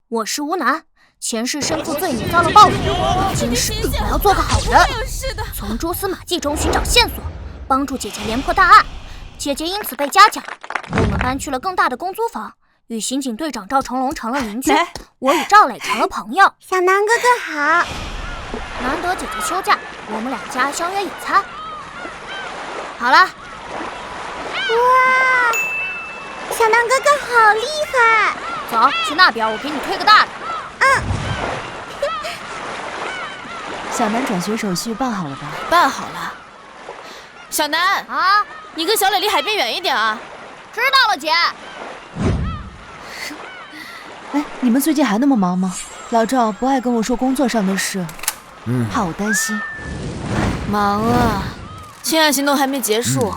我是吴楠，前世身负罪孽遭了报应，今世我要做个好人，从蛛丝马迹中寻找线索，帮助姐姐连破大案。姐姐因此被嘉奖，我们搬去了更大的公租房，与刑警队长赵成龙成了邻居，我与赵磊成了朋友。小南哥哥好。难得姐姐休假，我们两家相约野餐。好了，哇，小南哥哥好厉害！走，去那边，我给你推个大的。小南转学手续办好了吧？办好了。小南啊，你跟小磊离海边远一点啊！知道了，姐。哎，你们最近还那么忙吗？老赵不爱跟我说工作上的事，怕我担心。忙啊，清案行动还没结束，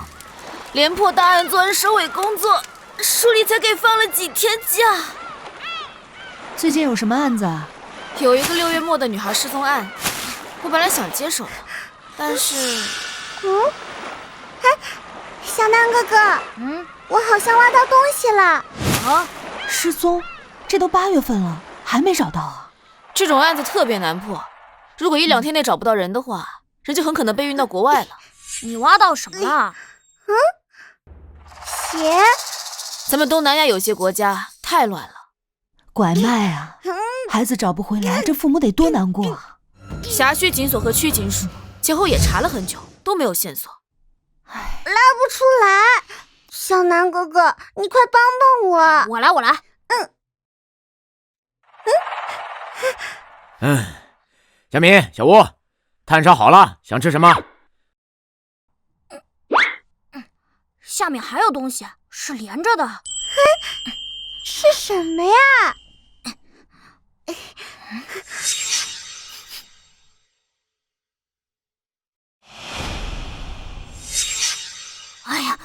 连破大案做完收尾工作，署里才给放了几天假。最近有什么案子啊？有一个6月末的女孩失踪案，我本来想接手的，但是……哎，小南哥哥，我好像挖到东西了。啊，失踪？这都8月份了，还没找到啊？这种案子特别难破，如果1-2天内找不到人的话，人就很可能被运到国外了。你挖到什么了？鞋？咱们东南亚有些国家太乱了，拐卖啊！孩子找不回来，这父母得多难过啊！辖区警所和区警署前后也查了很久，都没有线索。拉不出来，小南哥哥，你快帮帮我！我来。小敏、小吴，炭烧好了，想吃什么？下面还有东西，是连着的。是什么呀？哎呀，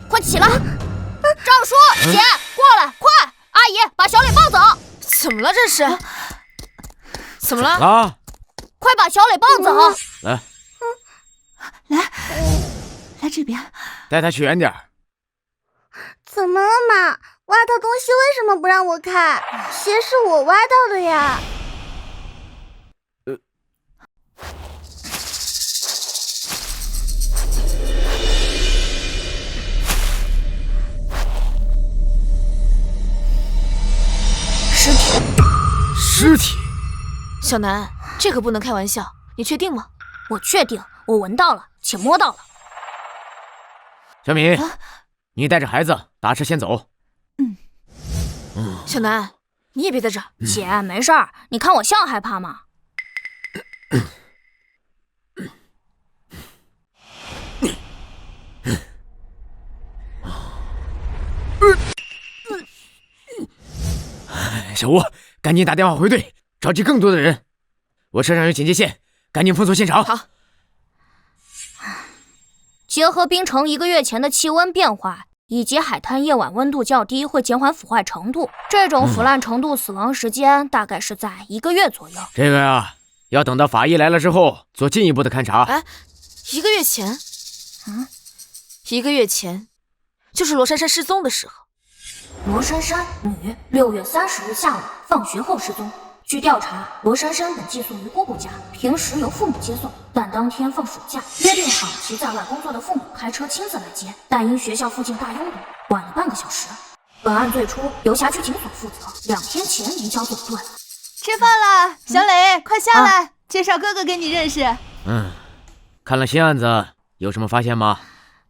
快起来！赵叔，姐，过来，快！阿姨，把小磊抱走。怎么了这是？怎么了？啊！快把小磊抱走！来这边，带他去远点。怎么了嘛？挖到东西为什么不让我看？鞋是我挖到的呀。尸体？小南，这可不能开玩笑，你确定吗？我确定，我闻到了，且摸到了。小敏，你带着孩子打车先走。小南，你也别在这儿。姐，没事儿，你看我像害怕吗？小吴，赶紧打电话回队，召集更多的人。我车上有警戒线，赶紧封锁现场。好。结合冰城1个月前的气温变化，以及海滩夜晚温度较低会减缓腐坏程度，这种腐烂程度死亡时间大概是在1个月左右。这个呀，要等到法医来了之后做进一步的勘查。哎，1个月前？1个月前，就是罗珊珊失踪的时候。罗珊珊，女，6月30日下午放学后失踪。据调查，罗珊珊本寄宿于姑姑家，平时由父母接送，但当天放暑假，约定好其在外工作的父母开车亲自来接，但因学校附近大拥堵，晚了半个小时。本案最初由辖区警所负责，2天前移交总队。吃饭了，小磊，快下来，介绍哥哥给你认识。看了新案子，有什么发现吗？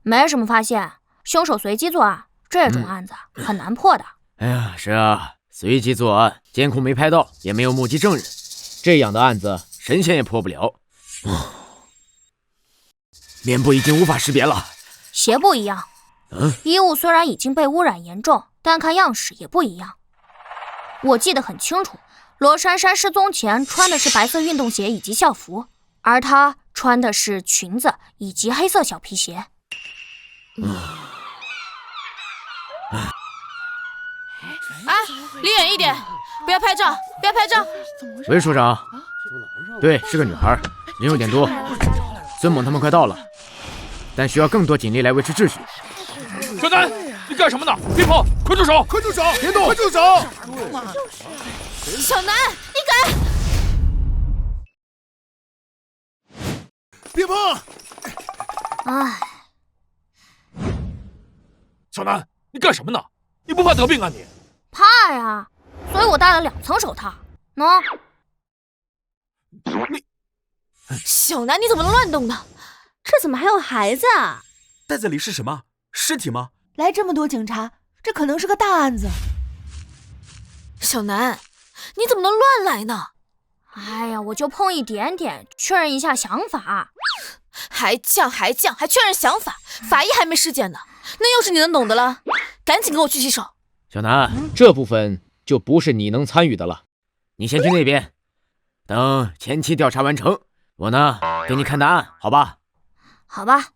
没什么发现，凶手随机作案，这种案子很难破的。哎呀，是啊，随机作案，监控没拍到，也没有目击证人，这样的案子神仙也破不了。面部已经无法识别了。鞋不一样，衣物虽然已经被污染严重，但看样式也不一样。我记得很清楚，罗珊珊失踪前穿的是白色运动鞋以及校服，而她穿的是裙子以及黑色小皮鞋。离远一点，不要拍照，不要拍照。喂，署长。对，是个女孩，人有点多。孙猛他们快到了，但需要更多警力来维持秩序。小南，你干什么呢？别跑！快住手！快住手！别动！快住手！小南，你敢！别碰！唉，小南，你干什么呢？你不怕得病啊你？怕呀，所以我戴了2层手套。喏，小南，你怎么能乱动呢？这怎么还有孩子啊？袋子里是什么？尸体吗？来这么多警察，这可能是个大案子。小南，你怎么能乱来呢？哎呀，我就碰一点点，确认一下想法。还犟，还确认想法，法医还没尸检呢，那又是你能懂的了。赶紧跟我去洗手。小南，这部分就不是你能参与的了，你先去那边，等前期调查完成，我呢给你看答案，好吧？好吧。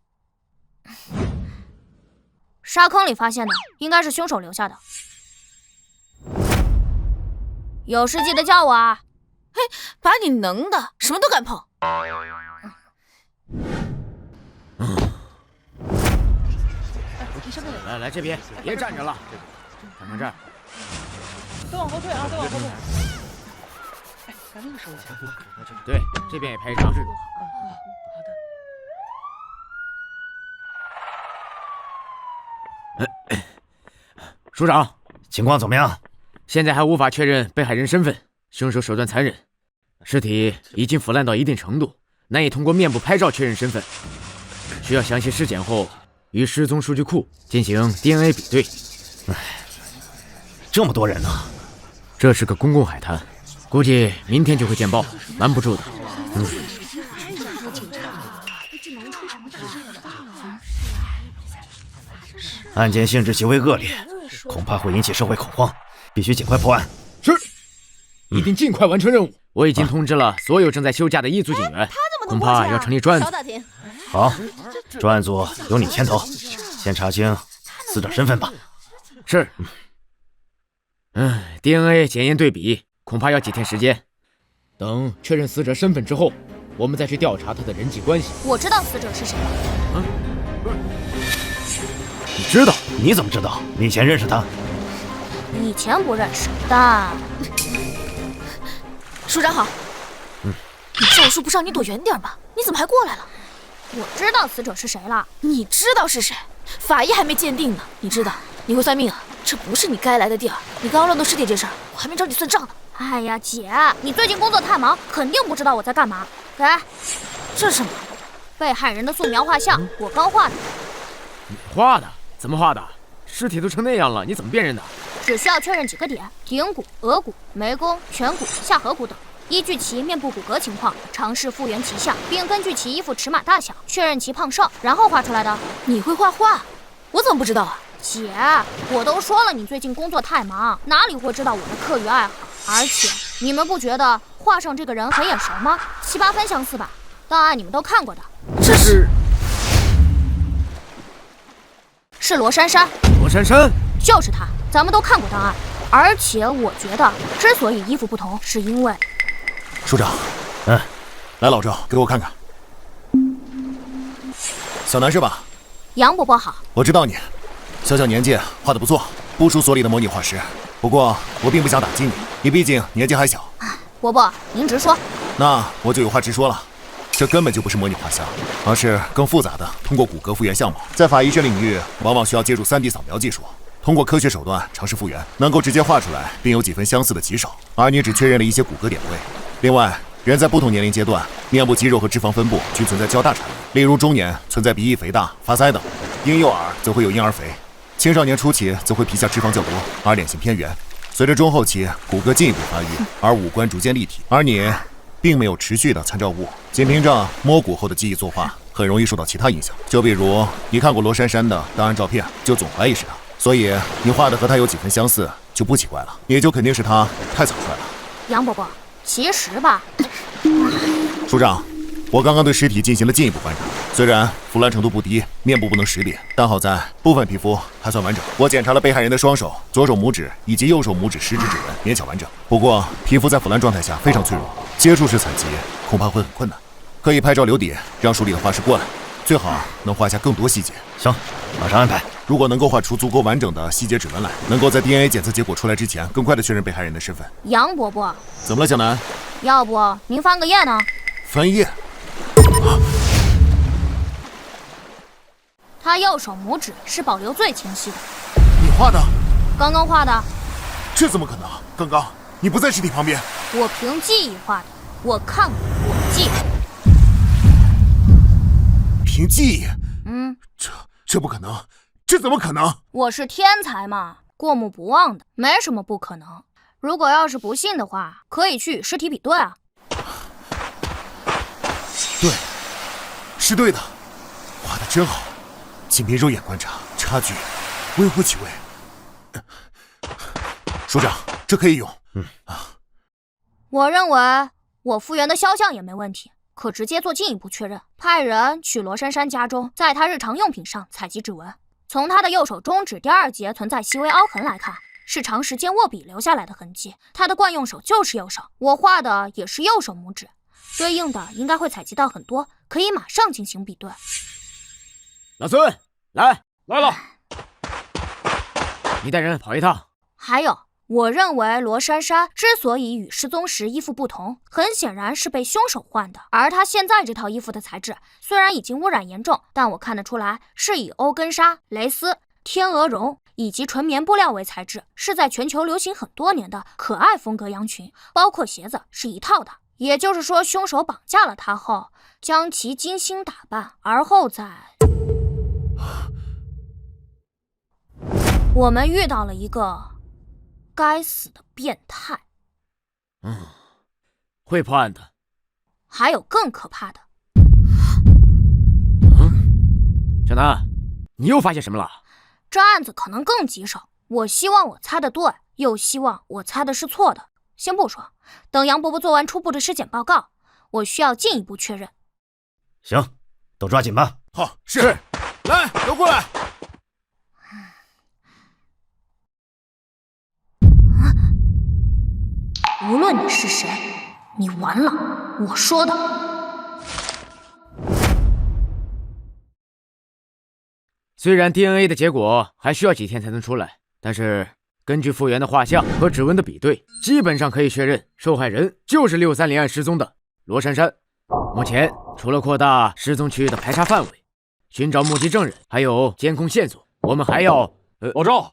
沙坑里发现的应该是凶手留下的，有事记得叫我啊！嘿，把你能的，什么都敢碰。来这边，别站着了，看看这儿，都往后退啊，都往后退。哎，赶紧收起来。对，这边也拍一张。署长，情况怎么样？现在还无法确认被害人身份，凶手手段残忍，尸体已经腐烂到一定程度，难以通过面部拍照确认身份，需要详细尸检后与失踪数据库进行 DNA 比对。这么多人呢？这是个公共海滩，估计明天就会见报，瞒不住的。案件性质极为恶劣，恐怕会引起社会恐慌，必须尽快破案。是，一定尽快完成任务。我已经通知了所有正在休假的一组警员，恐怕要成立专案组。好，专案组由你牵头，先查清死者身份吧。是。DNA 检验对比恐怕要几天时间，等确认死者身份之后，我们再去调查他的人际关系。我知道死者是谁了。你知道？你怎么知道？你以前认识他？以前不认识，但……署长好。你招数不上，你躲远点吧。你怎么还过来了？我知道死者是谁了。你知道是谁？法医还没鉴定呢。你知道？你会算命啊？这不是你该来的地儿。你刚刚乱动尸体这事儿，我还没找你算账呢。哎呀，姐，你最近工作太忙，肯定不知道我在干嘛。给，这是什么？被害人的素描画像，我刚画的。你画的？怎么画的？尸体都成那样了，你怎么辨认的？只需要确认几个点：顶骨、额骨、眉弓、颧骨、下颌骨等。依据其面部骨骼情况，尝试复原其像，并根据其衣服尺码大小确认其胖瘦，然后画出来的。你会画画？我怎么不知道啊？姐，我都说了，你最近工作太忙，哪里会知道我的课余爱好？而且，你们不觉得画上这个人很眼熟吗？7、8分相似吧？档案你们都看过的。这是罗珊珊。罗珊珊？就是她，咱们都看过档案。而且我觉得，之所以衣服不同，是因为……署长，来老赵，给我看看。小南是吧？杨伯伯好。我知道你，小年纪画得不错，不输所里的模拟画师。不过我并不想打击你，你毕竟年纪还小。伯伯，您直说。那我就有话直说了，这根本就不是模拟画像，而是更复杂的通过骨骼复原相貌。在法医学领域，往往需要借助3D 扫描技术，通过科学手段尝试复原，能够直接画出来并有几分相似的极少。而你只确认了一些骨骼点位。另外，人在不同年龄阶段，面部肌肉和脂肪分布均存在较大差异。例如，中年存在鼻翼肥大、发腮等，婴幼儿则会有婴儿肥，青少年初期则会皮下脂肪较多，而脸型偏圆。随着中后期，骨骼进一步发育，而五官逐渐立体。而你并没有持续的参照物，仅凭着摸骨后的记忆作画，很容易受到其他影响。就比如你看过罗珊珊的档案照片，就总怀疑是她，所以你画的和她有几分相似就不奇怪了，也就肯定是她太草率了。杨伯伯，其实吧，署长，我刚刚对尸体进行了进一步观察，虽然腐烂程度不低，面部不能识别，但好在部分皮肤还算完整。我检查了被害人的双手、左手拇指以及右手拇指食指指纹，勉强完整。不过皮肤在腐烂状态下非常脆弱，接触式采集恐怕会很困难。可以拍照留底，让署里的画师过来，最好能画下更多细节。行，马上安排。如果能够画出足够完整的细节指纹来，能够在 DNA 检测结果出来之前，更快的确认被害人的身份。杨伯伯，怎么了，小南？要不您翻个页呢？翻页？他右手拇指是保留最清晰的。你画的？刚刚画的。这怎么可能？刚刚你不在尸体旁边。我凭记忆画的，我看过，我记得。凭记忆？这不可能，这怎么可能？我是天才嘛，过目不忘的，没什么不可能。如果要是不信的话，可以去与尸体比对啊。对，是对的，画的真好。仅凭肉眼观察，差距微乎其微。署长，这可以用。我认为我复原的肖像也没问题，可直接做进一步确认。派人去罗珊珊家中，在她日常用品上采集指纹。从她的右手中指第2节存在细微凹痕来看，是长时间握笔留下来的痕迹。她的惯用手就是右手，我画的也是右手拇指，对应的应该会采集到很多，可以马上进行比对。老孙，来了，你带人跑一趟。还有，我认为罗珊珊之所以与失踪时衣服不同，很显然是被凶手换的。而她现在这套衣服的材质虽然已经污染严重，但我看得出来是以欧根纱、蕾丝、天鹅绒以及纯棉布料为材质，是在全球流行很多年的可爱风格羊群，包括鞋子是一套的。也就是说，凶手绑架了她后，将其精心打扮，而后再……我们遇到了一个该死的变态。会破案的。还有更可怕的。小南，你又发现什么了？这案子可能更棘手，我希望我猜的对，又希望我猜的是错的。先不说，等杨伯伯做完初步的尸检报告，我需要进一步确认。行，都抓紧吧。好，是。来，都过来。无论你是谁，你完了！我说的。虽然 DNA 的结果还需要几天才能出来，但是根据复原的画像和指纹的比对，基本上可以确认受害人就是630案失踪的罗珊珊。目前除了扩大失踪区域的排查范围，寻找目击证人，还有监控线索，我们还要老赵。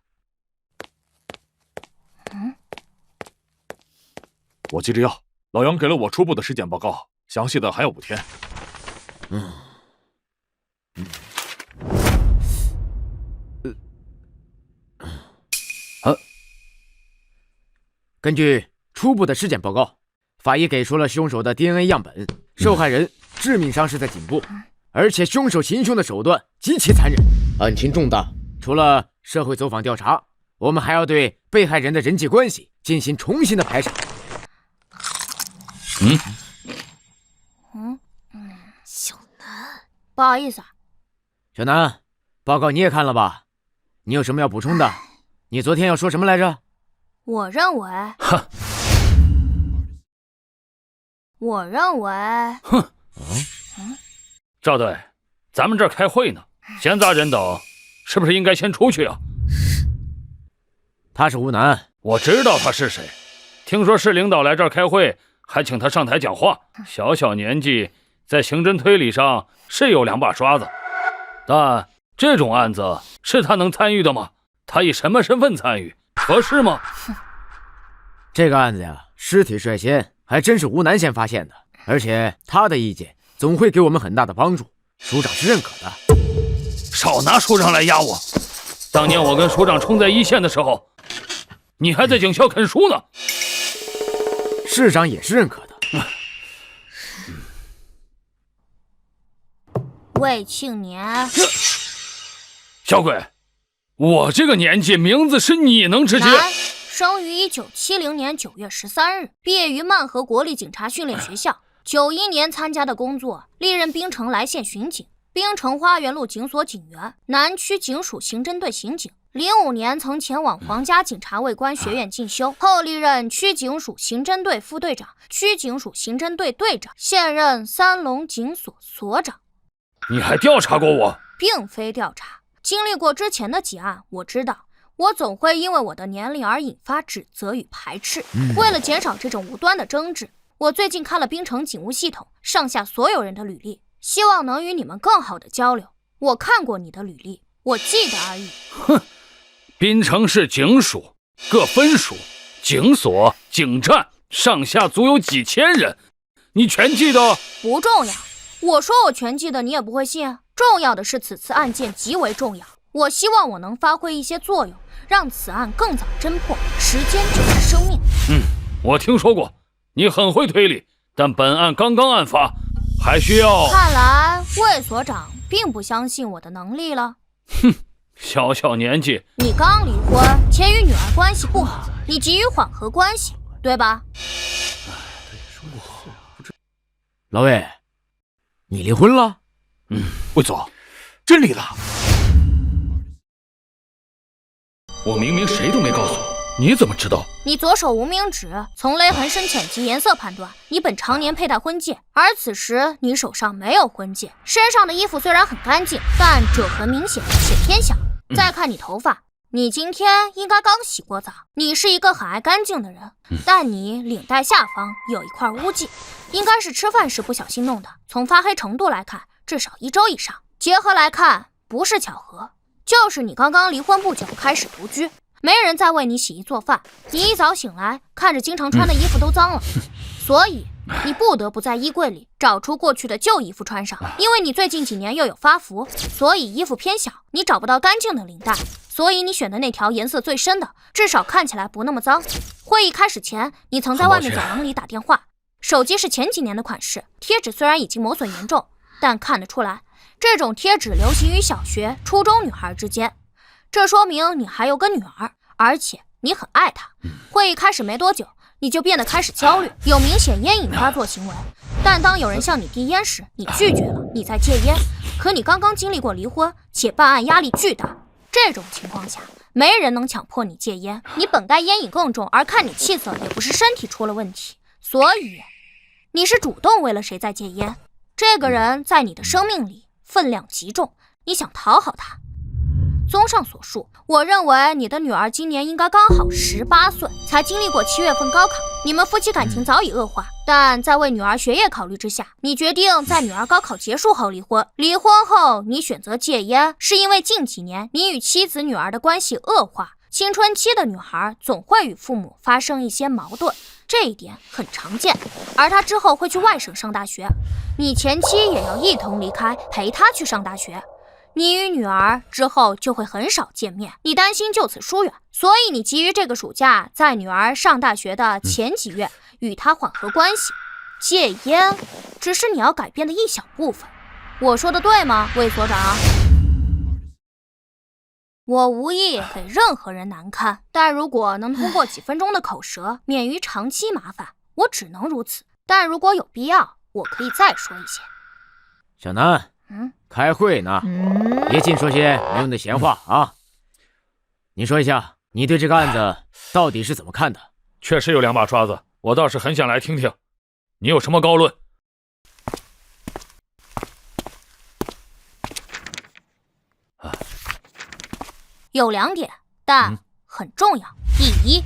我急着要，老杨给了我初步的尸检报告，详细的还要5天。根据初步的尸检报告，法医给出了凶手的 DNA 样本，受害人致命伤是在颈部，而且凶手行凶的手段极其残忍，案情重大。除了社会走访调查，我们还要对被害人的人际关系进行重新的排查。小南，不好意思啊。小南，报告你也看了吧？你有什么要补充的？你昨天要说什么来着？我认为，赵队，咱们这儿开会呢，闲杂人等是不是应该先出去啊？他是吴楠，我知道他是谁，听说市领导来这儿开会，还请他上台讲话。小小年纪，在刑侦推理上是有2把刷子，但这种案子是他能参与的吗？他以什么身份参与？合适吗？这个案子呀，尸体率先还真是吴楠先发现的，而且他的意见总会给我们很大的帮助，署长是认可的。少拿署长来压我！当年我跟署长冲在一线的时候，你还在警校啃书呢。市长也是认可的。魏庆年，小鬼，我这个年纪，名字是你能直接。男，生于1970年9月13日，毕业于曼河国立警察训练学校。91年参加的工作，历任槟城来县巡警、槟城花园路警所警员、南区警署刑侦队刑警。05年曾前往皇家警察卫官学院进修，后历任区警署刑侦队副队长、区警署刑侦队队长，现任三龙警所所长。你还调查过我？并非调查，经历过之前的几案，我知道我总会因为我的年龄而引发指责与排斥。为了减少这种无端的争执，我最近看了滨城警务系统上下所有人的履历，希望能与你们更好的交流。我看过你的履历，我记得而已。哼，滨城市警署各分署、警所、警站上下足有几千人，你全记得？不重要，我说我全记得你也不会信。重要的是此次案件极为重要，我希望我能发挥一些作用，让此案更早侦破。时间就是生命。我听说过，你很会推理，但本案刚刚案发，还需要……看来魏所长并不相信我的能力了。哼，小小年纪，你刚离婚，且与女儿关系不好，你急于缓和关系，对吧？老魏，你离婚了？魏总，真离了？我明明谁都没告诉你，你怎么知道？你左手无名指，从勒痕深浅及颜色判断，你本常年佩戴婚戒，而此时你手上没有婚戒，身上的衣服虽然很干净，但褶痕明显且偏小。再看你头发，你今天应该刚洗过澡。你是一个很爱干净的人，但你领带下方有一块污迹，应该是吃饭时不小心弄的。从发黑程度来看，至少1周以上。结合来看，不是巧合，就是你刚刚离婚不久开始独居，没人再为你洗衣做饭，你一早醒来看着经常穿的衣服都脏了，所以你不得不在衣柜里找出过去的旧衣服穿上。因为你最近几年又有发福，所以衣服偏小，你找不到干净的领带，所以你选的那条颜色最深的，至少看起来不那么脏。会议开始前，你曾在外面走廊里打电话，手机是前几年的款式，贴纸虽然已经磨损严重，但看得出来这种贴纸流行于小学、初中女孩之间，这说明你还有个女儿，而且你很爱她。会议开始没多久，你就变得开始焦虑，有明显烟瘾发作行为。但当有人向你递烟时，你拒绝了，你在戒烟。可你刚刚经历过离婚，且办案压力巨大，这种情况下，没人能强迫你戒烟。你本该烟瘾更重，而看你气色也不是身体出了问题，所以你是主动为了谁在戒烟。这个人在你的生命里分量极重，你想讨好他。综上所述，我认为你的女儿今年应该刚好18岁，才经历过7月份高考，你们夫妻感情早已恶化，但在为女儿学业考虑之下，你决定在女儿高考结束后离婚。离婚后，你选择戒烟，是因为近几年你与妻子、女儿的关系恶化。青春期的女孩总会与父母发生一些矛盾，这一点很常见，而她之后会去外省上大学，你前妻也要一同离开，陪她去上大学。你与女儿之后就会很少见面，你担心就此疏远，所以你急于这个暑假在女儿上大学的前几月与她缓和关系。戒烟只是你要改变的一小部分，我说的对吗，魏所长？我无意给任何人难堪，但如果能通过几分钟的口舌免于长期麻烦，我只能如此。但如果有必要，我可以再说一些。小南，开会呢，别净说些没用的闲话啊！你说一下，你对这个案子到底是怎么看的？确实有2把刷子，我倒是很想来听听，你有什么高论？有2点，但很重要。第一，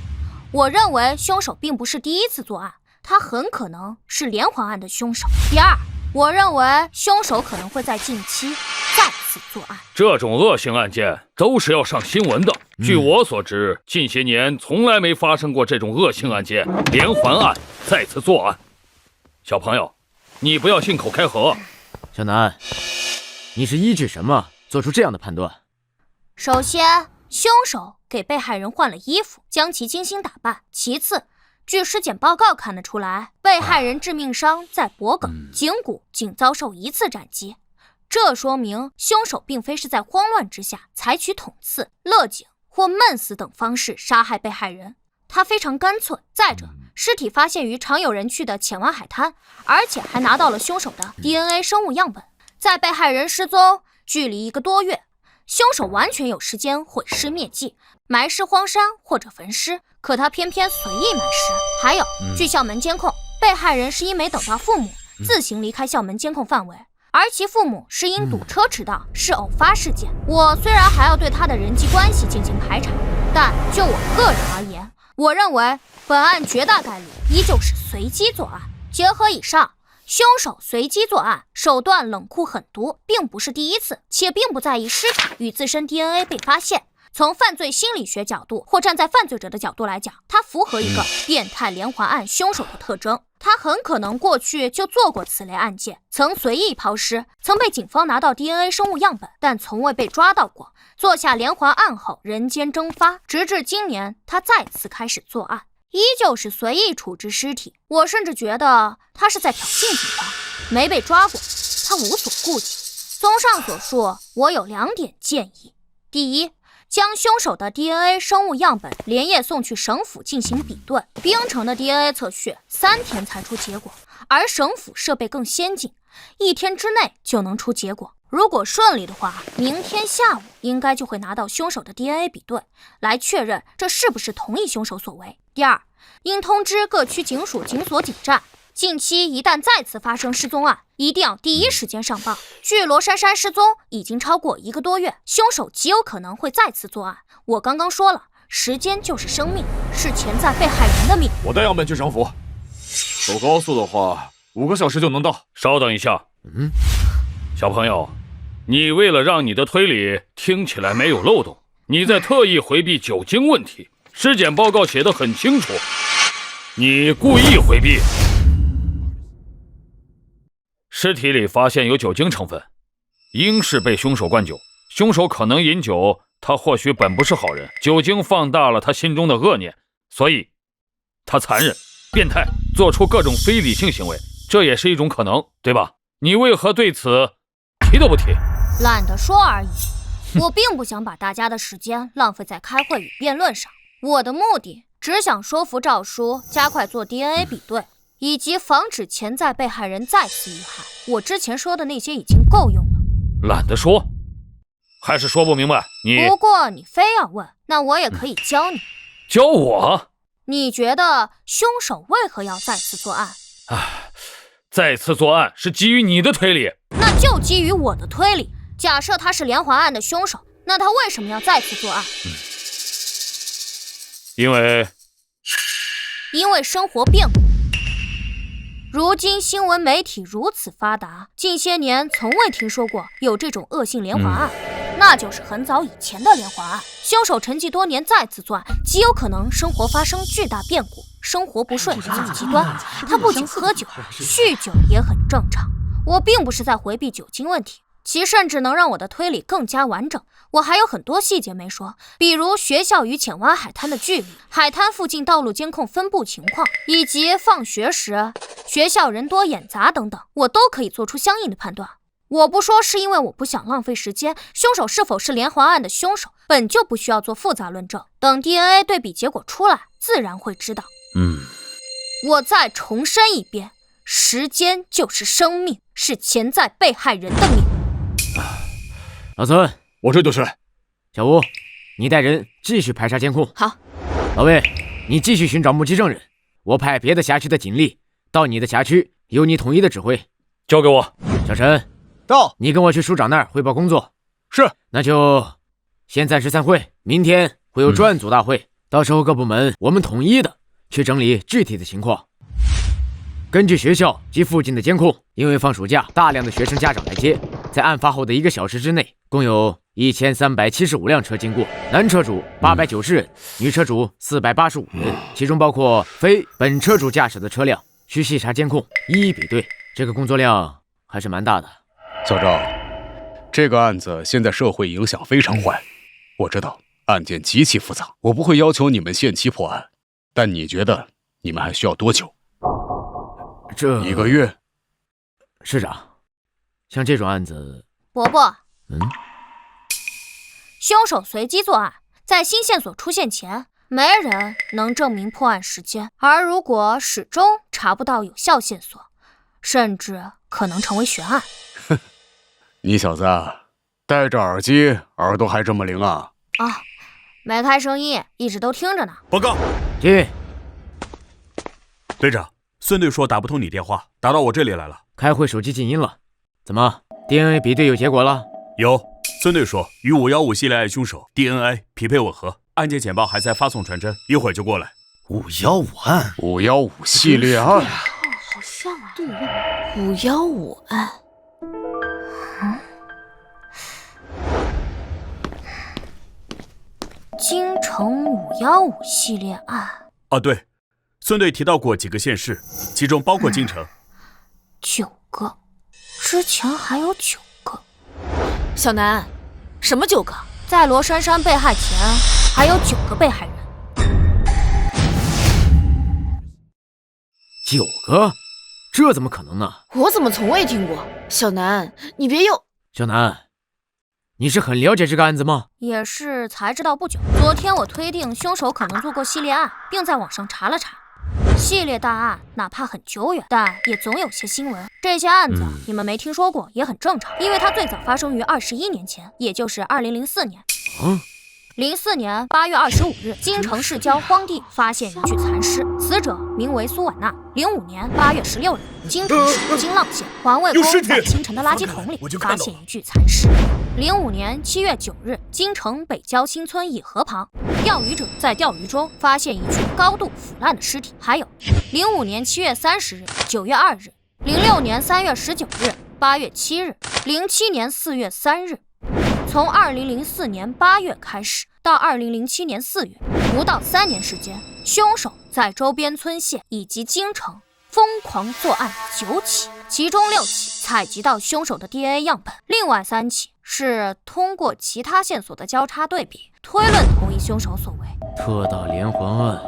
我认为凶手并不是第一次作案，他很可能是连环案的凶手。第二，我认为凶手可能会在近期再次作案。这种恶性案件都是要上新闻的。据我所知，近些年从来没发生过这种恶性案件，连环案再次作案。小朋友，你不要信口开河。小南，你是依据什么做出这样的判断？首先，凶手给被害人换了衣服，将其精心打扮。其次，据尸检报告看得出来，被害人致命伤在脖颈、颈骨仅遭受1次斩击，这说明凶手并非是在慌乱之下采取捅刺、勒颈或闷死等方式杀害被害人，他非常干脆。再者，尸体发现于常有人去的浅湾海滩，而且还拿到了凶手的 DNA 生物样本。在被害人失踪距离1个多月，凶手完全有时间毁尸灭迹，埋尸荒山或者焚尸，可他偏偏随意埋尸。还有，据校门监控，被害人是因没等到父母，自行离开校门监控范围，而其父母是因堵车迟到，是偶发事件。我虽然还要对他的人际关系进行排查，但就我个人而言，我认为本案绝大概率依旧是随机作案。结合以上，凶手随机作案，手段冷酷狠毒，并不是第一次，且并不在意尸体与自身 DNA 被发现。从犯罪心理学角度，或站在犯罪者的角度来讲，它符合一个变态连环案凶手的特征。他很可能过去就做过此类案件，曾随意抛尸，曾被警方拿到 DNA 生物样本，但从未被抓到过。做下连环案后人间蒸发，直至今年他再次开始作案，依旧是随意处置尸体。我甚至觉得他是在挑衅警方，没被抓过，他无所顾忌。综上所述，我有2点建议：第一，将凶手的 DNA 生物样本连夜送去省府进行比对。冰城的 DNA 测序3天才出结果，而省府设备更先进，1天之内就能出结果。如果顺利的话，明天下午应该就会拿到凶手的 DNA 比对，来确认这是不是同一凶手所为。第二，应通知各区警署、警所、警站，近期一旦再次发生失踪案，一定要第一时间上报。据罗珊珊失踪已经超过1个多月，凶手极有可能会再次作案。我刚刚说了，时间就是生命，是潜在被害人的命。我带样本去省府，走高速的话5个小时就能到。稍等一下，小朋友，你为了让你的推理听起来没有漏洞，你在特意回避酒精问题。尸检报告写得很清楚，你故意回避。尸体里发现有酒精成分，应是被凶手灌酒。凶手可能饮酒，他或许本不是好人，酒精放大了他心中的恶念，所以他残忍、变态，做出各种非理性行为，这也是一种可能，对吧？你为何对此提都不提？懒得说而已。我并不想把大家的时间浪费在开会与辩论上，我的目的只想说服赵叔加快做 DNA 比对，以及防止潜在被害人再次遇害。我之前说的那些已经够用了。懒得说，还是说不明白。不过你非要问，那我也可以教你。教我？你觉得凶手为何要再次作案？再次作案是基于你的推理，那就基于我的推理。假设他是连环案的凶手，那他为什么要再次作案？因为生活变故。如今新闻媒体如此发达，近些年从未听说过有这种恶性连环案，那就是很早以前的连环案。凶手沉寂多年再次作案，极有可能生活发生巨大变故，生活不顺，走极端。他不仅喝酒，酗酒也很正常。我并不是在回避酒精问题，其甚至能让我的推理更加完整。我还有很多细节没说，比如学校与浅湾海滩的距离，海滩附近道路监控分布情况，以及放学时学校人多眼杂等等，我都可以做出相应的判断。我不说是因为我不想浪费时间，凶手是否是连环案的凶手本就不需要做复杂论证，等 DNA 对比结果出来自然会知道。我再重申一遍，时间就是生命，是潜在被害人的命。老孙，我这就是。小吴，你带人继续排查监控。好。老魏，你继续寻找目击证人，我派别的辖区的警力到你的辖区，由你统一的指挥。交给我。小陈，到。你跟我去署长那儿汇报工作。是。那就先暂时散会，明天会有专案组大会，到时候各部门我们统一的去整理具体的情况。根据学校及附近的监控，因为放暑假，大量的学生家长来接，在案发后的1个小时之内，共有1375辆车经过，男车主890人，女车主485人，其中包括非本车主驾驶的车辆，需细查监控，一一比对。这个工作量还是蛮大的。小赵，这个案子现在社会影响非常坏，我知道案件极其复杂，我不会要求你们限期破案，但你觉得你们还需要多久？这1个月。市长，像这种案子，伯伯，凶手随机作案，在新线索出现前，没人能证明破案时间，而如果始终查不到有效线索，甚至可能成为悬案。你小子戴着耳机，耳朵还这么灵啊？没开声音，一直都听着呢。报告，进。队长，孙队说打不通你电话，打到我这里来了。开会手机静音了，怎么 DNA 比对有结果了？有，孙队说与515系列案凶手 DNA 匹配吻合，案件简报还在发送传真，一会儿就过来。515案，515系列案，好像啊。对515案。京城515系列案。啊，对，孙队提到过几个县市，其中包括京城。9个，之前还有9个。小南，什么9个？在罗珊珊被害前，还有9个被害人。9个？这怎么可能呢？我怎么从未听过？小南，你别又……小南，你是很了解这个案子吗？也是才知道不久。昨天我推定凶手可能做过系列案，并在网上查了查。系列大案哪怕很久远，但也总有些新闻。这些案子你们没听说过也很正常，因为它最早发生于21年前，也就是2004年。04年8月25日，京城市郊荒地发现一具残尸，死者名为苏婉娜。05年8月16日，京城市京浪县环卫工在清晨的垃圾桶里发现一具残尸。05年7月9日，京城北郊新村野河旁，钓鱼者在钓鱼中发现一具高度腐烂的尸体。还有05年7月30日、9月2日、06年3月19日、8月7日、07年4月3日。从2004年8月开始到2007年4月，不到3年时间，凶手在周边村县以及京城疯狂作案9起，其中6起采集到凶手的 DNA 样本，另外3起是通过其他线索的交叉对比，推论同一凶手所为。特大连环案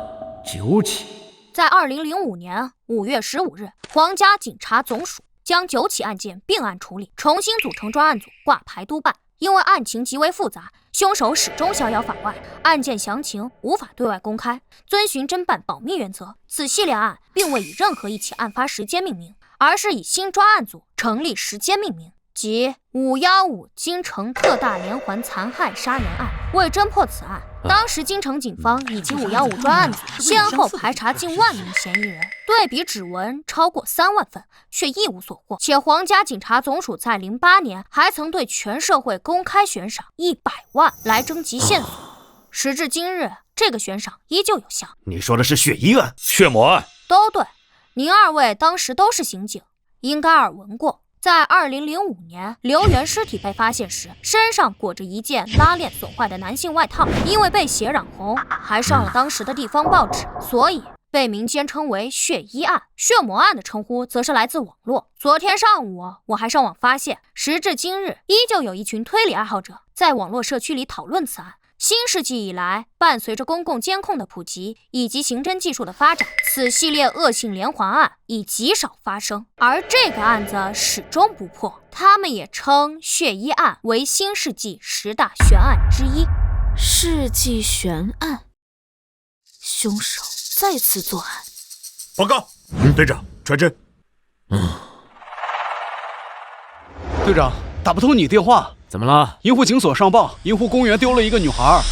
9起。在2005年5月15日，皇家警察总署将9起案件并案处理，重新组成专案组挂牌督办。因为案情极为复杂，凶手始终逍遥法外，案件详情无法对外公开，遵循侦办保密原则。此系列案并未以任何一起案发时间命名，而是以新专案组成立时间命名，即515京城特大连环残害杀人案。为侦破此案，当时京城警方以及515专案组先后排查近万名嫌疑人，对比指纹超过3万份，却一无所获。且皇家警察总署在08年还曾对全社会公开悬赏100万来征集线索，时至今日，这个悬赏依旧有效。你说的是血衣案、血魔案？都对，您2位当时都是刑警，应该耳闻过。在2005年，刘源尸体被发现时，身上裹着一件拉链损坏的男性外套，因为被血染红，还上了当时的地方报纸，所以被民间称为血衣案。血魔案的称呼则是来自网络。昨天上午，我还上网发现，时至今日，依旧有一群推理爱好者在网络社区里讨论此案。新世纪以来，伴随着公共监控的普及以及刑侦技术的发展，此系列恶性连环案已极少发生，而这个案子始终不破。他们也称血衣案为新世纪10大悬案之一。世纪悬案，凶手再次作案。报告，队长，传真。队长，打不通你电话。怎么了？银湖警所上报，银湖公园丢了一个女孩。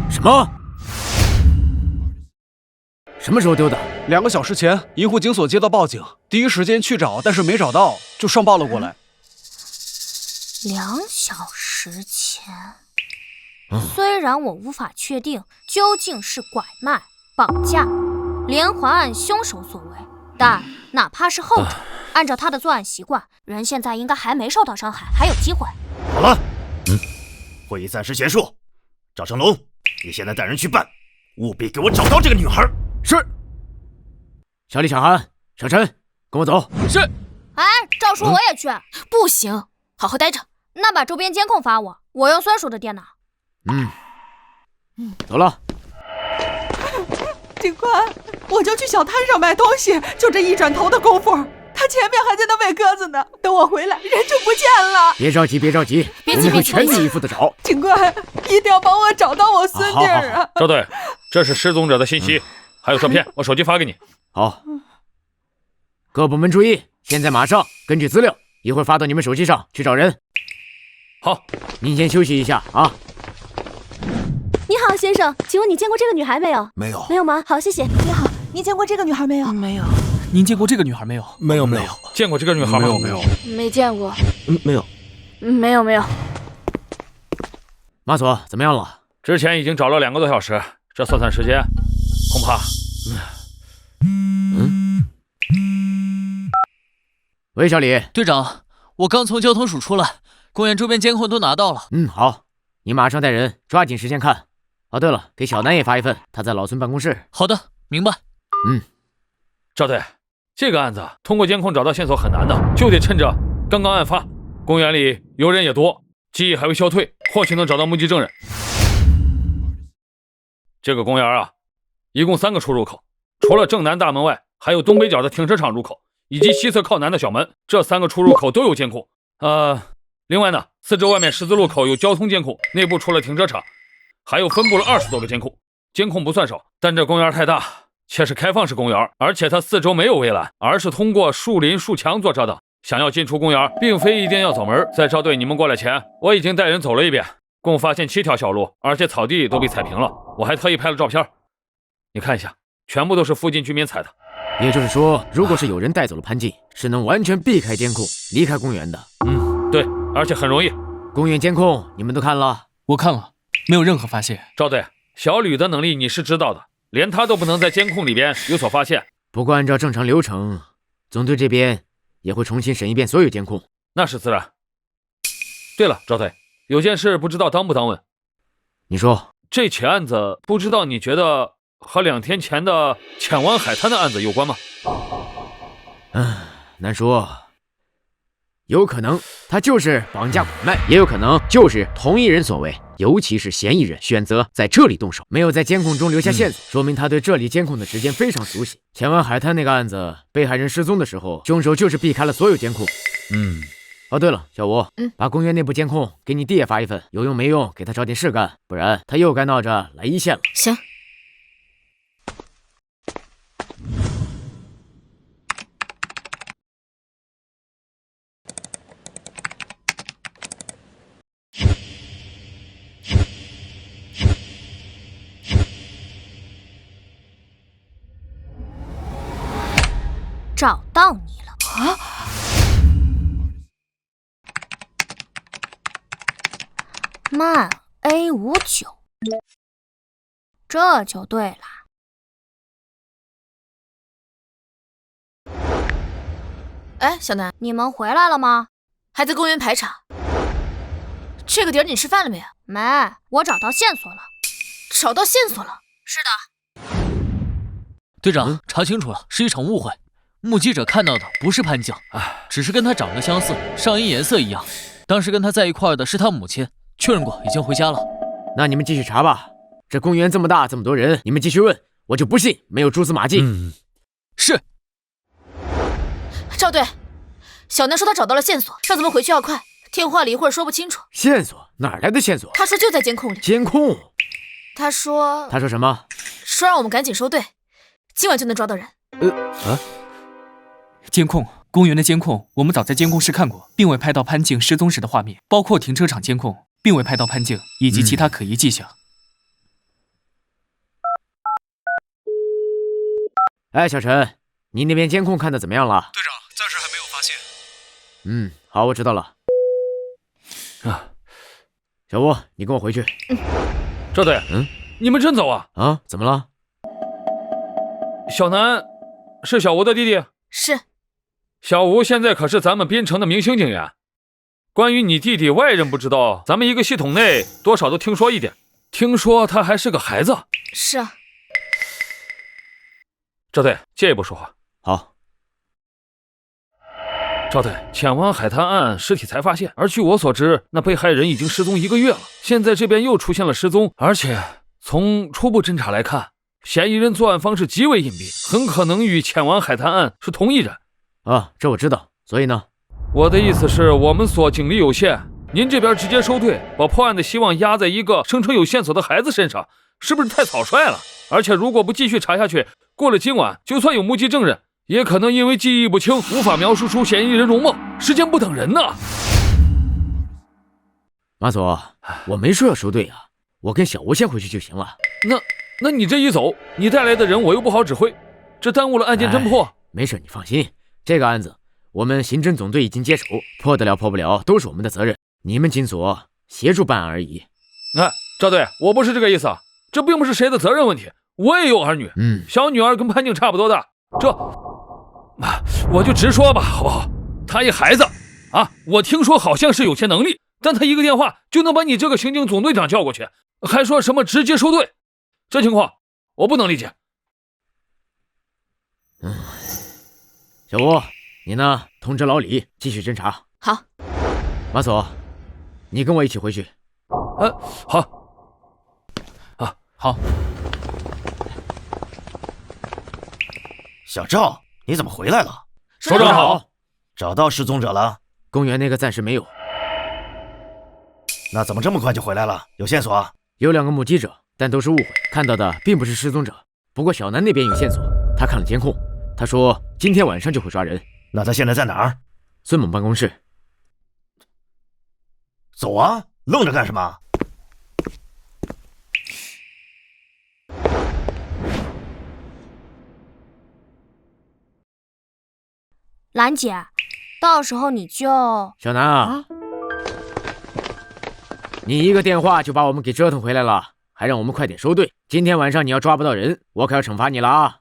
什么？什么时候丢的？2个小时前，银湖警所接到报警，第一时间去找，但是没找到，就上报了过来。2小时前。虽然我无法确定究竟是拐卖、绑架、连环案凶手所为，但哪怕是后者，按照他的作案习惯，人现在应该还没受到伤害，还有机会。好了，会议暂时结束。赵成龙，你现在带人去办，务必给我找到这个女孩。是。小李、小韩、小陈，跟我走。是。哎，赵叔，我也去。不行，好好待着。那把周边监控发我，我用孙叔的电脑。走了。警官，我就去小摊上买东西，就这一转头的功夫，他前面还在那喂鸽子呢。等我回来，人就不见了。别着急，别着急，我们会全力以赴的找。警官，一定要帮我找到我孙女儿啊！赵队，这是失踪者的信息，还有照片，我手机发给你。好，各部门注意，现在马上根据资料，一会儿发到你们手机上去找人。好，您先休息一下啊。你好，先生，请问你见过这个女孩没有？没有吗？好，谢谢。你好，您见过这个女孩没有？没有。您见过这个女孩没有？没有。见过这个女孩吗？没有。没见过。没有。没有。马佐怎么样了？之前已经找了2个多小时，这算时间，恐怕……喂，小李队长，我刚从交通署出来，公园周边监控都拿到了。好，你马上带人抓紧时间看。哦，对了，给小南也发一份，他在老孙办公室。好的，明白。赵队，这个案子通过监控找到线索很难的，就得趁着刚刚案发，公园里游人也多，记忆还未消退，或许能找到目击证人。这个公园啊，一共3个出入口，除了正南大门外，还有东北角的停车场入口，以及西侧靠南的小门，这3个出入口都有监控。另外呢，四周外面十字路口有交通监控，内部除了停车场，还有分布了20多个监控。监控不算少，但这公园太大，且是开放式公园，而且它四周没有围栏，而是通过树林树墙做遮挡。想要进出公园，并非一定要走门。在赵队你们过来前，我已经带人走了一遍，共发现7条小路，而且草地都被踩平了。我还特意拍了照片，你看一下，全部都是附近居民踩的。也就是说，如果是有人带走了潘静，是能完全避开监控，离开公园的。对，而且很容易。公园监控你们都看了？我看了，没有任何发现。赵队，小吕的能力你是知道的，连他都不能在监控里边有所发现。不过按照正常流程，总队这边也会重新审一遍所有监控。那是自然。对了，赵队，有件事不知道当不当问。你说。这起案子不知道你觉得和2天前的浅湾海滩的案子有关吗？难说。有可能他就是绑架拐卖，也有可能就是同一人所为，尤其是嫌疑人选择在这里动手，没有在监控中留下线索，说明他对这里监控的时间非常熟悉。浅湾海滩那个案子，被害人失踪的时候，凶手就是避开了所有监控。哦，对了，小吴，把公园内部监控给你弟也发一份，有用没用给他找点事干，不然他又该闹着来一线了。行。找到你了啊！曼 A59，这就对了。哎，小南，你们回来了吗？还在公园排场。这个点你吃饭了没？没，我找到线索了。找到线索了？是的。队长，查清楚了，是一场误会。目击者看到的不是潘静，只是跟他长得相似，上衣颜色一样。当时跟他在一块的是他母亲，确认过，已经回家了。那你们继续查吧。这公园这么大，这么多人，你们继续问，我就不信没有蛛丝马迹。是。赵队，小南说他找到了线索，让咱们回去要快。电话里一会儿说不清楚。线索？哪来的线索？他说就在监控里。监控？他说什么？说让我们赶紧收队，今晚就能抓到人。监控，公园的监控，我们早在监控室看过，并未拍到潘静失踪时的画面，包括停车场监控，并未拍到潘静以及其他可疑迹象。哎，小陈，你那边监控看的怎么样了？队长，暂时还没有发现。好，我知道了。小吴，你跟我回去。赵队，你们真走啊？怎么了？小南是小吴的弟弟？是。小吴现在可是咱们滨城的明星警员。关于你弟弟，外人不知道，咱们一个系统内多少都听说一点。听说他还是个孩子。是啊。赵队，借一步说话。好。赵队，浅湾海滩案尸体才发现，而据我所知，那被害人已经失踪1个月了。现在这边又出现了失踪，而且从初步侦查来看，嫌疑人作案方式极为隐蔽，很可能与浅湾海滩案是同一人。这我知道。所以呢？我的意思是，我们所警力有限，您这边直接收队，把破案的希望压在一个声称有线索的孩子身上，是不是太草率了？而且如果不继续查下去，过了今晚，就算有目击证人，也可能因为记忆不清，无法描述出嫌疑人容貌。时间不等人呐。马佐，我没说要收队啊，我跟小吴先回去就行了。那你这一走，你带来的人我又不好指挥，这耽误了案件侦破。没事，你放心，这个案子我们刑侦总队已经接手，破得了破不了都是我们的责任，你们警所协助办案而已。赵队，我不是这个意思，这并不是谁的责任问题，我也有儿女，小女儿跟潘静差不多大，我就直说吧，好不好？她一孩子啊，我听说好像是有些能力，但她一个电话就能把你这个刑警总队长叫过去，还说什么直接收队，这情况我不能理解。小吴，你呢？通知老李继续侦查。好。马索，你跟我一起回去。好。好。小赵，你怎么回来了？首长好。找到失踪者了？公园那个暂时没有。那怎么这么快就回来了？有线索？有2个目击者，但都是误会，看到的并不是失踪者。不过小南那边有线索，他看了监控，他说今天晚上就会抓人。那他现在在哪儿？孙猛办公室。走啊，愣着干什么？兰姐，到时候你就……小南啊，你一个电话就把我们给折腾回来了，还让我们快点收队。今天晚上你要抓不到人，我可要惩罚你了啊！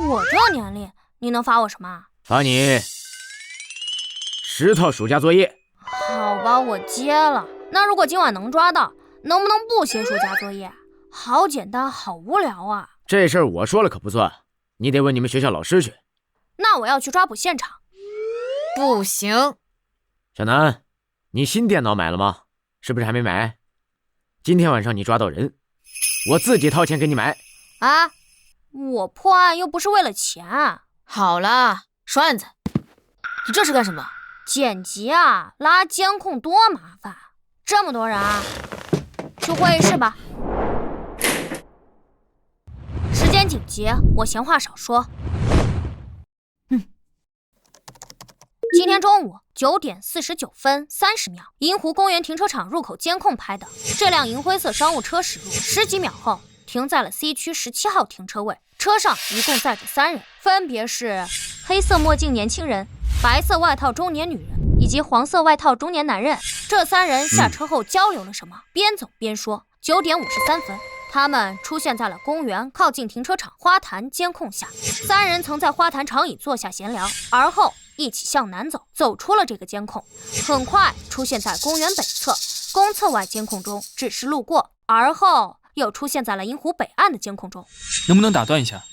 我这年龄，你能罚我什么？罚你10套暑假作业。好吧，我接了。那如果今晚能抓到，能不能不写暑假作业？好简单，好无聊啊！这事儿我说了可不算，你得问你们学校老师去。那我要去抓捕现场。不行。小南，你新电脑买了吗？是不是还没买？今天晚上你抓到人，我自己掏钱给你买。啊，我破案又不是为了钱啊。好了，说案子。你这是干什么？剪辑啊，拉监控多麻烦，这么多人啊。去会议室吧。时间紧急，我闲话少说。今天中午9点49分30秒，银湖公园停车场入口监控拍的，这辆银灰色商务车驶入，10几秒后停在了 C 区17号停车位。车上一共载着3人，分别是黑色墨镜年轻人、白色外套中年女人以及黄色外套中年男人。这3人下车后交流了什么？边走边说。9点53分，他们出现在了公园靠近停车场花坛监控下。3人曾在花坛长椅坐下闲聊，而后一起向南走，走出了这个监控，很快出现在公园北侧。公厕外监控中只是路过，而后又出现在了银湖北岸的监控中。能不能打断一下？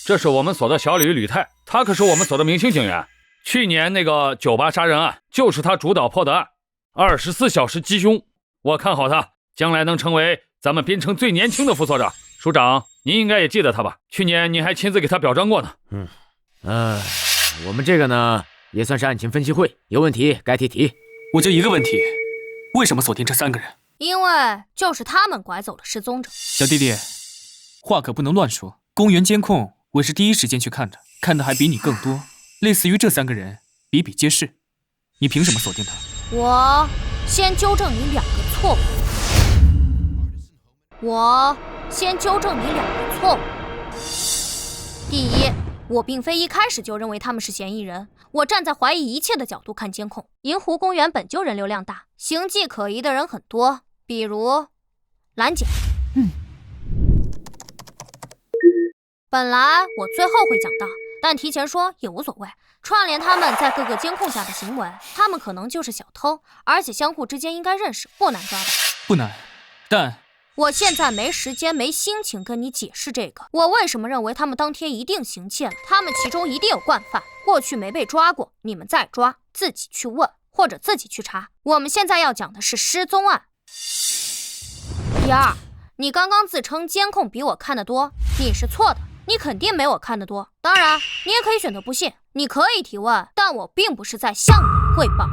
这是我们所的小吕泰，他可是我们所的明星警员。去年那个酒吧杀人案就是他主导破的案，24小时缉凶。我看好他，将来能成为咱们边城最年轻的副所长。署长，您应该也记得他吧？去年您还亲自给他表彰过呢。我们这个呢，也算是案情分析会，有问题该提。我就一个问题，为什么锁定这3个人？因为就是他们拐走了失踪者。小弟弟，话可不能乱说。公园监控我是第一时间去看的，看的还比你更多。类似于这3个人比比皆是，你凭什么锁定他？我先纠正你2个错误。第一，我并非一开始就认为他们是嫌疑人，我站在怀疑一切的角度看监控。银湖公园本就人流量大，形迹可疑的人很多，比如兰姐。本来我最后会讲到，但提前说也无所谓。串联他们在各个监控下的行为，他们可能就是小偷，而且相互之间应该认识，不难抓到。不难，但我现在没时间没心情跟你解释这个。我为什么认为他们当天一定行窃了？他们其中一定有惯犯，过去没被抓过，你们再抓，自己去问或者自己去查。我们现在要讲的是失踪案。第二，你刚刚自称监控比我看得多，你是错的。你肯定没我看得多，当然你也可以选择不信，你可以提问，但我并不是在向你汇报。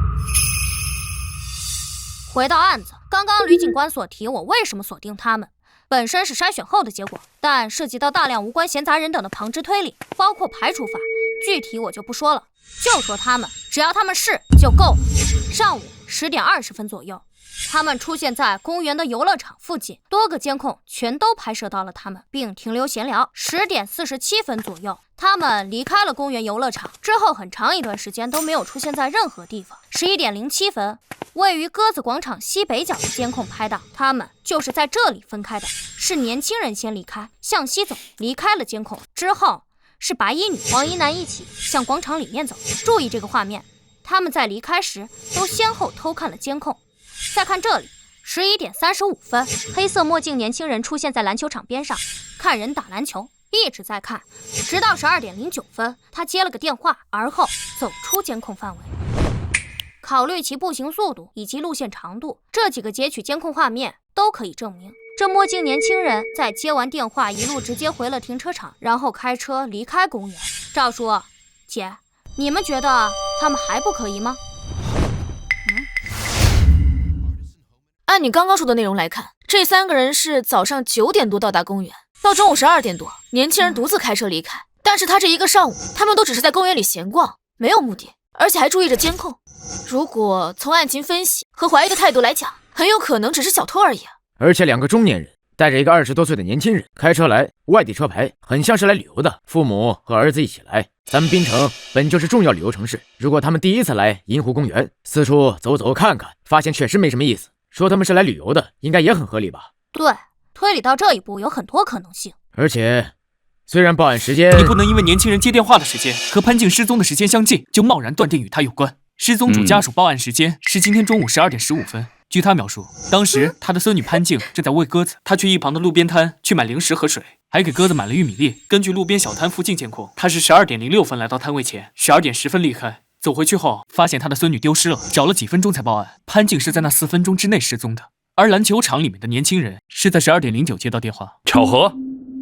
回到案子，刚刚吕警官所提我为什么锁定他们，本身是筛选后的结果，但涉及到大量无关闲杂人等的旁支推理，包括排除法，具体我就不说了，就说他们，只要他们是就够了。上午10点20分左右，他们出现在公园的游乐场附近，多个监控全都拍摄到了他们，并停留闲聊。10点47分左右，他们离开了公园游乐场，之后很长一段时间都没有出现在任何地方。11点07分，位于鸽子广场西北角的监控拍到，他们就是在这里分开的，是年轻人先离开，向西走，离开了监控，之后是白衣女、黄衣男一起向广场里面走。注意这个画面，他们在离开时都先后偷看了监控。再看这里，11点35分，黑色墨镜年轻人出现在篮球场边上，看人打篮球，一直在看，直到12点09分，他接了个电话，而后走出监控范围。考虑其步行速度以及路线长度，这几个截取监控画面都可以证明，这墨镜年轻人在接完电话一路直接回了停车场，然后开车离开公园。赵叔，姐，你们觉得他们还不可疑吗？按你刚刚说的内容来看，这3个人是早上9点多到达公园，到中午12点多，年轻人独自开车离开。但是他这一个上午，他们都只是在公园里闲逛，没有目的，而且还注意着监控。如果从案情分析和怀疑的态度来讲，很有可能只是小偷而已。而且2个中年人带着一个20多岁的年轻人开车来，外地车牌，很像是来旅游的，父母和儿子一起来。咱们滨城本就是重要旅游城市，如果他们第一次来银湖公园，四处走走看看，发现确实没什么意思，说他们是来旅游的，应该也很合理吧？对，推理到这一步有很多可能性。而且，虽然报案时间，你不能因为年轻人接电话的时间和潘静失踪的时间相近，就贸然断定与他有关。失踪主家属报案时间是今天中午12点15分。据他描述，当时他的孙女潘静正在喂鸽子，他去一旁的路边摊去买零食和水，还给鸽子买了玉米粒。根据路边小摊附近监控，他是12点06分来到摊位前，12点10分离开。走回去后，发现他的孙女丢失了，找了几分钟才报案。潘静是在那4分钟之内失踪的，而篮球场里面的年轻人是在12点09接到电话。巧合？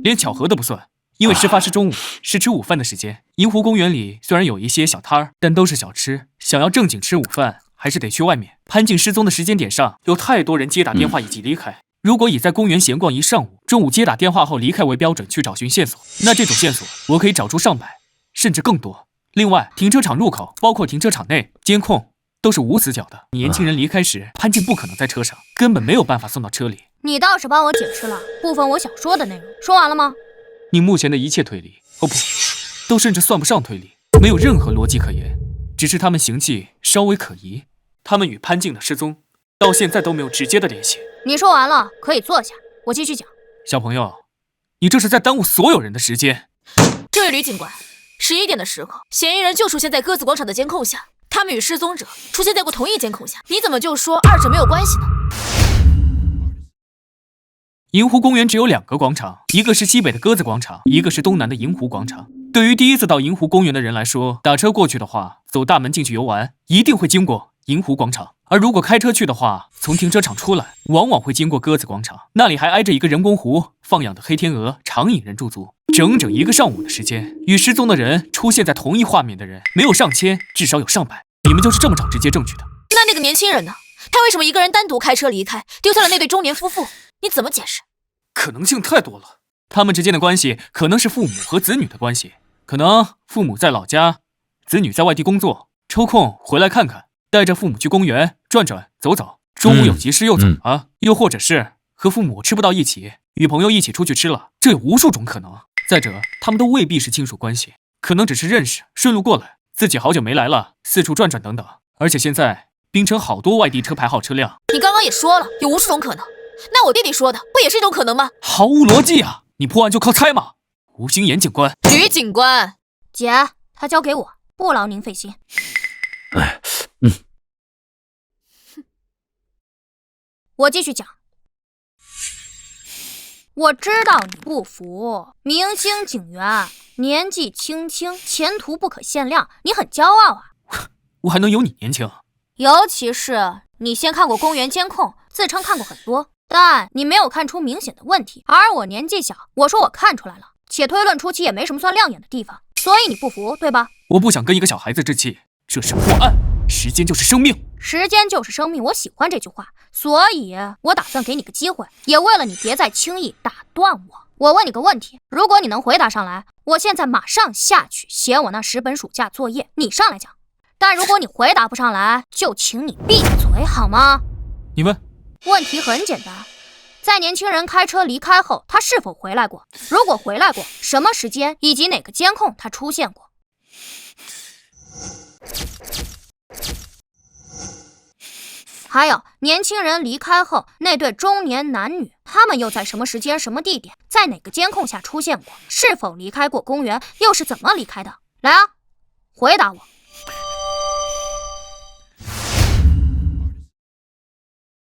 连巧合都不算，因为事发是中午，是吃午饭的时间。银湖公园里虽然有一些小摊儿，但都是小吃，想要正经吃午饭，还是得去外面。潘静失踪的时间点上，有太多人接打电话以及离开。如果以在公园闲逛一上午，中午接打电话后离开为标准去找寻线索，那这种线索我可以找出上百，甚至更多。另外，停车场入口包括停车场内监控都是无死角的。年轻人离开时，潘静不可能在车上，根本没有办法送到车里。你倒是帮我解释了部分我想说的内容，说完了吗？你目前的一切推理，哦不，都甚至算不上推理，没有任何逻辑可言，只是他们行迹稍微可疑。他们与潘静的失踪到现在都没有直接的联系。你说完了，可以坐下，我继续讲。小朋友，你这是在耽误所有人的时间。这位吕警官，11点的时候，嫌疑人就出现在鸽子广场的监控下，他们与失踪者出现在过同一监控下，你怎么就说二者没有关系呢？银湖公园只有2个广场，一个是西北的鸽子广场，一个是东南的银湖广场。对于第一次到银湖公园的人来说，打车过去的话，走大门进去游玩，一定会经过银湖广场。而如果开车去的话，从停车场出来，往往会经过鸽子广场，那里还挨着一个人工湖，放养的黑天鹅常引人驻足。整整1个上午的时间，与失踪的人出现在同一画面的人，没有上千，至少有上百。你们就是这么找直接证据的？那个年轻人呢？他为什么一个人单独开车离开，丢下了那对中年夫妇？你怎么解释？可能性太多了。他们之间的关系可能是父母和子女的关系，可能父母在老家，子女在外地工作，抽空回来看看，带着父母去公园转转走走，中午有急事又走了，又或者是和父母吃不到一起，与朋友一起出去吃了，这有无数种可能。再者，他们都未必是亲属关系，可能只是认识，顺路过来，自己好久没来了，四处转转等等。而且现在滨城好多外地车牌号车辆，你刚刚也说了，有无数种可能。那我弟弟说的不也是一种可能吗？毫无逻辑啊！你破案就靠猜吗？吴心言警官，吕警官，姐，他交给我，不劳您费心。我继续讲。我知道你不服，明星警员，年纪轻轻，前途不可限量，你很骄傲啊。我还能有你年轻？尤其是你先看过公园监控，自称看过很多，但你没有看出明显的问题。而我年纪小，我说我看出来了，且推论出其也没什么算亮眼的地方，所以你不服，对吧？我不想跟一个小孩子置气，这是破案，时间就是生命。时间就是生命，我喜欢这句话，所以我打算给你个机会，也为了你别再轻易打断我。我问你个问题，如果你能回答上来，我现在马上下去写我那10本暑假作业，你上来讲。但如果你回答不上来，就请你闭嘴好吗？你问。问题很简单，在年轻人开车离开后，他是否回来过？如果回来过，什么时间以及哪个监控他出现过？还有，年轻人离开后，那对中年男女，他们又在什么时间、什么地点，在哪个监控下出现过？是否离开过公园？又是怎么离开的？来啊，回答我！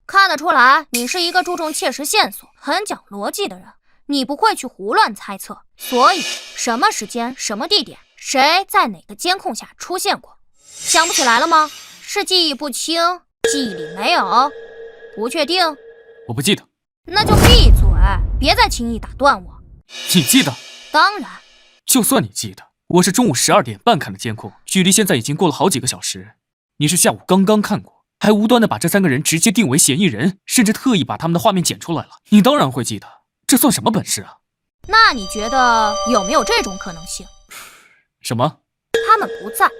看得出来，你是一个注重切实线索、很讲逻辑的人，你不会去胡乱猜测。所以，什么时间、什么地点，谁在哪个监控下出现过？想不起来了吗？是记忆不清？记忆里没有？不确定？我不记得。那就闭嘴，别再轻易打断我。你记得？当然。就算你记得，我是中午12点半看的监控，距离现在已经过了好几个小时。你是下午刚刚看过，还无端的把这3个人直接定为嫌疑人，甚至特意把他们的画面剪出来了。你当然会记得，这算什么本事啊？那你觉得有没有这种可能性？什么？他们不在。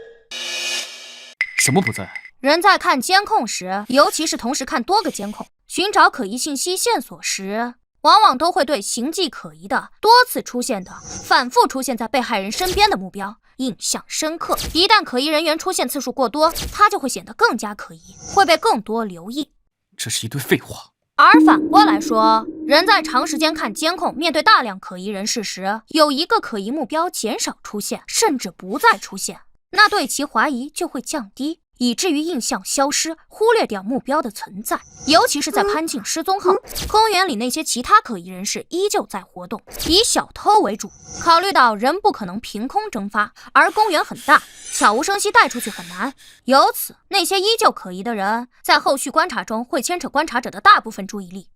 什么不在？人在看监控时，尤其是同时看多个监控，寻找可疑信息线索时，往往都会对形迹可疑的、多次出现的、反复出现在被害人身边的目标印象深刻。一旦可疑人员出现次数过多，他就会显得更加可疑，会被更多留意。这是一堆废话。而反过来说，人在长时间看监控，面对大量可疑人士时，有一个可疑目标减少出现，甚至不再出现，那对其怀疑就会降低，以至于印象消失，忽略掉目标的存在。尤其是在潘静失踪后，公园里那些其他可疑人士依旧在活动，以小偷为主。考虑到人不可能凭空蒸发，而公园很大，悄无声息带出去很难，由此那些依旧可疑的人在后续观察中会牵扯观察者的大部分注意力。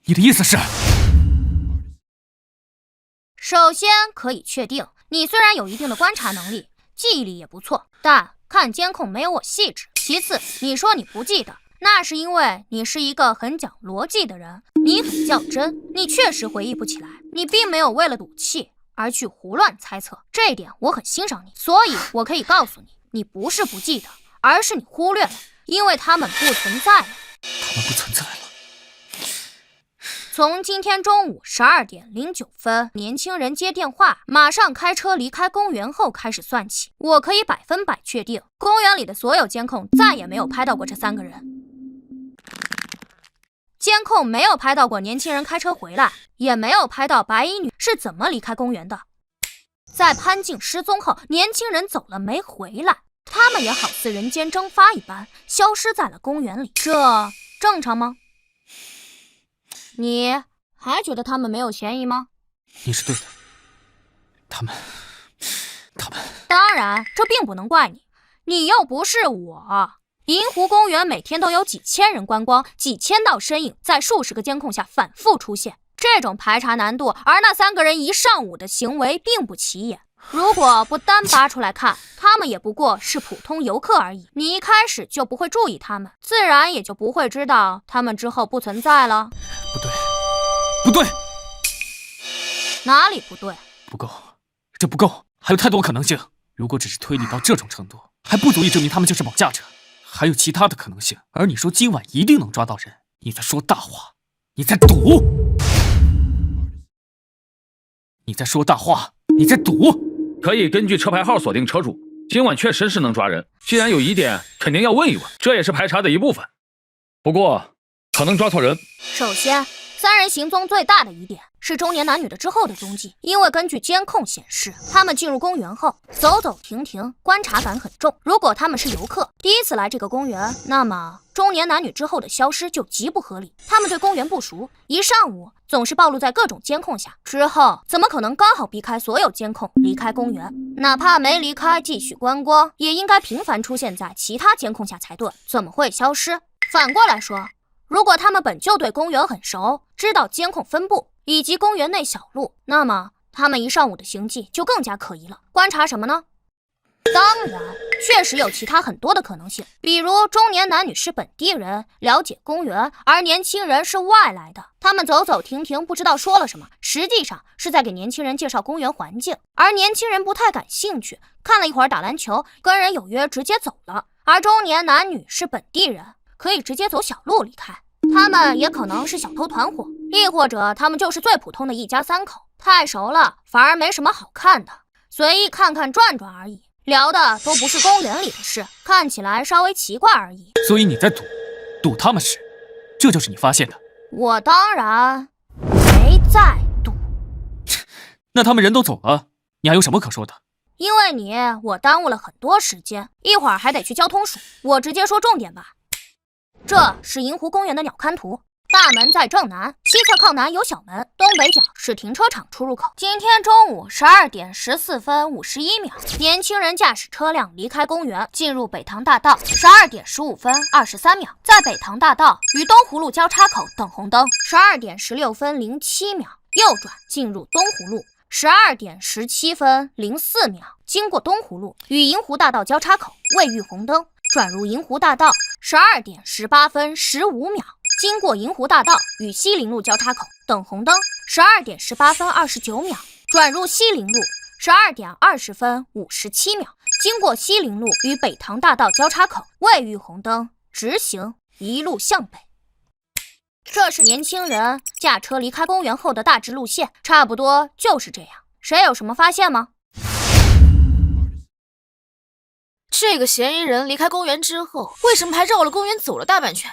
你的意思是？首先可以确定，你虽然有一定的观察能力，记忆力也不错，但看监控没有我细致。其次，你说你不记得，那是因为你是一个很讲逻辑的人，你很较真，你确实回忆不起来，你并没有为了赌气而去胡乱猜测，这一点我很欣赏你。所以我可以告诉你，你不是不记得，而是你忽略了，因为他们不存在了。他们不存在了。从今天中午12点09分，年轻人接电话，马上开车离开公园后开始算起，我可以100%确定，公园里的所有监控再也没有拍到过这3个人。监控没有拍到过年轻人开车回来，也没有拍到白衣女是怎么离开公园的。在潘静失踪后，年轻人走了没回来，他们也好似人间蒸发一般，消失在了公园里，这正常吗？你还觉得他们没有嫌疑吗？你是对的，他们……当然，这并不能怪你，你又不是我。银湖公园每天都有几千人观光，几千道身影在数十个监控下反复出现，这种排查难度，而那3个人一上午的行为并不起眼。如果不单拔出来看，他们也不过是普通游客而已。你一开始就不会注意他们，自然也就不会知道他们之后不存在了。不对，哪里不对？不够，这不够，还有太多可能性。如果只是推理到这种程度，还不足以证明他们就是绑架者，还有其他的可能性。而你说今晚一定能抓到人，你在说大话，你在赌，你在说大话，你在赌。可以根据车牌号锁定车主，今晚确实是能抓人。既然有疑点，肯定要问一问，这也是排查的一部分。不过，可能抓错人。首先，3人行踪最大的疑点是中年男女的之后的踪迹，因为根据监控显示，他们进入公园后走走停停，观察感很重。如果他们是游客，第一次来这个公园，那么中年男女之后的消失就极不合理。他们对公园不熟，一上午总是暴露在各种监控下，之后怎么可能刚好避开所有监控离开公园？哪怕没离开继续观光，也应该频繁出现在其他监控下才对，怎么会消失？反过来说，如果他们本就对公园很熟，知道监控分布以及公园内小路，那么他们一上午的行迹就更加可疑了。观察什么呢？当然，确实有其他很多的可能性，比如中年男女是本地人，了解公园，而年轻人是外来的，他们走走停停，不知道说了什么，实际上是在给年轻人介绍公园环境，而年轻人不太感兴趣，看了一会儿打篮球，跟人有约直接走了。而中年男女是本地人，可以直接走小路离开。他们也可能是小偷团伙，亦或者他们就是最普通的一家三口，太熟了反而没什么好看的，随意看看转转而已，聊的都不是公园里的事，看起来稍微奇怪而已。所以你在赌他们时，这就是你发现的。我当然没在赌。那他们人都走了，你还有什么可说的？因为你，我耽误了很多时间，一会儿还得去交通署。我直接说重点吧。这是银湖公园的鸟瞰图，大门在正南，西侧靠南有小门，东北角是停车场出入口。今天中午12点14分51秒，年轻人驾驶车辆离开公园，进入北塘大道。12点15分23秒，在北塘大道与东湖路交叉口等红灯。12点16分07秒，右转进入东湖路。12点17分04秒，经过东湖路与银湖大道交叉口，未遇红灯，转入银湖大道。12点18分15秒，经过银湖大道与西陵路交叉口，等红灯。12点18分29秒，转入西陵路。12点20分57秒，经过西陵路与北塘大道交叉口，未遇红灯，直行一路向北。这是年轻人驾车离开公园后的大致路线，差不多就是这样。谁有什么发现吗？这个嫌疑人离开公园之后，为什么还绕了公园走了大半圈？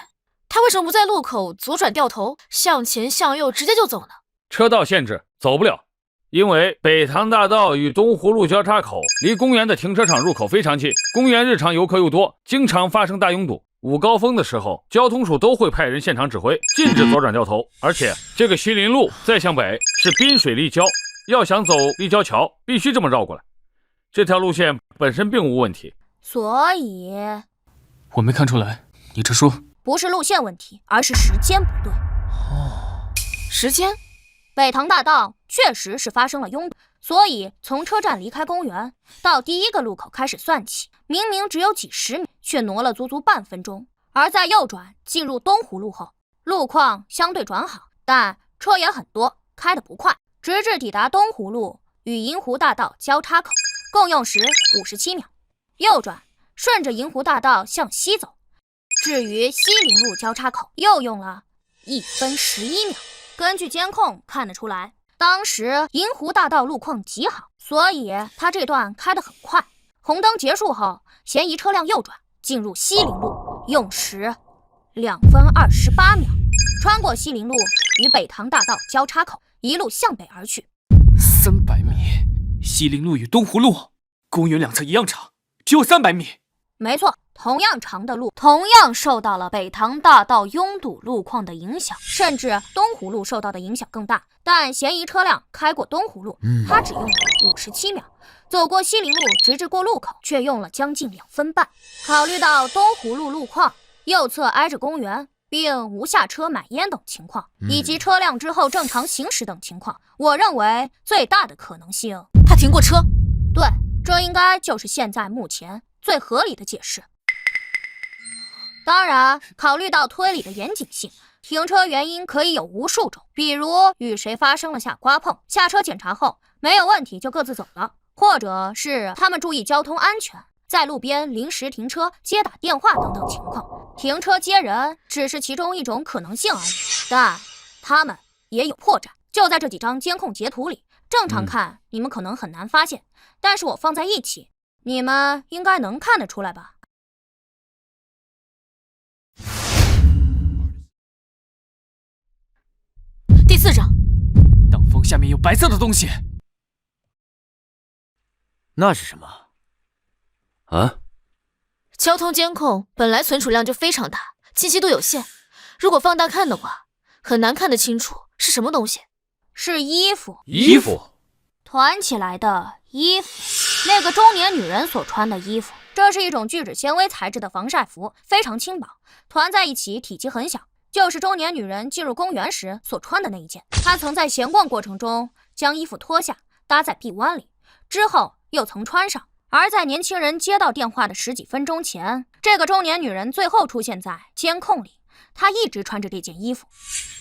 他为什么不在路口左转掉头，向前向右直接就走呢？车道限制，走不了。因为北塘大道与东湖路交叉口离公园的停车场入口非常近，公园日常游客又多，经常发生大拥堵。午高峰的时候，交通署都会派人现场指挥，禁止左转掉头。而且这个西林路再向北是滨水立交，要想走立交桥，必须这么绕过来。这条路线本身并无问题，所以我没看出来，你这说不是路线问题，而是时间不对。时间？北塘大道确实是发生了拥堵，所以从车站离开公园到第一个路口开始算起，明明只有几十米，却挪了足足半分钟。而在右转进入东湖路后，路况相对转好，但车也很多，开得不快，直至抵达东湖路与银湖大道交叉口，共用时57秒。右转顺着银湖大道向西走，至于西陵路交叉口又用了1分11秒。根据监控看得出来，当时银湖大道路况极好，所以他这段开得很快。红灯结束后，嫌疑车辆右转进入西陵路，用时2分28秒，穿过西陵路与北塘大道交叉口，一路向北而去。300米，西陵路与东湖路公园两侧一样长，只有300米。没错，同样长的路，同样受到了北塘大道拥堵路况的影响，甚至东湖路受到的影响更大。但嫌疑车辆开过东湖路，他只用了57秒，走过西陵路直至过路口，却用了将近2分半。考虑到东湖路路况右侧挨着公园，并无下车买烟等情况，以及车辆之后正常行驶等情况，我认为最大的可能性，他停过车。对，这应该就是现在目前最合理的解释。当然，考虑到推理的严谨性，停车原因可以有无数种，比如与谁发生了下刮碰，下车检查后没有问题就各自走了，或者是他们注意交通安全，在路边临时停车接打电话等等情况。停车接人只是其中一种可能性而已，但他们也有破绽，就在这几张监控截图里。正常看你们可能很难发现，但是我放在一起，你们应该能看得出来吧。第4张，挡风下面有白色的东西。那是什么？啊？交通监控本来存储量就非常大，清晰度有限，如果放大看的话，很难看得清楚是什么东西。是衣服。衣服？团起来的衣服，那个中年女人所穿的衣服。这是一种聚酯纤维材质的防晒服，非常轻薄，团在一起体积很小，就是中年女人进入公园时所穿的那一件。她曾在闲逛过程中将衣服脱下，搭在臂弯里，之后又曾穿上。而在年轻人接到电话的10几分钟前，这个中年女人最后出现在监控里，她一直穿着这件衣服。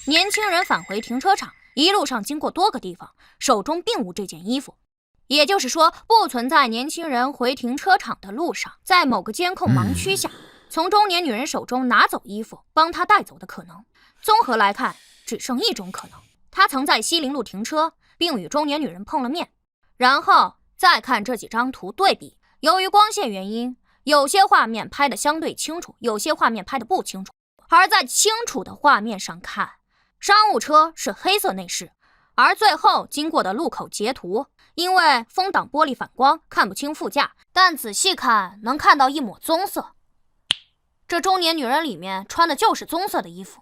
年轻人返回停车场，一路上经过多个地方，手中并无这件衣服，也就是说，不存在年轻人回停车场的路上，在某个监控盲区下从中年女人手中拿走衣服，帮她带走的可能。综合来看，只剩一种可能：她曾在西陵路停车，并与中年女人碰了面。然后再看这几张图对比，由于光线原因，有些画面拍得相对清楚，有些画面拍得不清楚。而在清楚的画面上看，商务车是黑色内饰，而最后经过的路口截图，因为风挡玻璃反光看不清副驾，但仔细看能看到一抹棕色。这中年女人里面穿的就是棕色的衣服，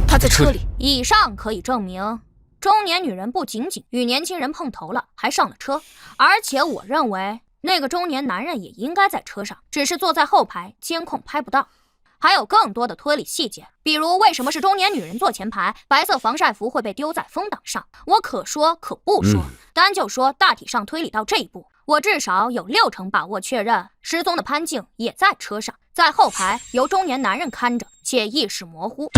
她在车里。以上可以证明，中年女人不仅仅与年轻人碰头了，还上了车。而且我认为那个中年男人也应该在车上，只是坐在后排，监控拍不到。还有更多的推理细节，比如为什么是中年女人坐前排，白色防晒服会被丢在风挡上，我可说可不说。单就说大体上推理到这一步，我至少有60%把握确认失踪的潘静也在车上，在后排由中年男人看着，且意识模糊。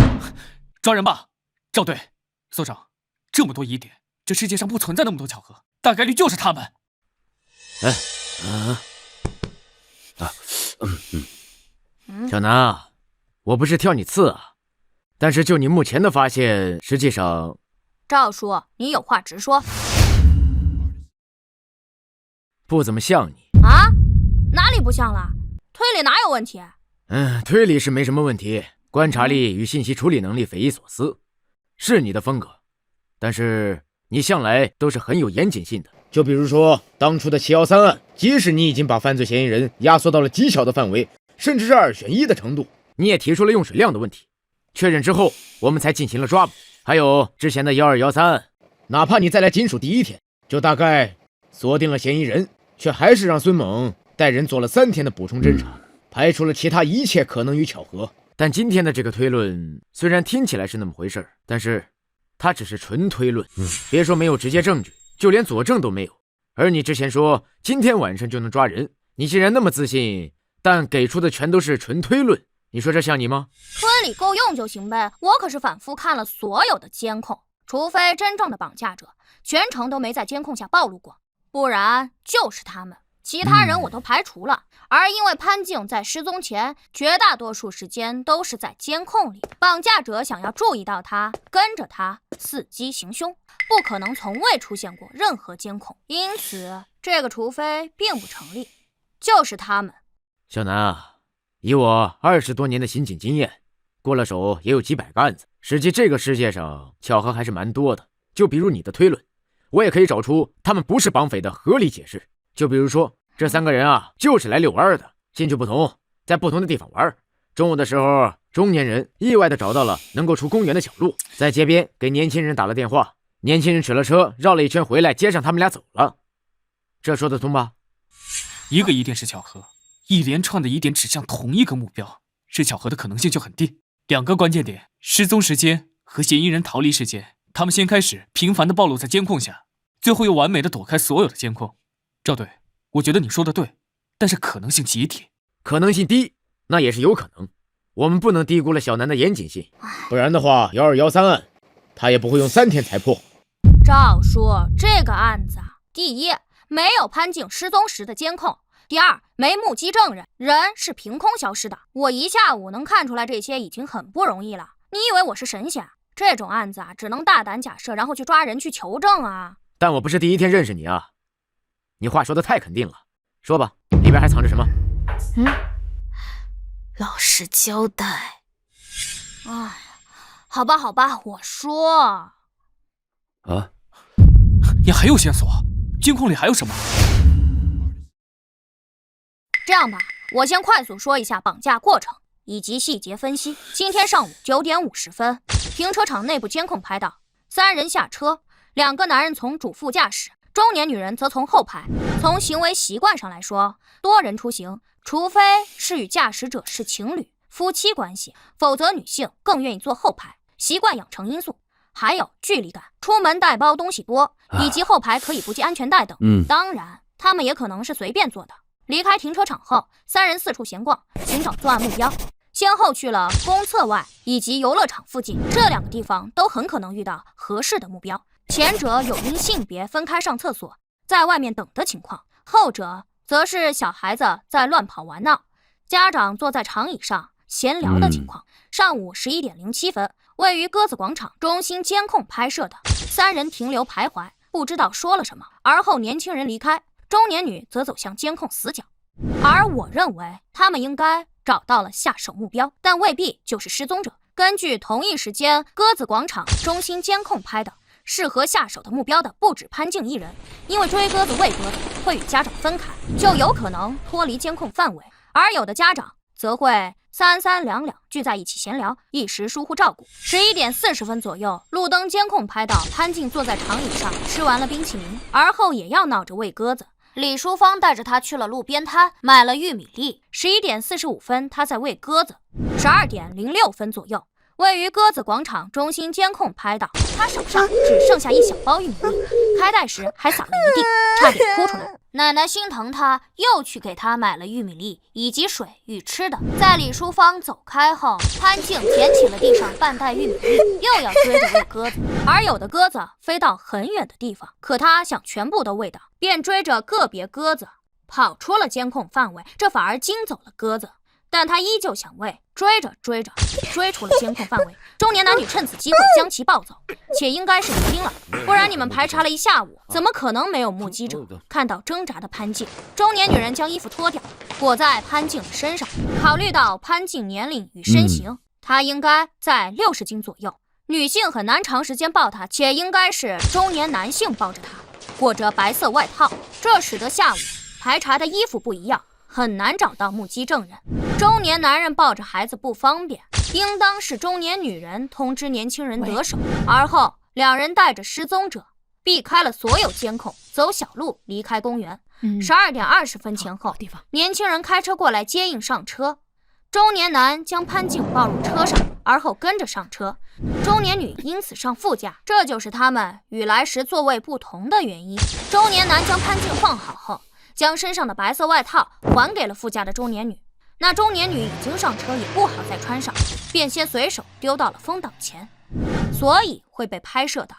抓人吧，赵队，所长，这么多疑点，这世界上不存在那么多巧合，大概率就是他们。小南啊，我不是挑你刺啊，但是就你目前的发现，实际上……赵叔，你有话直说。不怎么像你啊？哪里不像了？推理哪有问题？推理是没什么问题，观察力与信息处理能力匪夷所思，是你的风格。但是你向来都是很有严谨性的，就比如说当初的713案，即使你已经把犯罪嫌疑人压缩到了极小的范围，甚至是2选1的程度，你也提出了用水量的问题。确认之后，我们才进行了抓捕。还有之前的1213案，哪怕你再来金属第1天，就大概锁定了嫌疑人，却还是让孙猛带人做了3天的补充侦查，排除了其他一切可能与巧合。但今天的这个推论虽然听起来是那么回事，但是它只是纯推论，别说没有直接证据，就连佐证都没有。而你之前说今天晚上就能抓人，你既然那么自信，但给出的全都是纯推论，你说这像你吗？推理够用就行呗，我可是反复看了所有的监控，除非真正的绑架者全程都没在监控下暴露过，不然就是他们，其他人我都排除了。而因为潘静在失踪前绝大多数时间都是在监控里，绑架者想要注意到他，跟着他伺机行凶，不可能从未出现过任何监控，因此这个除非并不成立，就是他们。小南啊，以我20多年的刑警经验，过了手也有几百个案子，实际这个世界上巧合还是蛮多的。就比如你的推论，我也可以找出他们不是绑匪的合理解释。就比如说这3个人啊，就是来遛弯的，兴趣不同，在不同的地方玩。中午的时候，中年人意外的找到了能够出公园的小路，在街边给年轻人打了电话，年轻人取了车绕了一圈回来，接上他们俩走了。这说得通吧？一个疑点是巧合，一连串的疑点指向同一个目标，是巧合的可能性就很低。2个关键点，失踪时间和嫌疑人逃离时间，他们先开始频繁的暴露在监控下，最后又完美的躲开所有的监控。赵队，我觉得你说的对，但是可能性极低。可能性低，那也是有可能。我们不能低估了小南的严谨性，不然的话，1213案他也不会用3天才破。赵叔，这个案子啊，第一，没有潘静失踪时的监控；第二，没目击证人，人是凭空消失的。我一下午能看出来这些已经很不容易了。你以为我是神仙？这种案子啊，只能大胆假设，然后去抓人去求证啊。但我不是第1天认识你啊，你话说的太肯定了。说吧，里边还藏着什么？老实交代。哎，好吧，好吧，我说。你还有线索？监控里还有什么？这样吧，我先快速说一下绑架过程以及细节分析。今天上午9点50分，停车场内部监控拍到3人下车，2个男人从主副驾驶，中年女人则从后排。从行为习惯上来说，多人出行，除非是与驾驶者是情侣、夫妻关系，否则女性更愿意坐后排，习惯养成因素。还有距离感，出门带包东西多，以及后排可以不系安全带等。当然，他们也可能是随便坐的。离开停车场后，3人四处闲逛，寻找作案目标，先后去了公厕外以及游乐场附近，这2个地方都很可能遇到合适的目标。前者有因性别分开上厕所，在外面等的情况，后者则是小孩子在乱跑玩闹。家长坐在长椅上闲聊的情况。上午11点07分，位于鸽子广场中心监控拍摄的，3人停留徘徊，不知道说了什么，而后年轻人离开，中年女则走向监控死角。而我认为他们应该找到了下手目标，但未必就是失踪者。根据同一时间鸽子广场中心监控拍的，适合下手的目标的不止潘静一人，因为追鸽子喂鸽子会与家长分开，就有可能脱离监控范围，而有的家长则会三三两两聚在一起闲聊，一时疏忽照顾。11点40分左右，路灯监控拍到潘静坐在长椅上吃完了冰淇淋，而后也要闹着喂鸽子。李淑芳带着他去了路边摊，买了玉米粒。11点45分，他在喂鸽子。12点06分左右，位于鸽子广场中心监控拍到他手上只剩下一小包玉米粒，开袋时还撒了一地，差点哭出来。奶奶心疼他，又去给他买了玉米粒以及水与吃的。在李淑芳走开后，潘静捡起了地上半袋玉米粒，又要追着喂鸽子。而有的鸽子飞到很远的地方，可他想全部都喂到，便追着个别鸽子跑出了监控范围，这反而惊走了鸽子。但他依旧想喂，追着追出了监控范围。中年男女趁此机会将其抱走，且应该是离经了，不然你们排查了一下午，怎么可能没有目击者看到挣扎的潘静？中年女人将衣服脱掉，裹在潘静的身上。考虑到潘静年龄与身形，她应该在60斤左右，女性很难长时间抱她，且应该是中年男性抱着她，裹着白色外套，这使得下午排查的衣服不一样，很难找到目击证人。中年男人抱着孩子不方便，应当是中年女人通知年轻人得手，而后两人带着失踪者避开了所有监控，走小路离开公园。12点20分前后，年轻人开车过来接应上车，中年男将潘静抱入车上，而后跟着上车，中年女因此上副驾，这就是他们与来时座位不同的原因。中年男将潘静放好后，将身上的白色外套还给了副驾的中年女。那中年女已经上车，也不好再穿上，便先随手丢到了风挡前，所以会被拍摄到。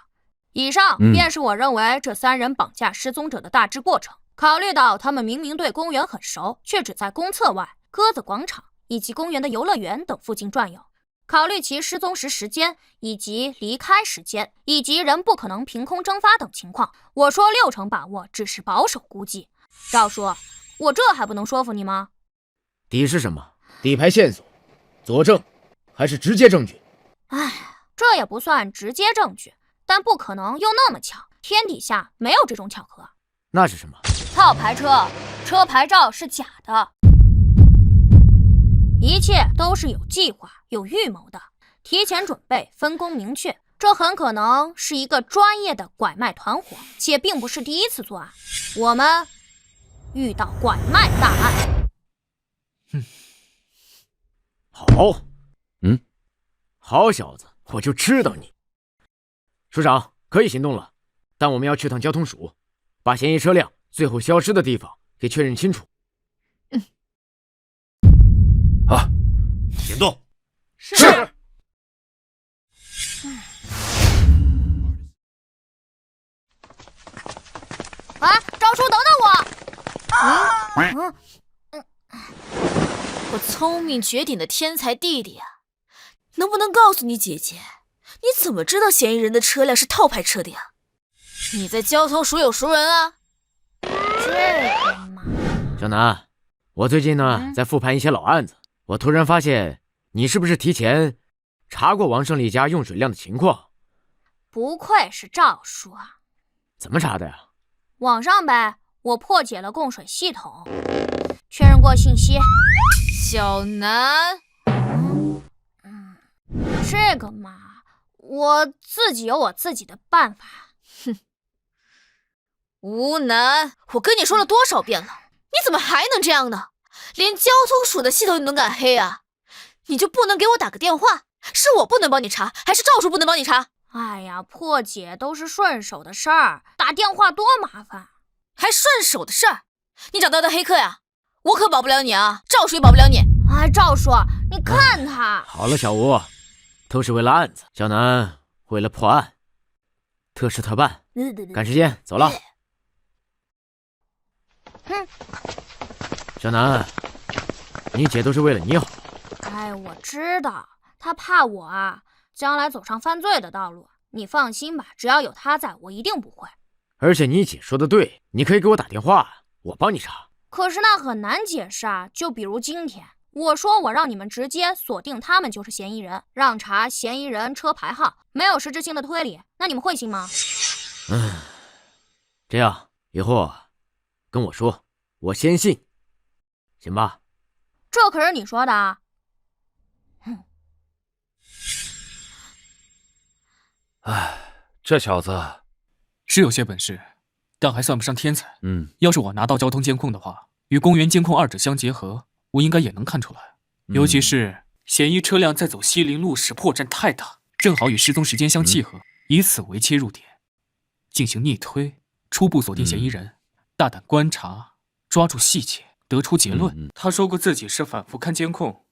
以上便是我认为这3人绑架失踪者的大致过程。考虑到他们明明对公园很熟，却只在公厕外、鸽子广场以及公园的游乐园等附近转悠，考虑其失踪时间以及离开时间，以及人不可能凭空蒸发等情况，我说60%把握只是保守估计。赵叔，我这还不能说服你吗？底是什么？底牌线索、佐证，还是直接证据？哎，这也不算直接证据，但不可能又那么巧，天底下没有这种巧合。那是什么？套牌车，车牌照是假的，一切都是有计划、有预谋的，提前准备，分工明确。这很可能是一个专业的拐卖团伙，且并不是第一次作案。我们遇到拐卖大案。好，好小子，我就知道你。署长，可以行动了，但我们要去趟交通署，把嫌疑车辆最后消失的地方给确认清楚。好，行动。是。啊，赵叔，等等我！我聪明绝顶的天才弟弟啊，能不能告诉你姐姐，你怎么知道嫌疑人的车辆是套牌车的呀？你在交通署有熟人啊？这个嘛，小南，我最近在复盘一些老案子，我突然发现你是不是提前查过王胜利家用水量的情况？不愧是赵叔啊！怎么查的呀？网上呗，我破解了供水系统，确认过信息。小南，这个嘛，我自己有我自己的办法。哼，吴南，我跟你说了多少遍了，你怎么还能这样呢？连交通署的系统你都敢黑啊？你就不能给我打个电话？是我不能帮你查，还是赵叔不能帮你查？哎呀，破解都是顺手的事儿，打电话多麻烦。还顺手的事儿？你找到的黑客呀？我可保不了你啊，赵叔也保不了你。哎，赵叔，你看他。好了，小吴，都是为了案子，小南为了破案，特事特办，赶时间，走了。小南，你姐都是为了你好。哎，我知道，她怕我啊，将来走上犯罪的道路。你放心吧，只要有她在，我一定不会。而且你姐说的对，你可以给我打电话，我帮你查。可是那很难解释啊，就比如今天，我说我让你们直接锁定他们就是嫌疑人，让查嫌疑人车牌号，没有实质性的推理，那你们会信吗？这样以后跟我说，我先信，行吧？这可是你说的啊。这小子是有些本事，但还算不上天才。要是我拿到交通监控的话，与公园监控二者相结合，我应该也能看出来。尤其是嫌疑车辆在走西林路时破绽太大，正好与失踪时间相契合，以此为切入点，进行逆推，初步锁定嫌疑人，大胆观察，抓住细节，得出结论。他说过自己是反复看监控，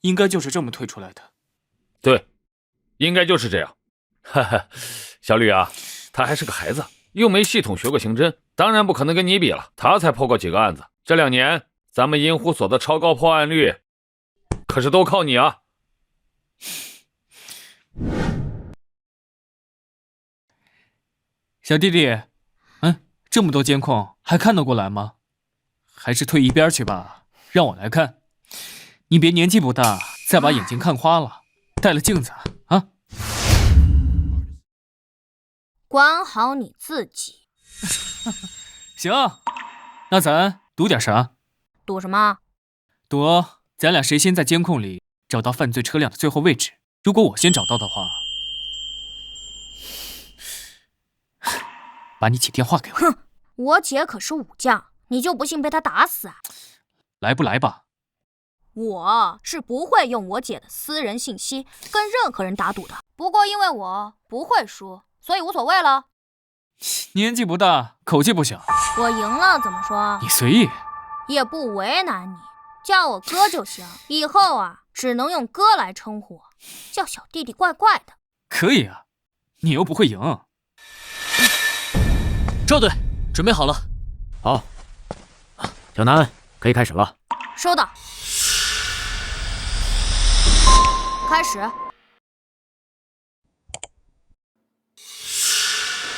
应该就是这么推出来的。对，应该就是这样。哈哈，小吕啊，他还是个孩子，又没系统学过刑侦，当然不可能跟你比了。他才破过几个案子，这2年咱们银狐所的超高破案率，可是都靠你啊！小弟弟，这么多监控还看得过来吗？还是退一边去吧，让我来看。你别年纪不大，再把眼睛看花了，戴了镜子啊！管好你自己。行，那咱赌点啥？赌什么？赌咱俩谁先在监控里找到犯罪车辆的最后位置。如果我先找到的话，把你姐电话给我。哼，我姐可是武将，你就不信被她打死啊？来不来吧？我是不会用我姐的私人信息跟任何人打赌的。不过因为我不会输，所以无所谓了。年纪不大，口气不小。我赢了怎么说？你随意，也不为难你，叫我哥就行。以后啊，只能用哥来称呼我，叫小弟弟怪怪的。可以啊，你又不会赢。赵队，准备好了。好，小南可以开始了。收到。开始。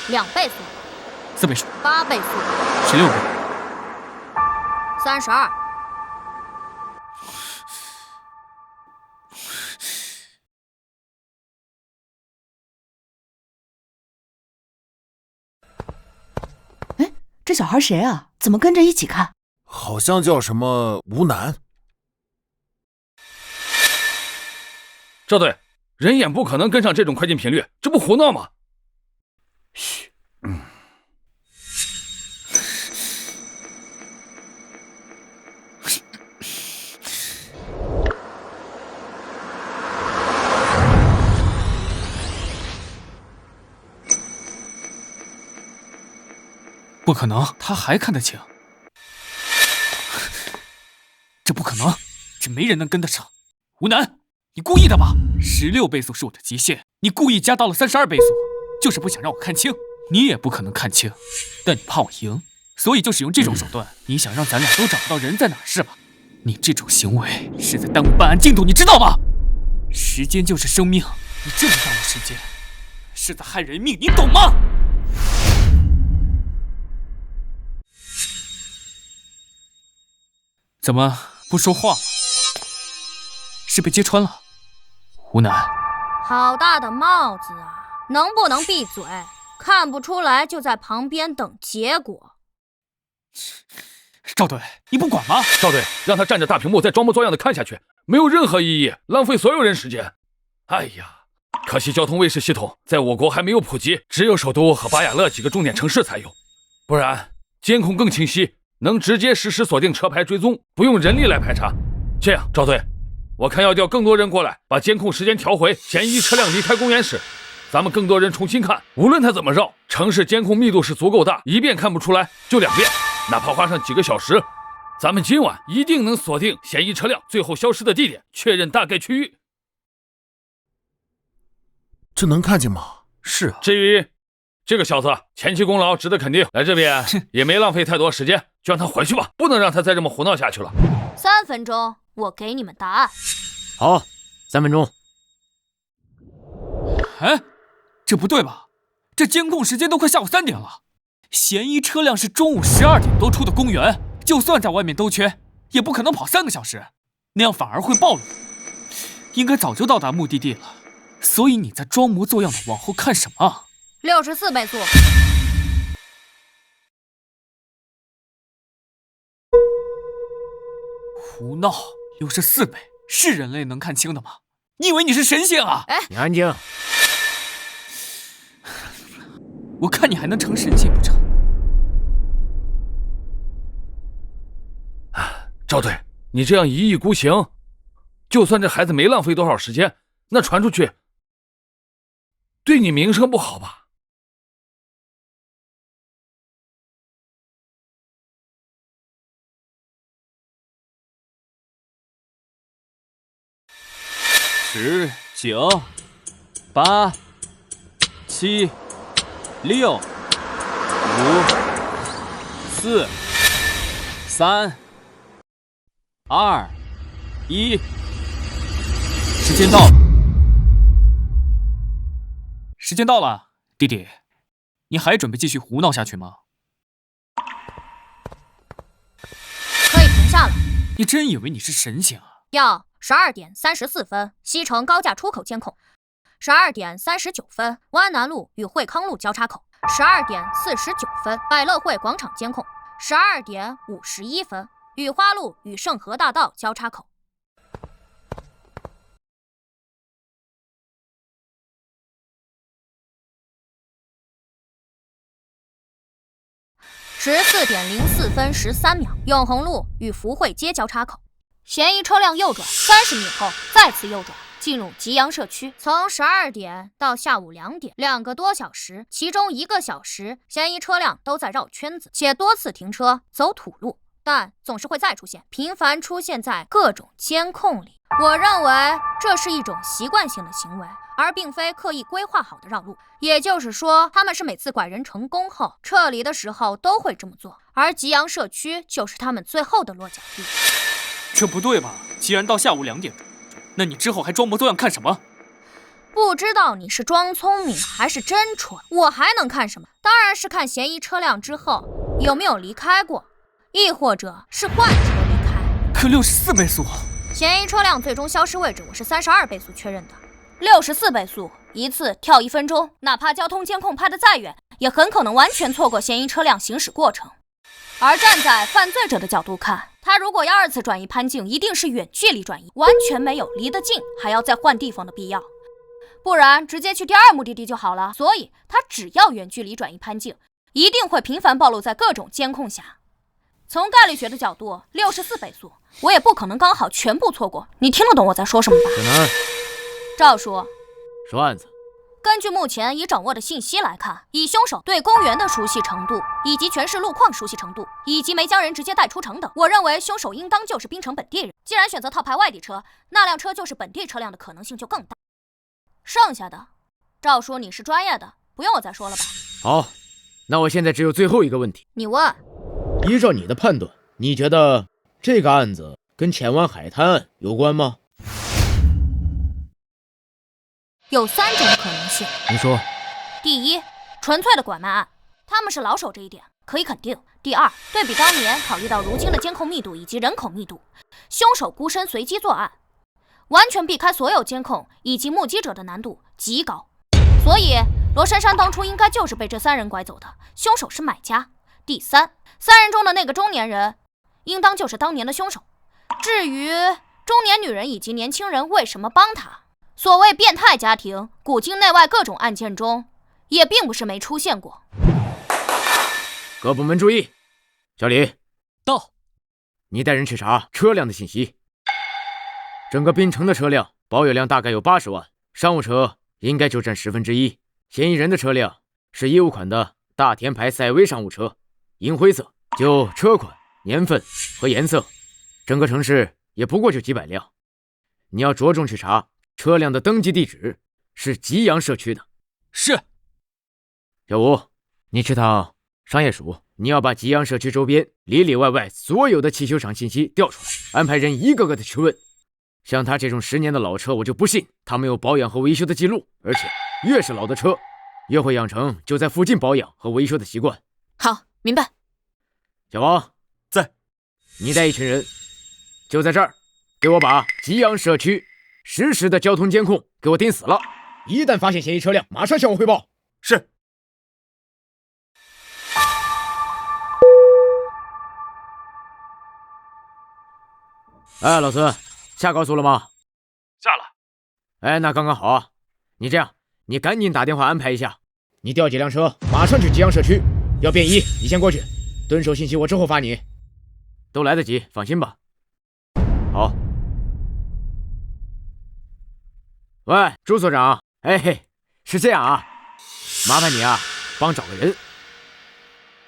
2倍速，4倍速，8倍速，16倍，32。哎，这小孩谁啊？怎么跟着一起看？好像叫什么吴楠。赵队，人眼不可能跟上这种快进频率，这不胡闹吗？嘘，不可能，他还看得清。这不可能，这没人能跟得上。吴楠，你故意的吧？16倍速是我的极限，你故意加到了32倍速，就是不想让我看清。你也不可能看清，但你怕我赢，所以就使用这种手段。你想让咱俩都找不到人在哪是吧？你这种行为是在耽误办案进度，你知道吗？时间就是生命，你这么耽误时间，是在害人命，你懂吗？怎么不说话？是被揭穿了？吴楠，好大的帽子啊！能不能闭嘴？看不出来就在旁边等结果。赵队，你不管吗？赵队，让他站着大屏幕再装模作样的看下去，没有任何意义，浪费所有人时间。哎呀，可惜交通卫士系统在我国还没有普及，只有首都和巴雅勒几个重点城市才有，不然监控更清晰，能直接实时锁定车牌追踪，不用人力来排查。这样，赵队，我看要调更多人过来，把监控时间调回嫌疑车辆离开公园时，咱们更多人重新看，无论他怎么绕，城市监控密度是足够大，一遍看不出来就2遍，哪怕花上几个小时，咱们今晚一定能锁定嫌疑车辆最后消失的地点，确认大概区域。这能看见吗？是啊。至于这个小子，前期功劳值得肯定，来这边也没浪费太多时间，就让他回去吧，不能让他再这么胡闹下去了。 3分钟，我给你们答案。好，3分钟。哎，这不对吧？这监控时间都快下午3点了，嫌疑车辆是中午12点多出的公园，就算在外面兜圈，也不可能跑3个小时，那样反而会暴露。应该早就到达目的地了，所以你在装模作样的往后看什么？64倍速。胡闹！64倍是人类能看清的吗？你以为你是神仙啊？哎，你安静。我看你还能成神仙不成？赵队，你这样一意孤行，就算这孩子没浪费多少时间，那传出去，对你名声不好吧？10、9、8、7、6、5、4、3、2、1，时间到了！时间到了，弟弟，你还准备继续胡闹下去吗？可以停下了。你真以为你是神仙啊？要12点34分，西城高架出口监控；12点39分，湾南路与惠康路交叉口；12点49分，百乐汇广场监控；12点51分，雨花路与盛和大道交叉口。14点04分13秒，永恒路与福汇街交叉口。嫌疑车辆右转30米后再次右转，进入吉阳社区。从12点到下午2点，2个多小时，其中1个小时，嫌疑车辆都在绕圈子，且多次停车走土路，但总是会再出现，频繁出现在各种监控里。我认为这是一种习惯性的行为，而并非刻意规划好的绕路。也就是说，他们是每次拐人成功后撤离的时候都会这么做，而吉阳社区就是他们最后的落脚地。这不对吧？既然到下午2点，那你之后还装模作样看什么？不知道你是装聪明还是真蠢，我还能看什么？当然是看嫌疑车辆之后有没有离开过，亦或者是换车离开。可64倍速，嫌疑车辆最终消失位置我是32倍速确认的，64倍速一次跳1分钟，哪怕交通监控拍得再远，也很可能完全错过嫌疑车辆行驶过程。而站在犯罪者的角度看，他如果要2次转移潘静，一定是远距离转移，完全没有离得近还要再换地方的必要，不然直接去第2目的地就好了。所以他只要远距离转移潘静，一定会频繁暴露在各种监控下。从概率学的角度，64倍速我也不可能刚好全部错过。你听得懂我在说什么吧？小南，赵叔，说案子。根据目前已掌握的信息来看，以凶手对公园的熟悉程度，以及全市路况熟悉程度，以及没将人直接带出城等，我认为凶手应当就是滨城本地人。既然选择套牌外地车，那辆车就是本地车辆的可能性就更大。剩下的，赵叔你是专业的，不用我再说了吧？好，那我现在只有最后一个问题，你问。依照你的判断，你觉得这个案子跟浅湾海滩案有关吗？有3种可能性。你说。第一，纯粹的拐卖案，他们是老手这一点可以肯定。第二，对比当年，考虑到如今的监控密度以及人口密度，凶手孤身随机作案，完全避开所有监控以及目击者的难度极高。所以罗珊珊当初应该就是被这3人拐走的，凶手是买家。第三，3人中的那个中年人应当就是当年的凶手。至于中年女人以及年轻人为什么帮他，所谓变态家庭，古今内外各种案件中也并不是没出现过。各部门注意，小李到，你带人去查车辆的信息。整个滨城的车辆保有量大概有80万，商务车应该就占1/10。嫌疑人的车辆是业务款的大田牌赛威商务车，银灰色。就车款、年份和颜色，整个城市也不过就几百辆。你要着重去查车辆的登记地址是吉阳社区的。是。小吴，你去趟商业署你要把吉阳社区周边里里外外所有的汽修厂信息调出来，安排人一个个的去问。像他这种10年的老车，我就不信他没有保养和维修的记录，而且越是老的车，越会养成就在附近保养和维修的习惯。好，明白。小王在，你带一群人，就在这儿，给我把吉阳社区实时的交通监控给我盯死了。一旦发现嫌疑车辆，马上向我汇报。是。哎，老孙，下高速了吗？下了。哎，那刚刚好啊。你这样，你赶紧打电话安排一下，你调几辆车，马上去吉阳社区。要便衣，你先过去，蹲守信息我之后发你。都来得及，放心吧。好。喂，朱所长，哎嘿，是这样啊，麻烦你啊，帮找个人。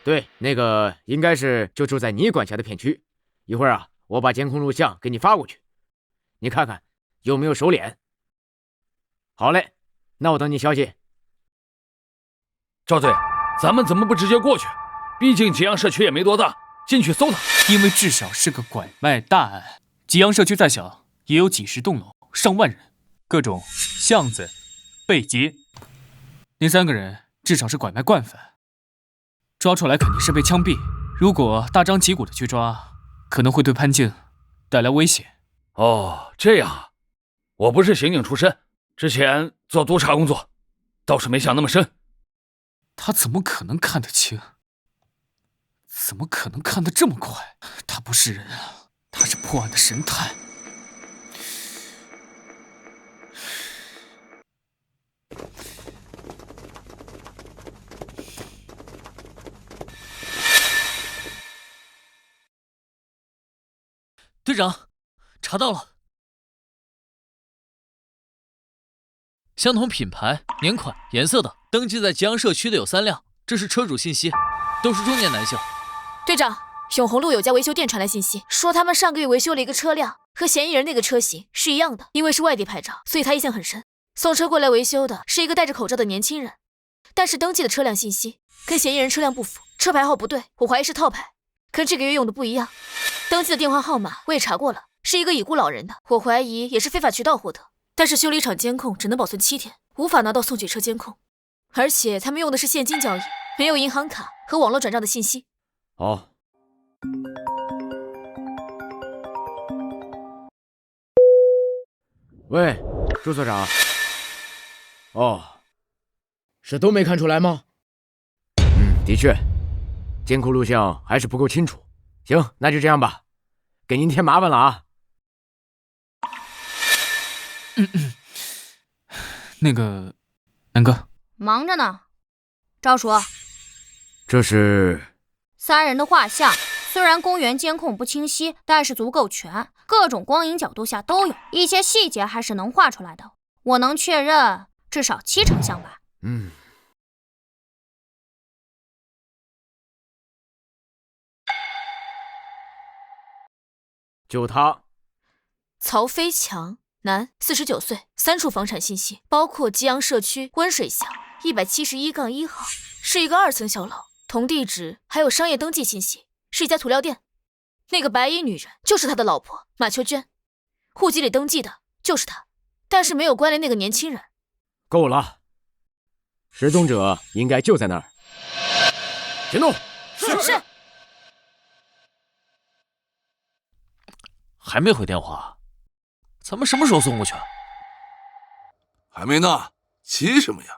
对，那个应该是就住在你管辖的片区。一会儿啊，我把监控录像给你发过去，你看看有没有熟脸。好嘞，那我等你消息。赵队，咱们怎么不直接过去？毕竟吉阳社区也没多大，进去搜他。因为至少是个拐卖大案，吉阳社区再小也有几10栋楼，上万人，各种巷子、背街，那3个人至少是拐卖惯犯，抓出来肯定是被枪毙。如果大张旗鼓的去抓，可能会对潘静带来危险。哦，这样啊，我不是刑警出身，之前做督察工作，倒是没想那么深。他怎么可能看得清？怎么可能看得这么快？他不是人啊，他是破案的神探。队长，查到了，相同品牌、年款、颜色的，登记在吉阳社区的有3辆，这是车主信息，都是中年男性。队长，永红路有家维修店传来信息，说他们上个月维修了一个车辆，和嫌疑人那个车型是一样的。因为是外地牌照，所以他印象很深。送车过来维修的是一个戴着口罩的年轻人，但是登记的车辆信息跟嫌疑人车辆不符，车牌号不对，我怀疑是套牌，跟这个月用的不一样。登记的电话号码我也查过了，是一个已故老人的，我怀疑也是非法渠道获得。但是修理厂监控只能保存7天，无法拿到送取车监控，而且他们用的是现金交易，没有银行卡和网络转账的信息。好。喂，朱所长。哦，是都没看出来吗？的确，监控录像还是不够清楚。行，那就这样吧，给您添麻烦了啊。那个，南哥，忙着呢。赵叔，这是3人的画像，虽然公园监控不清晰，但是足够全，各种光影角度下都有，一些细节还是能画出来的。我能确认至少7成像吧。就他，曹飞强，男，49岁，3处房产信息，包括吉阳社区温水巷171-1号，是一个2层小楼，同地址还有商业登记信息，是一家涂料店。那个白衣女人就是他的老婆马秋娟，户籍里登记的就是她，但是没有关联那个年轻人。够了，失踪者应该就在那儿。行动！是。还没回电话，咱们什么时候送过去？还没呢，急什么呀？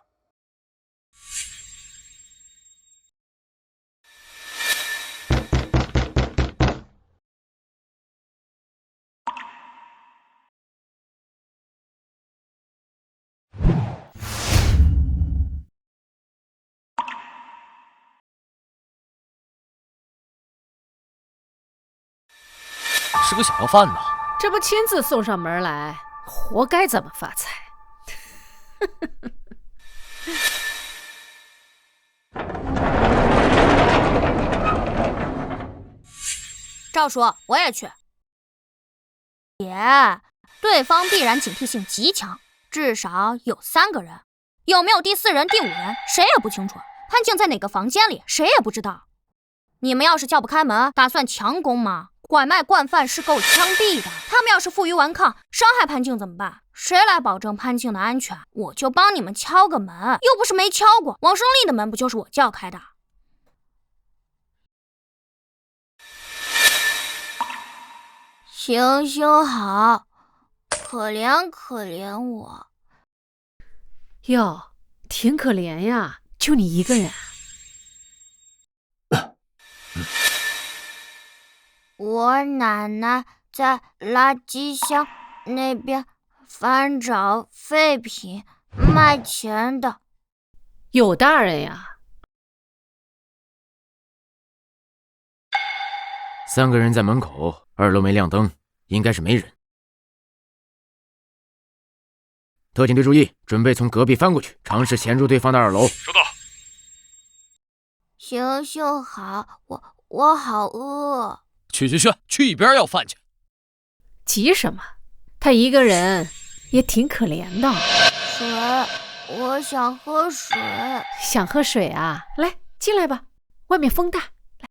是个小要饭的，这不亲自送上门来，活该咱们发财。赵叔，我也去。姐，对方必然警惕性极强，至少有3个人，有没有第4人、第5人，谁也不清楚。潘静在哪个房间里，谁也不知道。你们要是叫不开门，打算强攻吗？拐卖惯犯是够枪毙的。他们要是负隅顽抗，伤害潘静怎么办？谁来保证潘静的安全？我就帮你们敲个门，又不是没敲过。王胜利的门不就是我叫开的？行行好，可怜可怜我。哟，挺可怜呀，就你一个人。我奶奶在垃圾箱那边翻找废品卖钱的。有大人呀。3个人在门口，2楼没亮灯，应该是没人。特警队注意，准备从隔壁翻过去，尝试潜入对方的2楼。收到。行行好，我好饿。去一边要饭去。急什么？他一个人也挺可怜的。水，我想喝水。想喝水啊？来，进来吧，外面风大。来，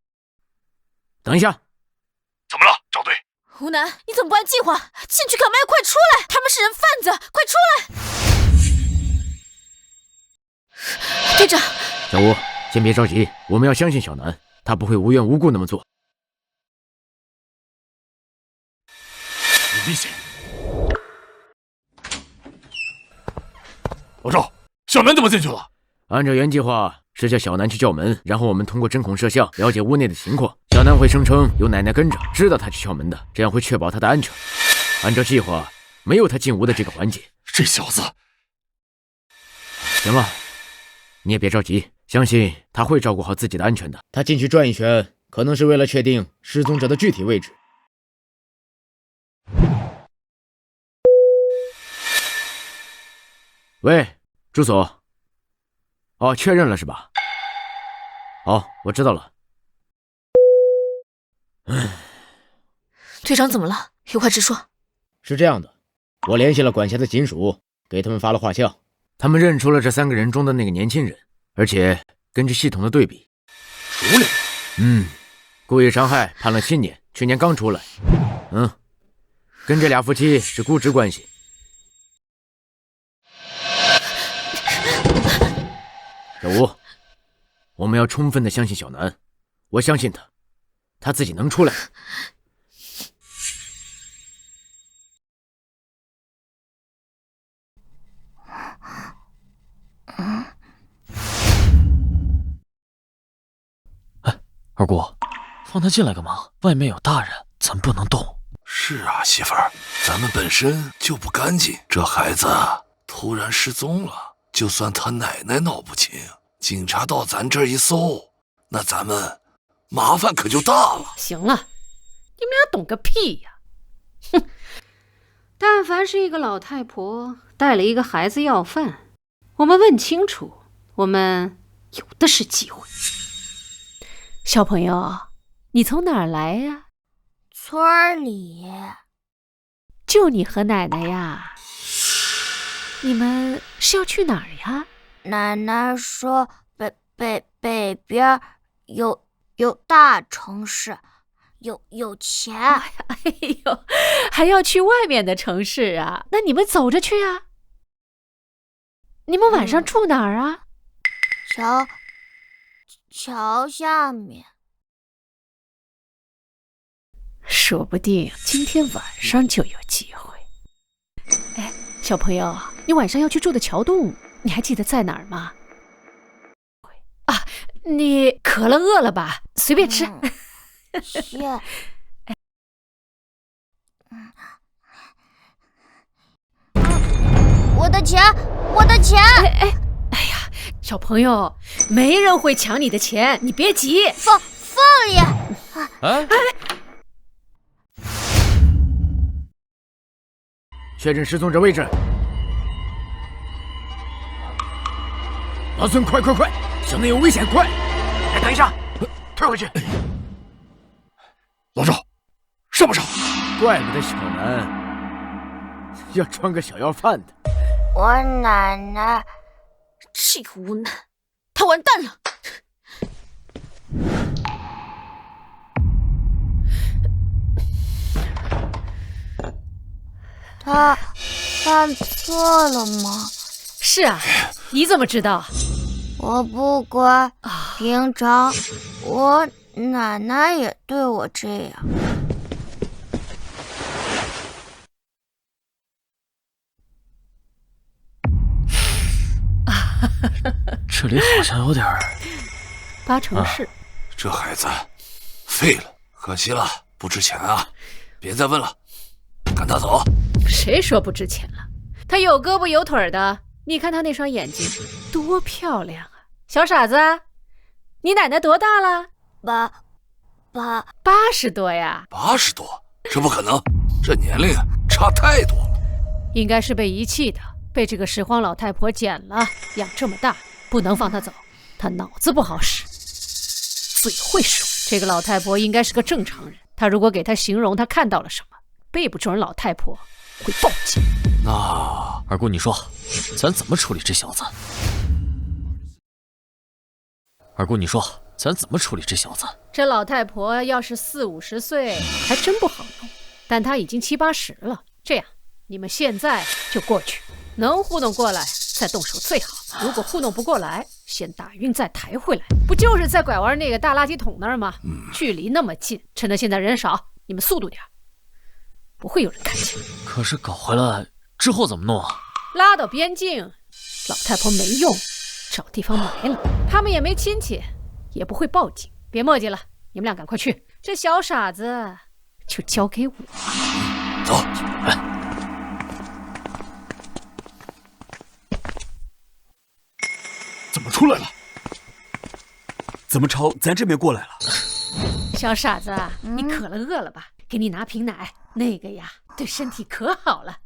等一下。怎么了，赵队？湖南，你怎么不按计划进去干嘛？快出来！他们是人贩子，快出来！队长，小吴，先别着急，我们要相信小南，他不会无缘无故那么做。有危险！老赵，小南怎么进去了？按照原计划是叫小南去叫门，然后我们通过针孔摄像了解屋内的情况。小南会声称有奶奶跟着，知道他去敲门的，这样会确保他的安全。按照计划，没有他进屋的这个环节。这小子，行了，你也别着急，相信他会照顾好自己的安全的。他进去转一圈，可能是为了确定失踪者的具体位置。喂，住所。哦，确认了是吧？好，我知道了。队长怎么了？有话直说。是这样的，我联系了管辖的警署，给他们发了画像，他们认出了这3个人中的那个年轻人，而且根据系统的对比，熟练。故意伤害判了7年，去年刚出来。跟这俩夫妻是姑侄关系。小吴，我们要充分的相信小南，我相信他，他自己能出来。二姑，放他进来干嘛？外面有大人，咱不能动。是啊，媳妇儿，咱们本身就不干净，这孩子突然失踪了，就算他奶奶闹不清，警察到咱这儿一搜，那咱们麻烦可就大了。行了，你们俩懂个屁呀！哼，但凡是一个老太婆带了一个孩子要饭，我们问清楚，我们有的是机会。小朋友，你从哪儿来呀？村里。就你和奶奶呀？你们是要去哪儿呀？奶奶说北边有大城市，有钱。哎呦，还要去外面的城市啊？那你们走着去啊。你们晚上住哪儿啊？桥下面。说不定今天晚上就有机会。哎，小朋友，你晚上要去住的桥洞，你还记得在哪儿吗？啊，你渴了饿了吧？随便吃。谢。我的钱，我的钱！哎呀，小朋友，没人会抢你的钱，你别急。放里。确认失踪者位置。老孙，快！小南有危险，快！哎，等一下，退回去。老赵，上不上？怪不得小南要装个小要饭的。我奶奶，这个无能，他完蛋了。他犯错了吗？是啊，你怎么知道？我不乖，平常我奶奶也对我这样。这里好像有点八成是。这孩子废了，可惜了，不值钱啊！别再问了，赶他走。谁说不值钱了？他有胳膊有腿的，你看他那双眼睛多漂亮啊！小傻子，你奶奶多大了？80多呀？80多？这不可能，这年龄差太多了。应该是被遗弃的，被这个拾荒老太婆捡了，养这么大，不能放她走。她脑子不好使，嘴会说。这个老太婆应该是个正常人，她如果给她形容她看到了什么，背不准老太婆会报警。那二姑，你说，咱怎么处理这小子？二姑，你说，咱怎么处理这小子？这老太婆要是40、50岁，还真不好弄，但她已经70、80了。这样，你们现在就过去，能糊弄过来再动手最好。如果糊弄不过来，先打晕再抬回来。不就是在拐弯那个大垃圾桶那儿吗？距离那么近，趁着现在人少，你们速度点，不会有人看见。可是搞回来之后怎么弄啊？拉到边境，老太婆没用，找地方埋了。他们也没亲戚，也不会报警。别墨迹了，你们俩赶快去。这小傻子就交给我。走。怎么出来了？怎么朝咱这边过来了？小傻子，你渴了饿了吧？给你拿瓶奶，那个呀，对身体可好了。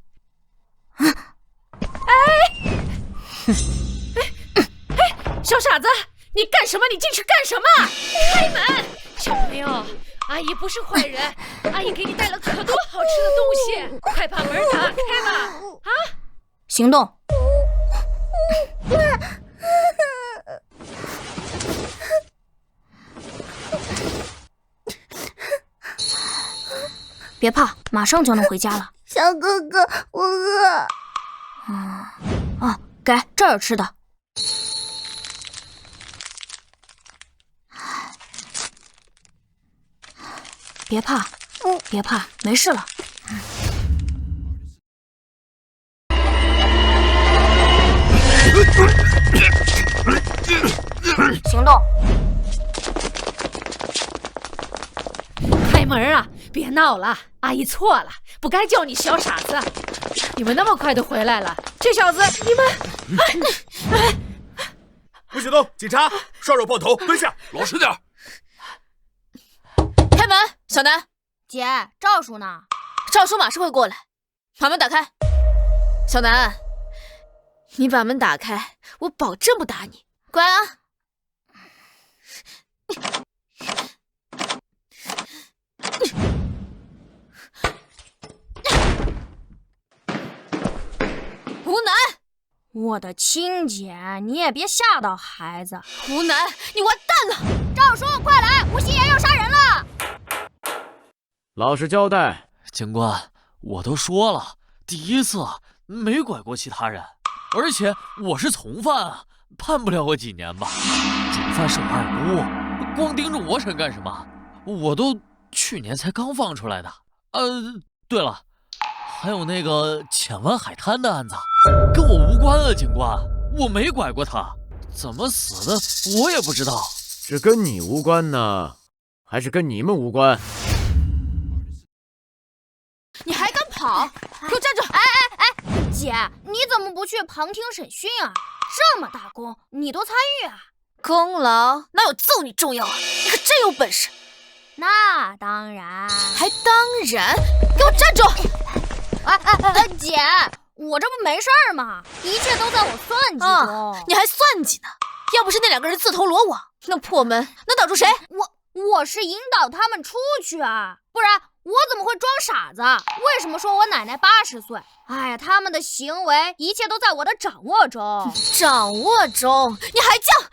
小傻子，你干什么？你进去干什么？开门！小朋友，阿姨不是坏人，阿姨给你带了可多好吃的东西，快把门打开吧！啊！行动！别怕，马上就能回家了。小哥哥，我饿。给这儿有吃的。别怕，别怕，没事了。行动！开门啊！别闹了，阿姨错了，不该叫你小傻子。你们那么快就回来了，这小子，你们……不许动！警察，双手抱头，蹲下，老实点。开门，小南。姐，赵叔呢？赵叔马上会过来，把门打开。小南，你把门打开，我保证不打你，乖啊。胡南，我的亲姐，你也别吓到孩子。胡南，你完蛋了！赵叔，快来，吴希言要杀人了！老实交代。警官，我都说了，第一次没拐过其他人，而且我是从犯啊，判不了我几年吧。主犯是我二姑，光盯着我审干什么？我都去年才刚放出来的。对了，还有那个浅湾海滩的案子，跟我无关啊，警官，我没拐过他，怎么死的我也不知道。是跟你无关呢，还是跟你们无关？你还敢跑？给我站住！姐，你怎么不去旁听审讯啊？这么大功，你都参与啊？功劳哪有揍你重要啊？你可真有本事！那当然，还当然！给我站住！姐，我这不没事儿吗？一切都在我算计中。你还算计呢？要不是那两个人自投罗网，那破门能挡住谁？我是引导他们出去啊，不然我怎么会装傻子？为什么说我奶奶80岁？哎呀，他们的行为一切都在我的掌握中。掌握中？你还犟？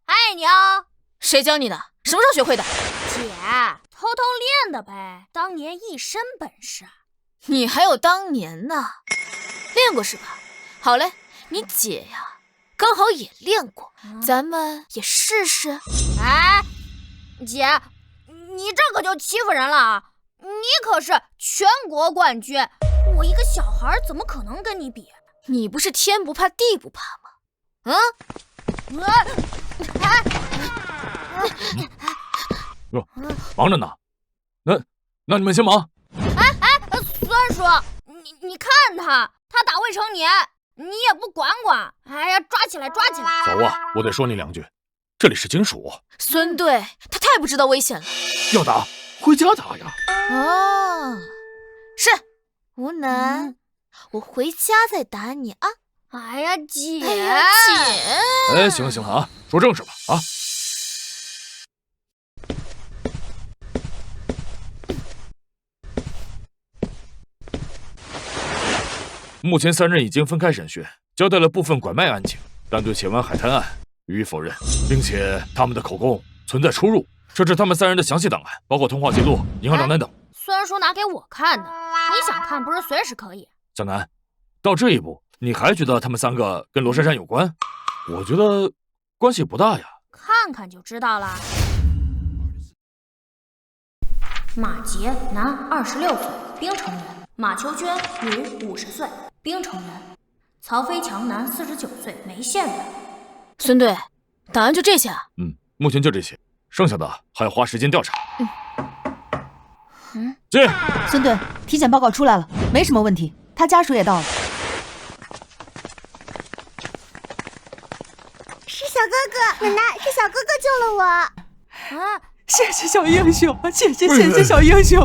爱你哦。谁教你的？什么时候学会的？姐，偷偷练的呗，当年一身本事。你还有当年呢，练过是吧？好嘞，你姐呀，刚好也练过，咱们也试试。哎，姐，你这可就欺负人了啊！你可是全国冠军，我一个小孩怎么可能跟你比？你不是天不怕地不怕吗？哟，忙着呢。那你们先忙。孙叔，你看他打未成年，你也不管管。哎呀，抓起来！小吴啊，我得说你2句，这里是警署。孙队，他太不知道危险了。要打，回家打呀。哦，是，吴楠，我回家再打你啊。哎呀，姐，哎，行了啊，说正事吧啊。目前3人已经分开审讯，交代了部分拐卖案情，但对前湾海滩案予以否认，并且他们的口供存在出入。这是他们3人的详细档案，包括通话记录、银行账单等。孙叔拿给我看的，你想看不是随时可以。小南，到这一步，你还觉得他们3个跟罗珊珊有关？我觉得关系不大呀。看看就知道了。马杰，男，26岁，冰城人；马秋娟，女，50岁，冰城人；曹飞强，男，49岁，眉县人。孙队，档案就这些啊？目前就这些，剩下的还要花时间调查。进。孙队，体检报告出来了，没什么问题，他家属也到了。是小哥哥，奶奶，是小哥哥救了我。啊！谢谢小英雄，谢谢小英雄。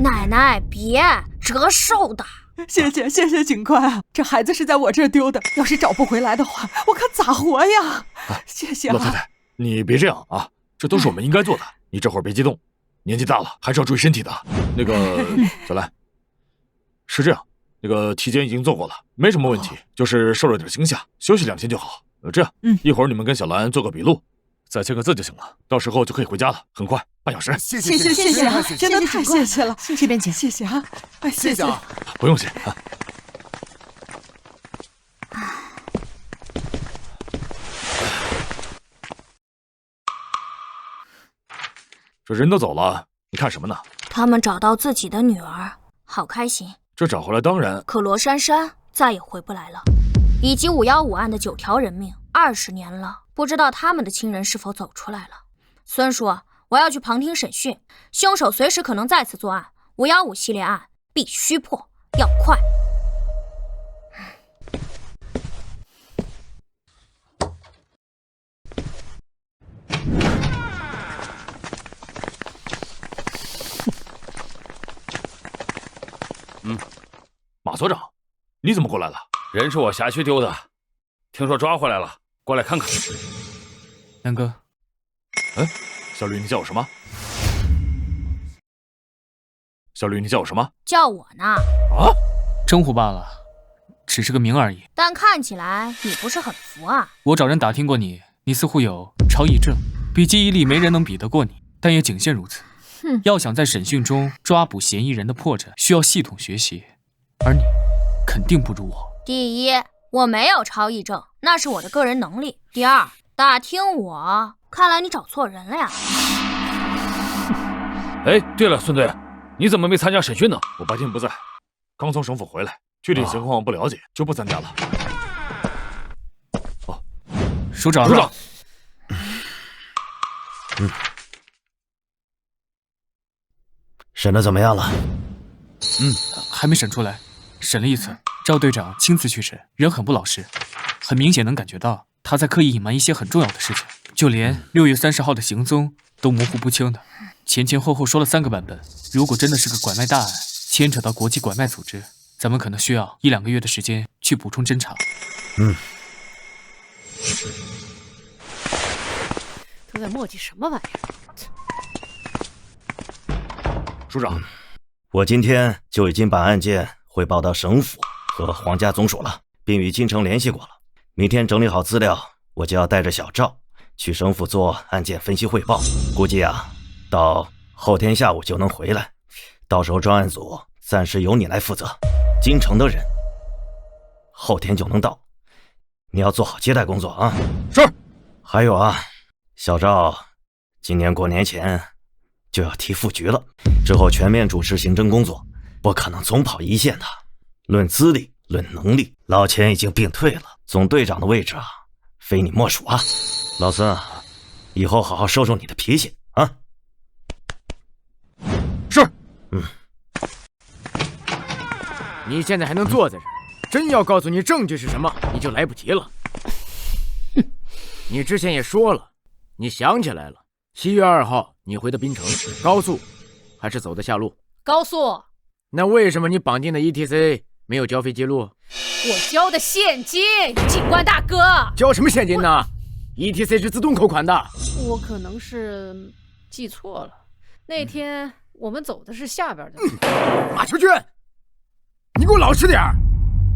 奶奶，别折寿的。谢谢警官啊！这孩子是在我这儿丢的，要是找不回来的话，我可咋活呀？谢谢啊。老太太，你别这样啊，这都是我们应该做的。你这会儿别激动，年纪大了还是要注意身体的。那个小兰，是这样，那个体检已经做过了，没什么问题，就是受了点惊吓，休息2天就好。这样，一会儿你们跟小兰做个笔录，再签个字就行了，到时候就可以回家了，很快，半小时。谢谢啊，真的太谢谢了，这边请。谢谢啊，谢谢啊，不用谢啊。这人都走了，你看什么呢？他们找到自己的女儿，好开心。这找回来当然，可罗珊珊再也回不来了。以及515案的9条人命，20年了，不知道他们的亲人是否走出来了。孙叔，我要去旁听审讯，凶手随时可能再次作案，515系列案必须破，要快。马所长，你怎么过来了？人是我辖区丢的，听说抓回来了，过来看看。南哥，小吕，你叫我什么？小吕，你叫我什么？叫我呢？啊，称呼罢了，只是个名而已。但看起来你不是很服啊。我找人打听过你，你似乎有超忆症，笔记忆力没人能比得过你，但也仅限如此。要想在审讯中抓捕嫌疑人的破绽，需要系统学习，而你肯定不如我。第一，我没有超忆症，那是我的个人能力。第二，打听我，看来你找错人了呀。哎，对了，孙队，你怎么没参加审讯呢？我白天不在，刚从省府回来，具体情况不了解，就不参加了。哦，署长，审的怎么样了？还没审出来，审了一次，赵队长亲自去审，人很不老实，很明显能感觉到他在刻意隐瞒一些很重要的事情，就连6月30号的行踪都模糊不清的，前后说了3个版本。如果真的是个拐卖大案，牵扯到国际拐卖组织，咱们可能需要1-2个月的时间去补充侦查。都在磨叽什么玩意儿？署长，我今天就已经把案件汇报到省府和皇家总署了，并与京城联系过了。明天整理好资料，我就要带着小赵去省府做案件分析汇报，估计啊，到后天下午就能回来。到时候专案组暂时由你来负责，京城的人后天就能到，你要做好接待工作啊。是。还有啊，小赵今年过年前就要提副局了，之后全面主持行政工作，不可能总跑一线的。论资历，论能力，老钱已经病退了，总队长的位置啊，非你莫属啊。老孙啊，以后好好收收你的脾气啊。是。你现在还能坐在这儿，真要告诉你证据是什么，你就来不及了。你之前也说了，你想起来了，7月2号你回的滨城，高速还是走的下路？高速。那为什么你绑定的 ETC 没有交费记录？我交的现金，警官大哥。交什么现金呢？ETC 是自动扣款的。我可能是记错了，那天我们走的是下边的。马秋娟，你给我老实点儿。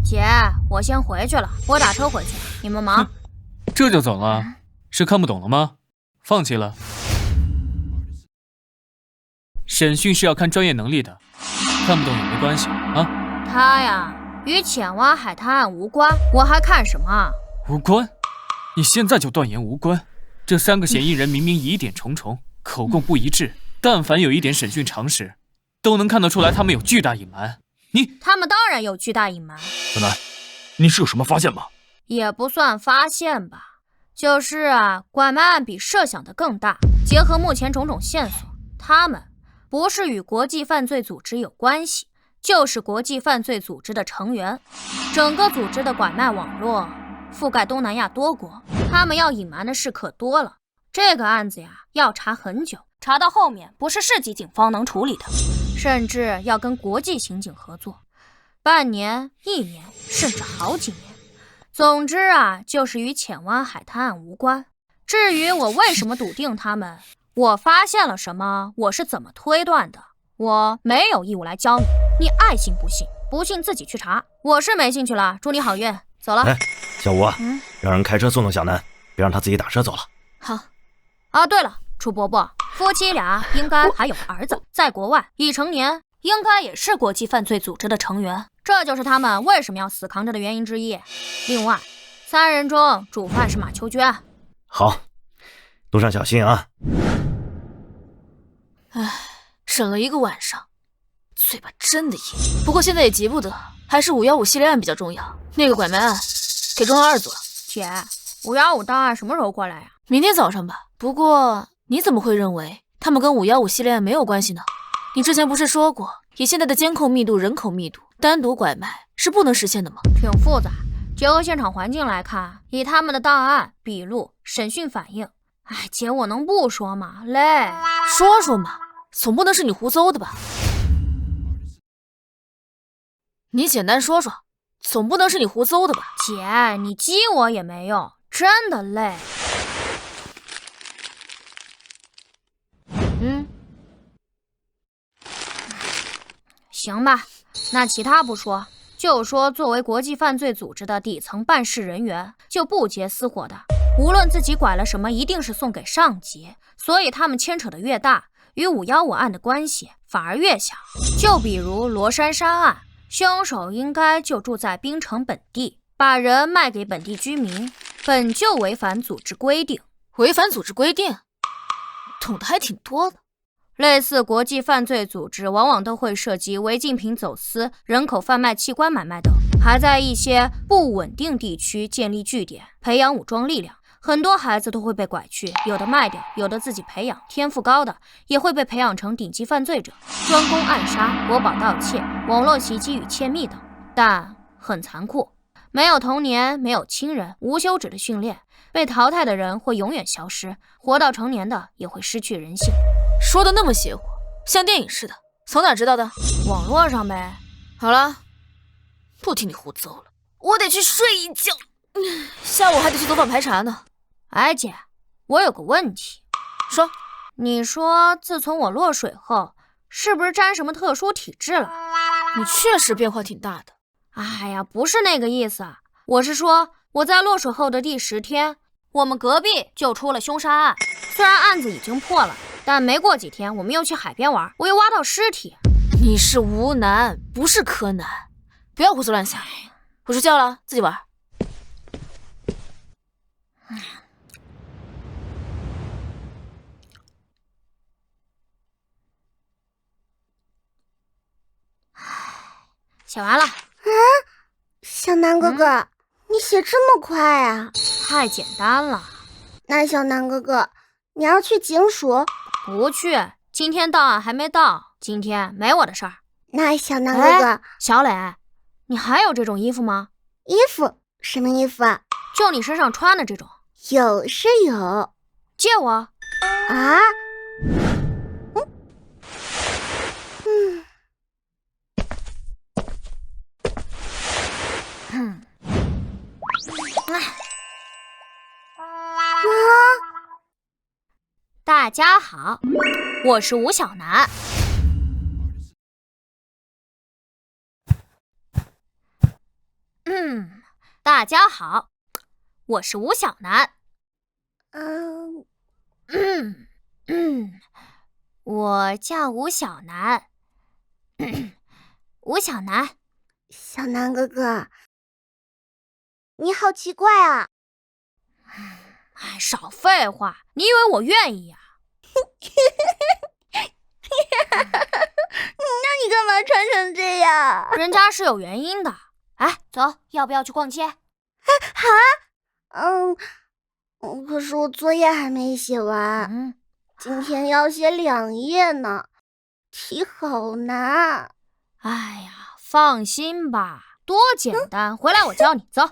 姐，我先回去了，我打车回去，你们忙。这就走了？是看不懂了吗？放弃了？审讯是要看专业能力的，看不懂也没关系啊。他呀，与浅湾海滩案无关，我还看什么？无关？你现在就断言无关？这3个嫌疑人明明疑点重重，口供不一致，但凡有一点审讯常识，都能看得出来他们有巨大隐瞒。他们当然有巨大隐瞒。小南，你是有什么发现吗？也不算发现吧，就是啊，拐卖案比设想的更大。结合目前种种线索，他们不是与国际犯罪组织有关系，就是国际犯罪组织的成员。整个组织的拐卖网络覆盖东南亚多国，他们要隐瞒的事可多了。这个案子呀，要查很久，查到后面不是市级警方能处理的，甚至要跟国际刑警合作，半年、1年，甚至好几年。总之啊，就是与浅湾海滩案无关。至于我为什么笃定他们，我发现了什么，我是怎么推断的，我没有义务来教你，你爱信不信，不信自己去查。我是没兴趣了，祝你好运，走了。哎，小吴啊，让人开车送送小南，别让他自己打车走了。好。啊，对了，楚伯伯，夫妻俩应该还有儿子，在国外已成年，应该也是国际犯罪组织的成员，这就是他们为什么要死扛着的原因之一。另外，3人中主犯是马秋娟。好，路上小心啊。唉，审了1个晚上，嘴巴真的硬。不过现在也急不得，还是515系列案比较重要。那个拐卖案给中2组了。姐，515档案什么时候过来呀？明天早上吧。不过你怎么会认为他们跟515系列案没有关系呢？你之前不是说过，以现在的监控密度、人口密度，单独拐卖是不能实现的吗？挺复杂，结合现场环境来看，以他们的档案、笔录、审讯反应，哎，姐，我能不说吗？累。说说嘛，总不能是你胡诌的吧？你简单说说，总不能是你胡诌的吧？姐，你激我也没用，真的累。行吧，那其他不说，就说作为国际犯罪组织的底层办事人员，就不结私货的，无论自己拐了什么，一定是送给上级，所以他们牵扯的越大，与515案的关系反而越小。就比如罗珊珊案，凶手应该就住在槟城本地，把人卖给本地居民，本就违反组织规定。违反组织规定？懂得还挺多的。类似国际犯罪组织往往都会涉及违禁品走私、人口贩卖、器官买卖等，还在一些不稳定地区建立据点，培养武装力量。很多孩子都会被拐去，有的卖掉，有的自己培养，天赋高的也会被培养成顶级犯罪者，专攻暗杀、国宝盗窃、网络袭击与窃密等。但很残酷，没有童年，没有亲人，无休止的训练，被淘汰的人会永远消失，活到成年的也会失去人性。说的那么邪乎，像电影似的，从哪知道的？网络上呗。好了，不听你胡诌了，我得去睡一觉，下午还得去走访排查呢。哎姐，我有个问题。说。你说自从我落水后，是不是沾什么特殊体质了？你确实变化挺大的。哎呀，不是那个意思，我是说我在落水后的第10天，我们隔壁就出了凶杀案，虽然案子已经破了，但没过几天我们又去海边玩，我又挖到尸体。你是吴楠，不是柯南，不要胡思乱想。我睡觉了，自己玩。写完了。小南哥哥，你写这么快啊？太简单了。那小南哥哥，你要去警署？不去，今天档案还没到，今天没我的事儿。那小南哥哥，小磊，你还有这种衣服吗？衣服？什么衣服啊？就你身上穿的这种。有是有。借我。啊？大家好，我是吴小楠。大家好，我是吴小楠。我叫吴小楠。吴小楠。小南哥哥，你好奇怪啊！哎，少废话，你以为我愿意呀？那你干嘛穿成这样？人家是有原因的。哎，走，要不要去逛街？好啊。可是我作业还没写完，今天要写2页呢，题好难。哎呀，放心吧，多简单，回来我教你，走。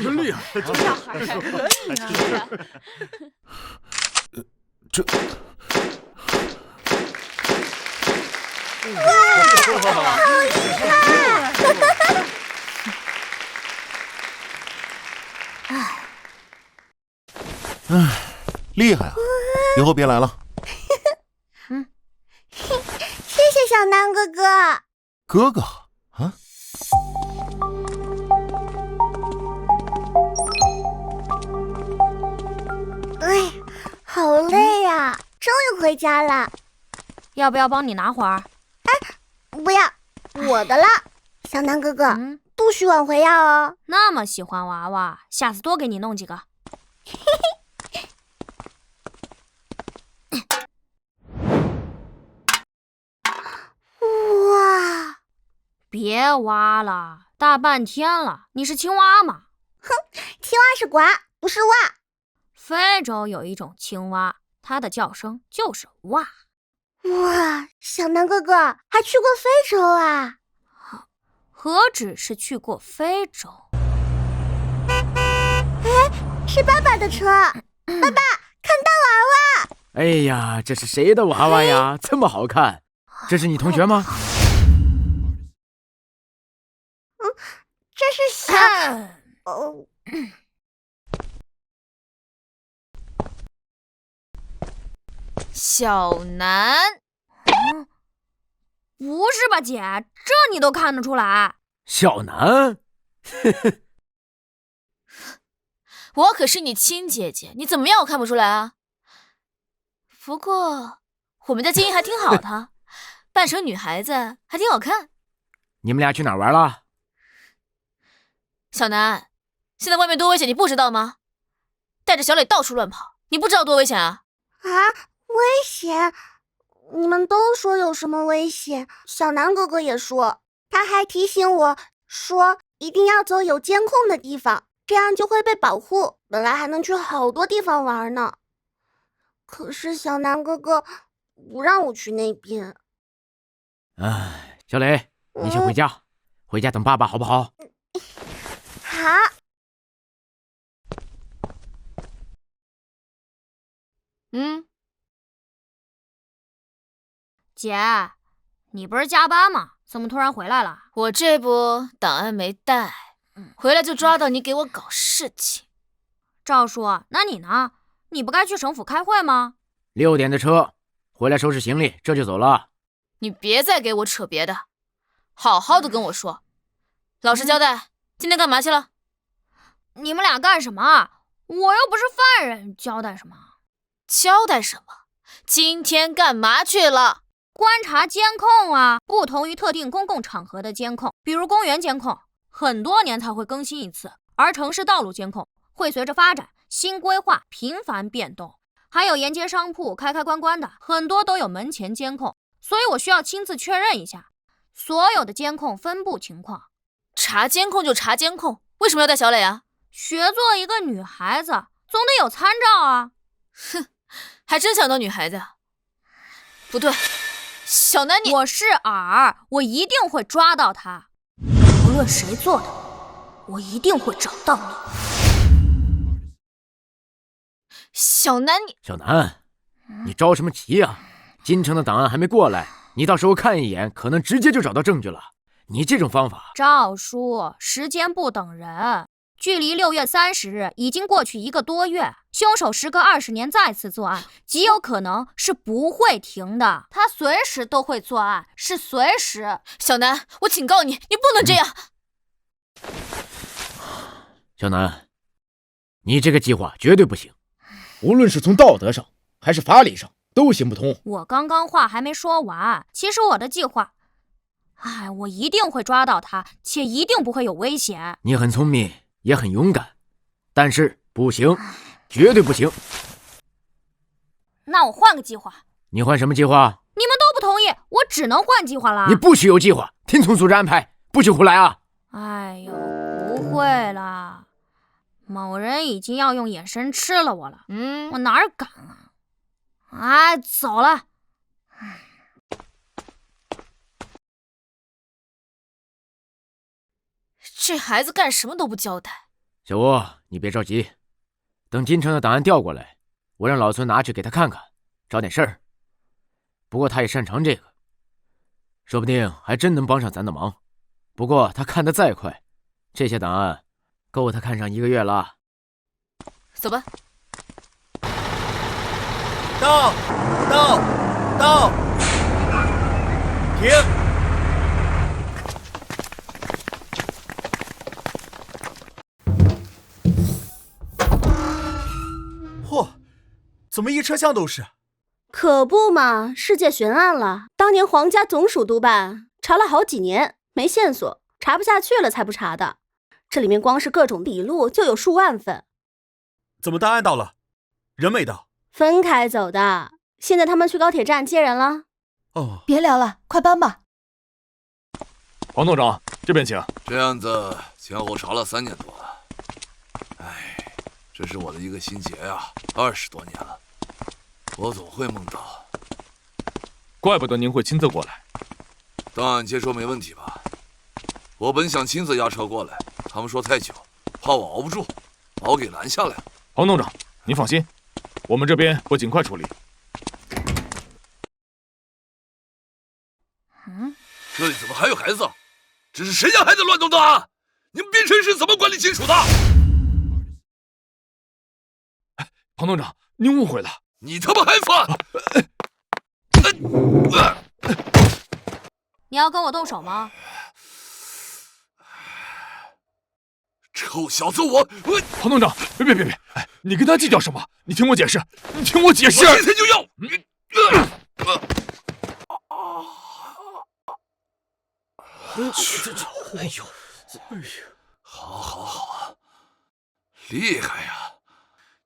真厉害，这小孩还可以啊！这。哇，好厉害！厉害啊！以后别来了。谢谢小南哥哥。哥哥啊？哎，好累呀，终于回家了。要不要帮你拿会儿？不要，我的了。小南哥哥，不许往回要哦。那么喜欢娃娃，下次多给你弄几个。哇！别挖了，大半天了，你是青蛙吗？哼，青蛙是呱，不是蛙。非洲有一种青蛙，它的叫声就是哇。哇，小南哥哥还去过非洲啊？何止是去过非洲？哎，是爸爸的车。爸爸，看到娃娃！哎呀，这是谁的娃娃呀？这么好看，这是你同学吗？这是小……小南。不是吧，姐，这你都看得出来？小南，我可是你亲姐姐，你怎么样我看不出来啊？不过我们家基因还挺好的，扮成女孩子还挺好看。你们俩去哪儿玩了？小南，现在外面多危险，你不知道吗？带着小磊到处乱跑，你不知道多危险啊？啊，危险？你们都说有什么危险？小南哥哥也说，他还提醒我说一定要走有监控的地方，这样就会被保护，本来还能去好多地方玩呢。可是小南哥哥不让我去那边。哎，小磊，你先回家，回家等爸爸好不好？好。姐，你不是加班吗？怎么突然回来了？我这不档案没带。回来就抓到你给我搞事情。赵叔，那你呢？你不该去省府开会吗？6点的车，回来收拾行李，这就走了。你别再给我扯别的，好好的跟我说。老实交代，今天干嘛去了？你们俩干什么？我又不是犯人，交代什么？交代什么？今天干嘛去了？观察监控啊，不同于特定公共场合的监控，比如公园监控，很多年才会更新一次，而城市道路监控会随着发展、新规划频繁变动。还有沿街商铺开关关的，很多都有门前监控，所以我需要亲自确认一下所有的监控分布情况。查监控就查监控，为什么要带小磊啊？学做一个女孩子，总得有参照啊。哼，还真想当女孩子啊？不对，小南你……我是尔，我一定会抓到他。无论谁做的，我一定会找到你。小南你……小南，你着什么急呀？京城的档案还没过来，你到时候看一眼，可能直接就找到证据了。你这种方法……赵叔，时间不等人。距离6月30日已经过去1个多月，凶手时隔20年再次作案，极有可能是不会停的。他随时都会作案，是随时。小南，我警告你，你不能这样。小南，你这个计划绝对不行，无论是从道德上还是法理上都行不通。我刚刚话还没说完，其实我的计划，我一定会抓到他，且一定不会有危险。你很聪明。也很勇敢，但是不行，绝对不行。那我换个计划。你换什么计划？你们都不同意，我只能换计划了。你不许有计划，听从组织安排，不许胡来啊！哎呦，不会啦，某人已经要用眼神吃了我了。我哪敢啊！走了。这孩子干什么都不交代。小吴，你别着急，等京城的档案调过来，我让老孙拿去给他看看，找点事儿。不过他也擅长这个，说不定还真能帮上咱的忙。不过他看得再快，这些档案够他看上1个月了。走吧。到，停！嚯，怎么一车厢都是？可不嘛，世界悬案了。当年皇家总署督办，查了好几年，没线索，查不下去了才不查的。这里面光是各种笔录就有数万份。怎么档案到了，人没到？分开走的。现在他们去高铁站接人了。哦，别聊了，快搬吧。黄董长，这边请。这案子前后查了3年多了。这是我的一个心结呀，20多年了，我总会梦到。怪不得您会亲自过来。档案接收没问题吧？我本想亲自押车过来，他们说太久，怕我熬不住，把我给拦下来了。黄董长，您放心，我们这边会尽快处理。这里怎么还有孩子？这是谁家孩子乱动的啊？你们边城市怎么管理清楚的？黄董长，您误会了。你他妈还反！你要跟我动手吗？臭小子，我黄董长，别！你跟他计较什么？你听我解释，我今天就要！哎呦，好，厉害呀！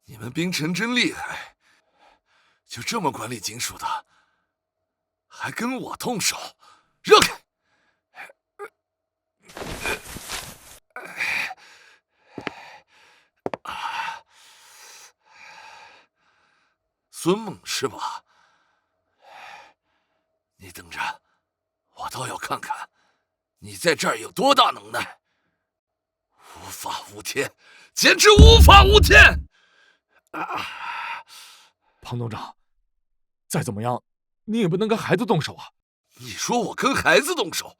你们冰城真厉害，就这么管理警署的，还跟我动手，让开！孙猛是吧？你等着，我倒要看看你在这儿有多大能耐！无法无天，简直无法无天！庞董长，再怎么样，你也不能跟孩子动手啊！你说我跟孩子动手，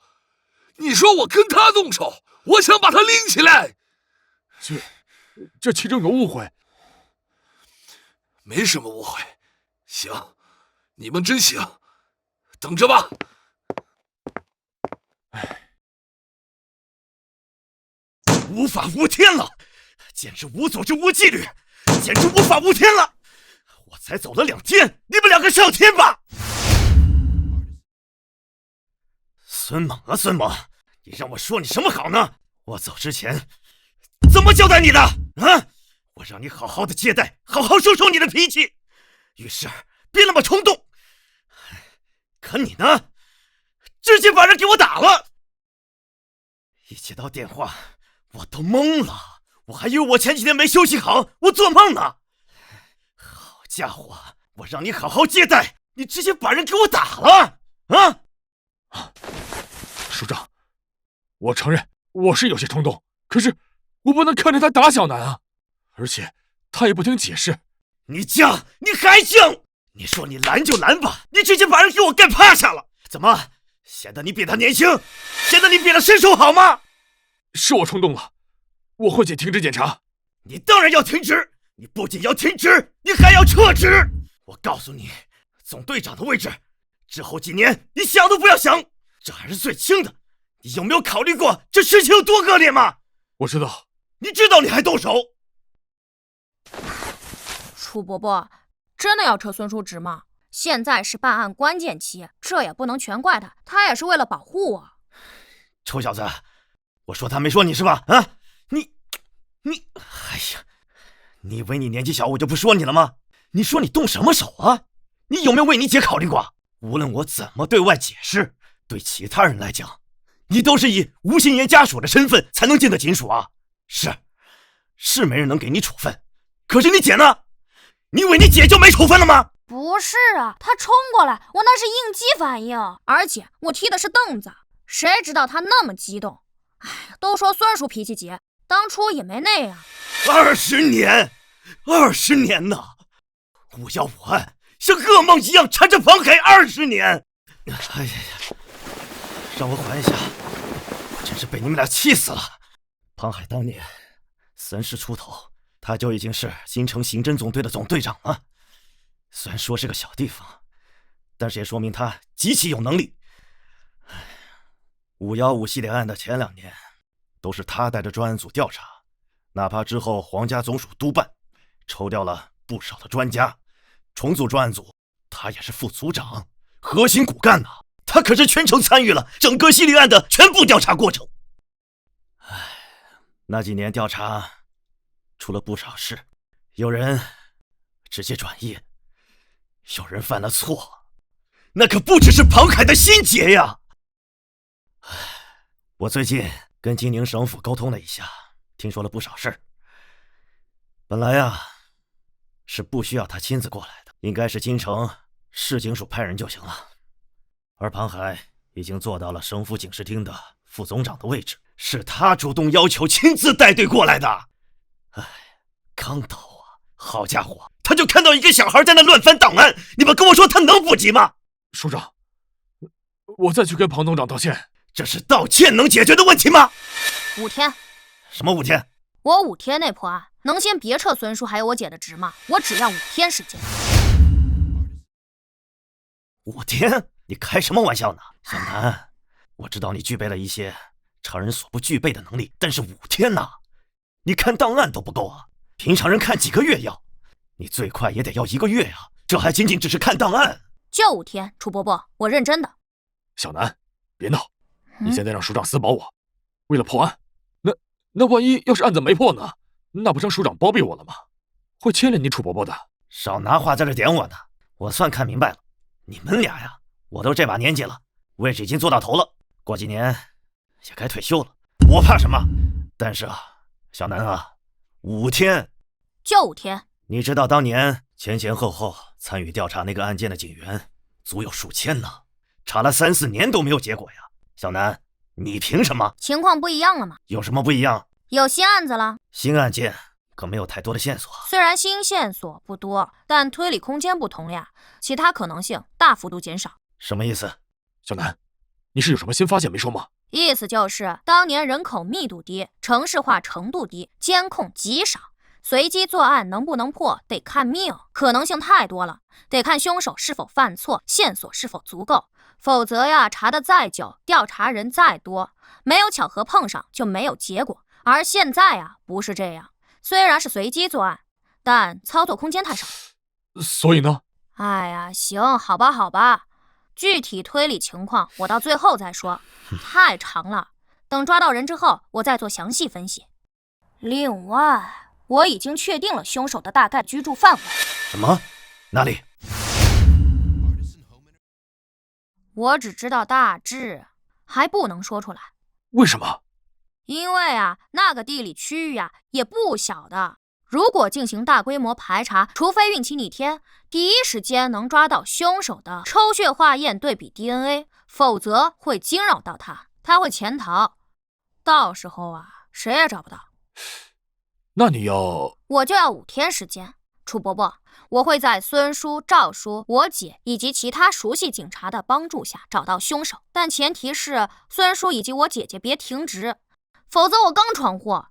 你说我跟他动手，我想把他拎起来。这其中有误会。没什么误会。行，你们真行，等着吧。无法无天了，简直无组织无纪律，简直无法无天了！我才走了2天，你们2个上天吧！孙猛啊，孙猛，你让我说你什么好呢？我走之前怎么交代你的啊？我让你好好的接待，好好收收你的脾气，遇事别那么冲动。可你呢，直接把人给我打了。一接到电话，我都懵了，我还以为我前几天没休息好，我做梦呢。好家伙，我让你好好接待，你直接把人给我打了啊！署长，我承认我是有些冲动，可是我不能看着他打小南啊，而且他也不听解释。你犟，你还犟！你说你拦就拦吧，你直接把人给我干趴下了，怎么显得你比他年轻，显得你比他身手好吗？是我冲动了，我会停止检查。你当然要停止，你不仅要停止，你还要撤职。我告诉你，总队长的位置，之后几年你想都不要想，这还是最轻的。你有没有考虑过这事情有多恶劣吗？我知道。你知道你还动手？楚伯伯，真的要撤孙叔职吗？现在是办案关键期，这也不能全怪他，他也是为了保护我。臭小子，我说他没说你是吧？啊，你，哎呀，你以为你年纪小我就不说你了吗？你说你动什么手啊？你有没有为你姐考虑过？无论我怎么对外解释，对其他人来讲，你都是以吴心言家属的身份才能进的警署啊。是没人能给你处分，可是你姐呢？你以为你姐就没处分了吗？不是啊，他冲过来，我那是应激反应，而且我踢的是凳子，谁知道他那么激动。哎，都说孙叔脾气急，当初也没那样。20年呢！515案像噩梦一样缠着庞海20年。哎呀，让我缓一下，我真是被你们俩气死了。庞海当年30出头，他就已经是新城刑侦总队的总队长了。虽然说是个小地方，但是也说明他极其有能力。515系列案的前2年，都是他带着专案组调查，哪怕之后皇家总署督办，抽调了不少的专家，重组专案组，他也是副组长，核心骨干呐。他可是全程参与了整个系列案的全部调查过程。那几年调查出了不少事，有人直接转业，有人犯了错，那可不只是庞海的心结呀。我最近跟金宁省府沟通了一下，听说了不少事儿。本来呀，是不需要他亲自过来的，应该是京城市警署派人就行了。而庞海已经做到了省府警视厅的副总长的位置，是他主动要求亲自带队过来的。刚到啊，好家伙，他就看到一个小孩在那乱翻档案，你们跟我说他能不急吗？署长，我再去跟庞董长道歉。这是道歉能解决的问题吗？5天。什么5天？我5天内破案，能先别撤孙叔还有我姐的职吗？我只要5天时间。5天？你开什么玩笑呢？小南，我知道你具备了一些常人所不具备的能力，但是5天呢？你看档案都不够啊，平常人看几个月要，你最快也得要1个月啊，这还仅仅只是看档案。就5天，楚伯伯，我认真的。小南，别闹，你现在让署长私保我，为了破案，那万一要是案子没破呢？那不成署长包庇我了吗？会牵连你楚伯伯的。少拿话在这点我呢，我算看明白了，你们俩呀，我都这把年纪了，位置已经做到头了，过几年也该退休了，我怕什么？但是啊，小南啊，5天，就5天。你知道当年前后参与调查那个案件的警员足有数千呢，查了3、4年都没有结果呀。小南，你凭什么？情况不一样了吗？有什么不一样？有新案子了。新案件可没有太多的线索。虽然新线索不多，但推理空间不同了呀，其他可能性大幅度减少。什么意思？小南，你是有什么新发现没说吗？意思就是当年人口密度低，城市化程度低，监控极少，随机作案能不能破得看命，可能性太多了，得看凶手是否犯错，线索是否足够。否则呀，查得再久，调查人再多，没有巧合碰上就没有结果。而现在呀，不是这样，虽然是随机作案，但操作空间太少。所以呢？哎呀，行，好吧，具体推理情况我到最后再说，太长了，等抓到人之后我再做详细分析。另外，我已经确定了凶手的大概居住范围。什么？哪里？我只知道大致，还不能说出来。为什么？因为啊，那个地理区域啊也不小的。如果进行大规模排查，除非运气逆天，第一时间能抓到凶手的抽血化验对比 DNA， 否则会惊扰到他，他会潜逃，到时候啊，谁也找不到。那你要……我就要5天时间。楚伯伯，我会在孙叔、赵叔、我姐以及其他熟悉警察的帮助下找到凶手，但前提是孙叔以及我姐姐别停职，否则我刚闯祸，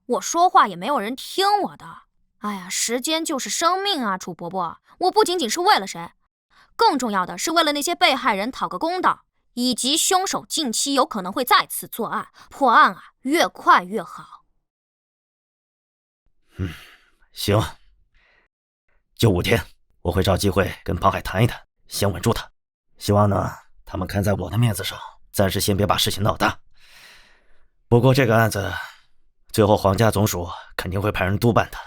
我说话也没有人听我的。哎呀，时间就是生命啊，楚伯伯，我不仅仅是为了谁，更重要的是为了那些被害人讨个公道，以及凶手近期有可能会再次作案，破案啊，越快越好。行，就5天，我会找机会跟庞海谈一谈，先稳住他。希望呢，他们看在我的面子上，暂时先别把事情闹大。不过这个案子，最后皇家总署肯定会派人督办的，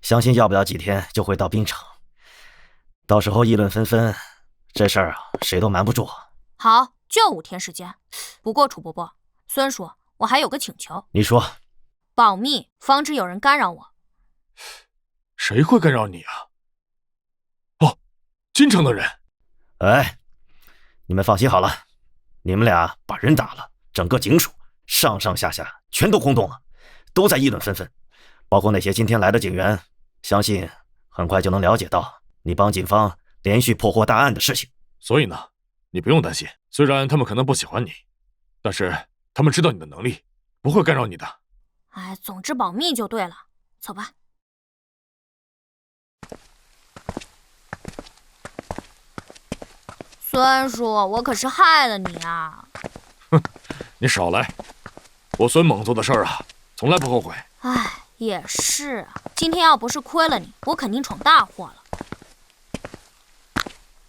相信要不了几天就会到滨城，到时候议论纷纷，这事儿啊，谁都瞒不住。好，就5天时间。不过楚伯伯、孙叔，我还有个请求。你说。保密，防止有人干扰我。谁会干扰你啊？哦，京城的人。哎，你们放心好了，你们俩把人打了，整个警署上上下下全都轰动了，都在议论纷纷，包括那些今天来的警员，相信很快就能了解到你帮警方连续破获大案的事情。所以呢，你不用担心，虽然他们可能不喜欢你，但是他们知道你的能力，不会干扰你的。哎，总之保密就对了，走吧。孙叔，我可是害了你啊！哼，你少来，我孙猛做的事儿啊，从来不后悔。哎，也是啊，今天要不是亏了你，我肯定闯大祸了。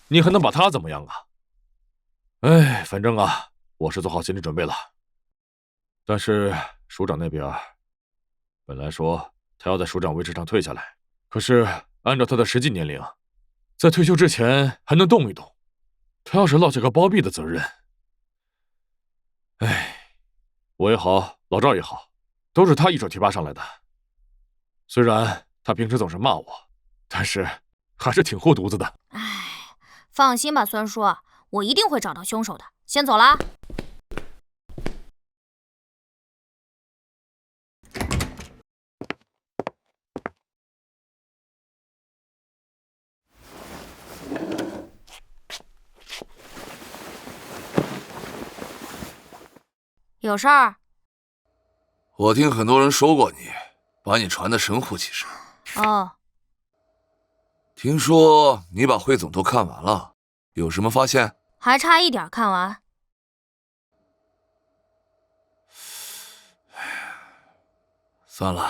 你还能把他怎么样啊？哎，反正啊，我是做好心理准备了。但是署长那边本来说他要在署长位置上退下来，可是按照他的实际年龄，在退休之前还能动一动。他要是落下个包庇的责任，哎，我也好，老赵也好，都是他一手提拔上来的。虽然他平时总是骂我，但是还是挺护犊子的。哎，放心吧，孙叔，我一定会找到凶手的。先走啦。有事儿？我听很多人说过你，把你传得神乎其神。哦。听说你把汇总都看完了，有什么发现？还差一点看完。算了，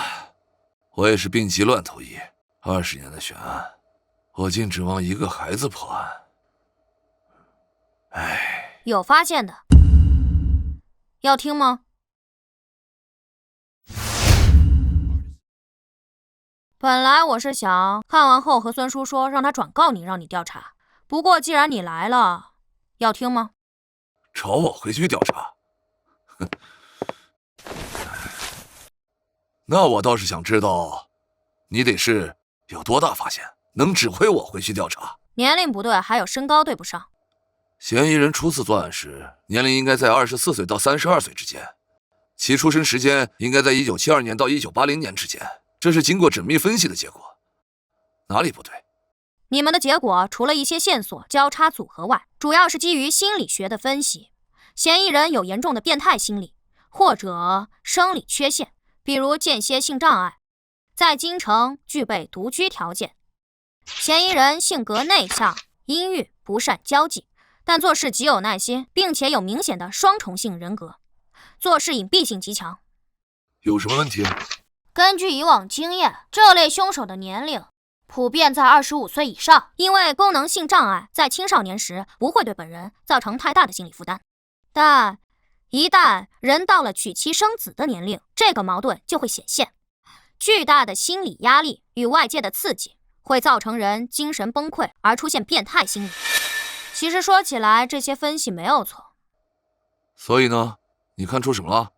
我也是病急乱投医，20年的悬案，我竟指望一个孩子破案。哎，有发现的。要听吗？本来我是想看完后和孙叔说，让他转告你，让你调查。不过既然你来了，要听吗？找我回去调查？那我倒是想知道，你得是有多大发现，能指挥我回去调查？年龄不对，还有身高对不上。嫌疑人初次作案时，年龄应该在24岁到32岁之间，其出生时间应该在1972年到1980年之间，这是经过缜密分析的结果。哪里不对？你们的结果除了一些线索交叉组合外，主要是基于心理学的分析。嫌疑人有严重的变态心理或者生理缺陷，比如间歇性障碍，在京城具备独居条件。嫌疑人性格内向、阴郁，不善交际，但做事极有耐心，并且有明显的双重性人格，做事隐蔽性极强。有什么问题？根据以往经验，这类凶手的年龄普遍在25岁以上，因为功能性障碍在青少年时不会对本人造成太大的心理负担，但一旦人到了娶妻生子的年龄，这个矛盾就会显现。巨大的心理压力与外界的刺激会造成人精神崩溃而出现变态心理。其实说起来，这些分析没有错。所以呢，你看出什么了？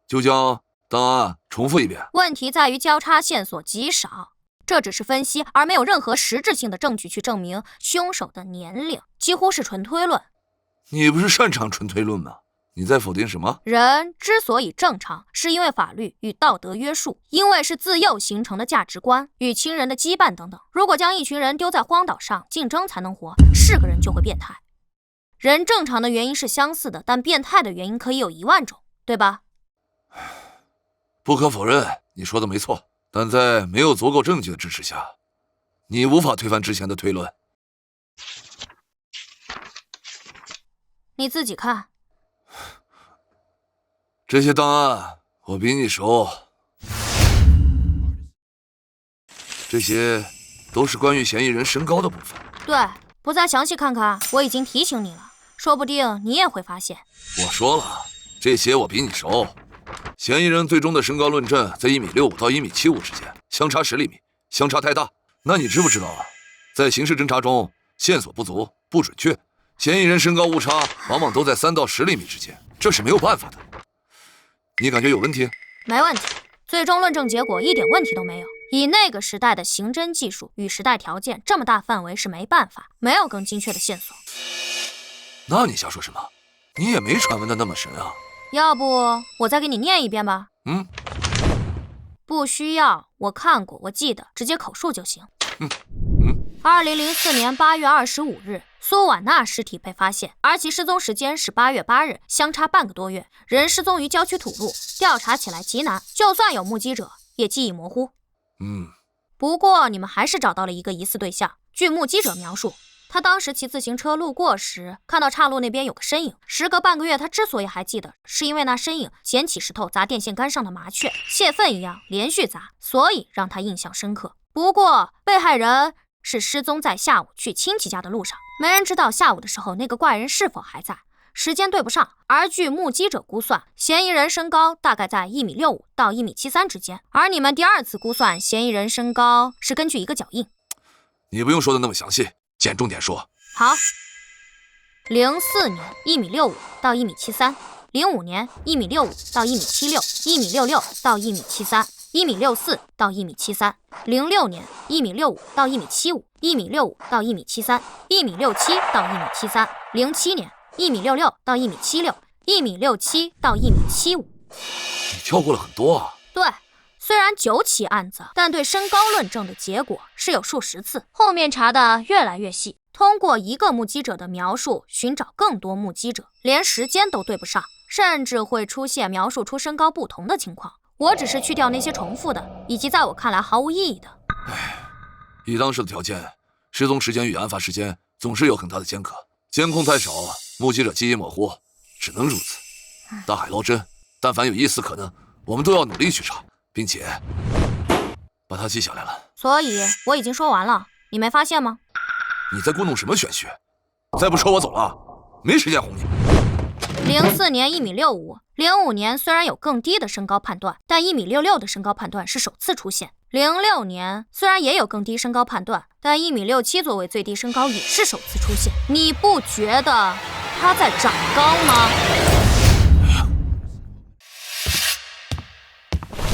就将档案重复一遍。问题在于交叉线索极少，这只是分析，而没有任何实质性的证据去证明凶手的年龄，几乎是纯推论。你不是擅长纯推论吗？你在否定什么？人之所以正常，是因为法律与道德约束，因为是自幼形成的价值观与亲人的羁绊等等。如果将一群人丢在荒岛上竞争才能活，是个人就会变态。人正常的原因是相似的，但变态的原因可以有10000种，对吧？不可否认，你说的没错，但在没有足够证据的支持下，你无法推翻之前的推论。你自己看。这些档案我比你熟，这些都是关于嫌疑人身高的部分。对，不再详细看看，我已经提醒你了，说不定你也会发现。我说了，这些我比你熟。嫌疑人最终的身高论证在1.65米到1.75米之间，相差10厘米，相差太大。那你知不知道啊？在刑事侦查中，线索不足、不准确，嫌疑人身高误差往往都在3到10厘米之间，这是没有办法的。你感觉有问题？没问题，最终论证结果一点问题都没有。以那个时代的刑侦技术与时代条件，这么大范围是没办法，没有更精确的线索。那你瞎说什么？你也没传闻的那么神啊。要不我再给你念一遍吧？不需要，我看过，我记得，直接口述就行。2004年8月25日，苏婉娜尸体被发现，而其失踪时间是8月8日，相差半个多月。人失踪于郊区土路，调查起来极难，就算有目击者，也记忆模糊。不过你们还是找到了一个疑似对象。据目击者描述，他当时骑自行车路过时，看到岔路那边有个身影。时隔半个月，他之所以还记得，是因为那身影捡起石头砸电线杆上的麻雀，泄愤一样连续砸，所以让他印象深刻。不过被害人是失踪在下午去亲戚家的路上，没人知道下午的时候那个怪人是否还在，时间对不上。而据目击者估算，嫌疑人身高大概在1.65米到1.73米之间，而你们第二次估算嫌疑人身高是根据一个脚印。你不用说的那么详细，捡重点说。好，04年1.65米到1.73米，05年1.65米到1.76米，1.66米到1.73米，1.64米到1.73米，06年1.65米到1.75米，1.65米到1.73米，1.67米到1.73米，07年1.66米到1.76米，1.67米到1.75米。你跳过了很多啊。对，虽然9起案子，但对身高论证的结果是有数十次，后面查的越来越细，通过一个目击者的描述寻找更多目击者，连时间都对不上，甚至会出现描述出身高不同的情况。我只是去掉那些重复的，以及在我看来毫无意义的。以当时的条件，失踪时间与案发时间总是有很大的间隔，监控太少，目击者记忆模糊，只能如此。大海捞针，但凡有一丝可能，我们都要努力去查，并且把它记下来了。所以我已经说完了，你没发现吗？你在故弄什么玄学？再不说我走了，没时间哄你。04年1.65米，05年虽然有更低的身高判断，但1.66米的身高判断是首次出现。06年虽然也有更低身高判断，但1.67米作为最低身高也是首次出现。你不觉得他在长高吗？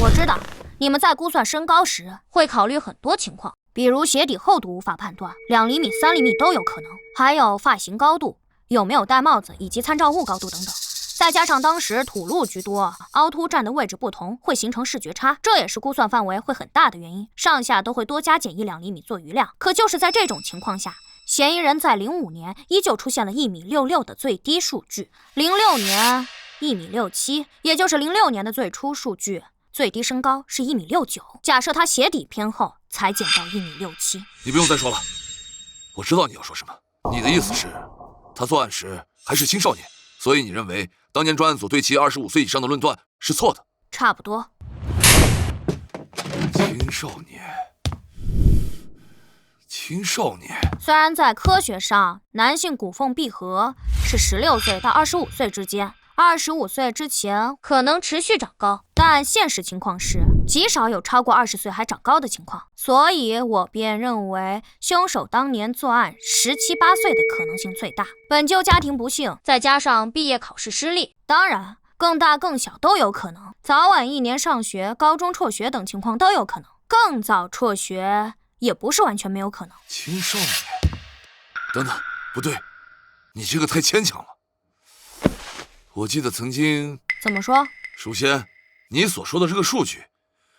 我知道你们在估算身高时会考虑很多情况，比如鞋底厚度无法判断，2厘米、3厘米都有可能，还有发型高度、有没有戴帽子以及参照物高度等等。再加上当时土路居多，凹凸站的位置不同，会形成视觉差，这也是估算范围会很大的原因，上下都会多加减1-2厘米做余量。可就是在这种情况下，嫌疑人在05年依旧出现了1.66米的最低数据，06年1.67米，也就是06年的最初数据，最低身高是1.69米。假设他鞋底偏厚，才减到1.67米。你不用再说了，我知道你要说什么。你的意思是，他作案时还是青少年，所以你认为当年专案组对其25岁以上的论断是错的？差不多。青少年。虽然在科学上，男性骨缝闭合是16岁到25岁之间，25岁之前可能持续长高，但现实情况是极少有超过20岁还长高的情况，所以我便认为凶手当年作案17、18岁的可能性最大。本就家庭不幸，再加上毕业考试失利，当然更大更小都有可能，早晚1年上学、高中辍学等情况都有可能，更早辍学也不是完全没有可能。青少年？等等，不对，你这个太牵强了。我记得曾经……怎么说？首先，你所说的这个数据，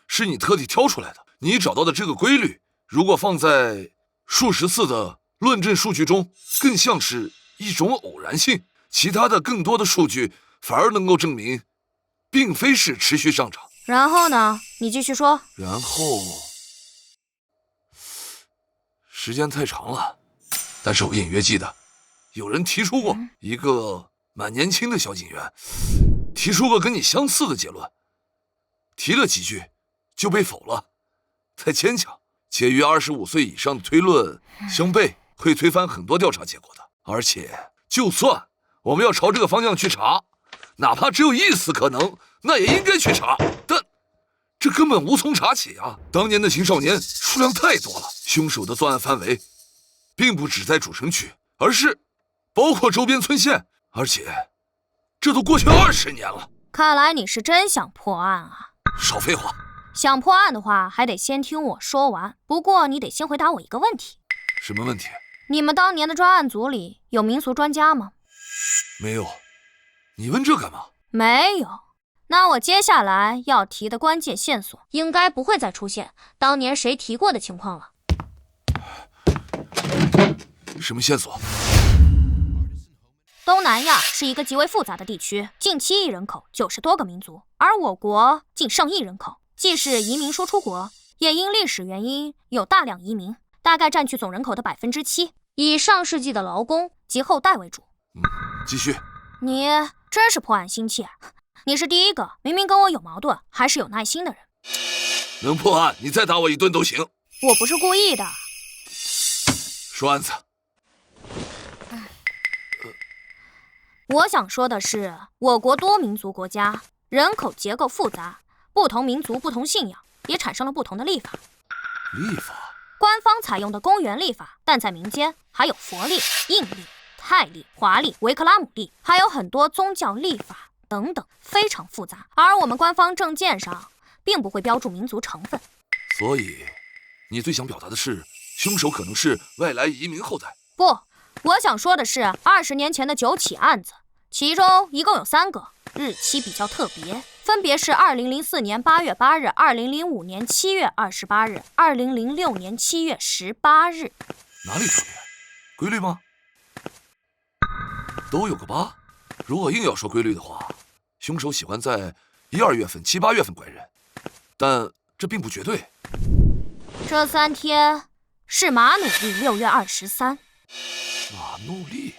是你特地挑出来的。你找到的这个规律，如果放在数十次的论证数据中，更像是一种偶然性。其他的更多的数据反而能够证明，并非是持续上涨。然后呢？你继续说。然后，时间太长了，但是我隐约记得，有人提出过一个蛮年轻的小警员，提出过跟你相似的结论，提了几句就被否了，太牵强。且与25岁以上的推论相悖，会推翻很多调查结果的。而且，就算我们要朝这个方向去查，哪怕只有1丝可能，那也应该去查。但这根本无从查起啊！当年的青少年数量太多了，凶手的作案范围并不只在主城区，而是包括周边村县，而且这都过去20年了。看来你是真想破案啊！少废话。想破案的话，还得先听我说完。不过你得先回答我一个问题。什么问题？你们当年的专案组里有民俗专家吗？没有。你问这干嘛？没有。那我接下来要提的关键线索，应该不会再出现当年谁提过的情况了。什么线索？东南亚是一个极为复杂的地区，近7亿人口，90多个民族，而我国近上亿人口，既是移民输出国，也因历史原因有大量移民，大概占据总人口的7%，以上世纪的劳工及后代为主。继续。你真是破案心切，你是第一个明明跟我有矛盾还是有耐心的人。能破案，你再打我1顿都行。我不是故意的。说案子。我想说的是，我国多民族国家，人口结构复杂，不同民族、不同信仰，也产生了不同的历法。历法？官方采用的公元历法，但在民间还有佛历、印历、泰历、华历、维克拉姆历，还有很多宗教历法等等，非常复杂。而我们官方证件上并不会标注民族成分。所以，你最想表达的是，凶手可能是外来移民后代？不，我想说的是，20年前的9起案子，其中一共有3个，日期比较特别，分别是2004年8月8日、2005年7月28日、2006年7月18日。哪里特别？规律吗？都有个8。如果硬要说规律的话，凶手喜欢在1、2月份、7、8月份拐人，但这并不绝对。这3天是马努历6月23。马努历，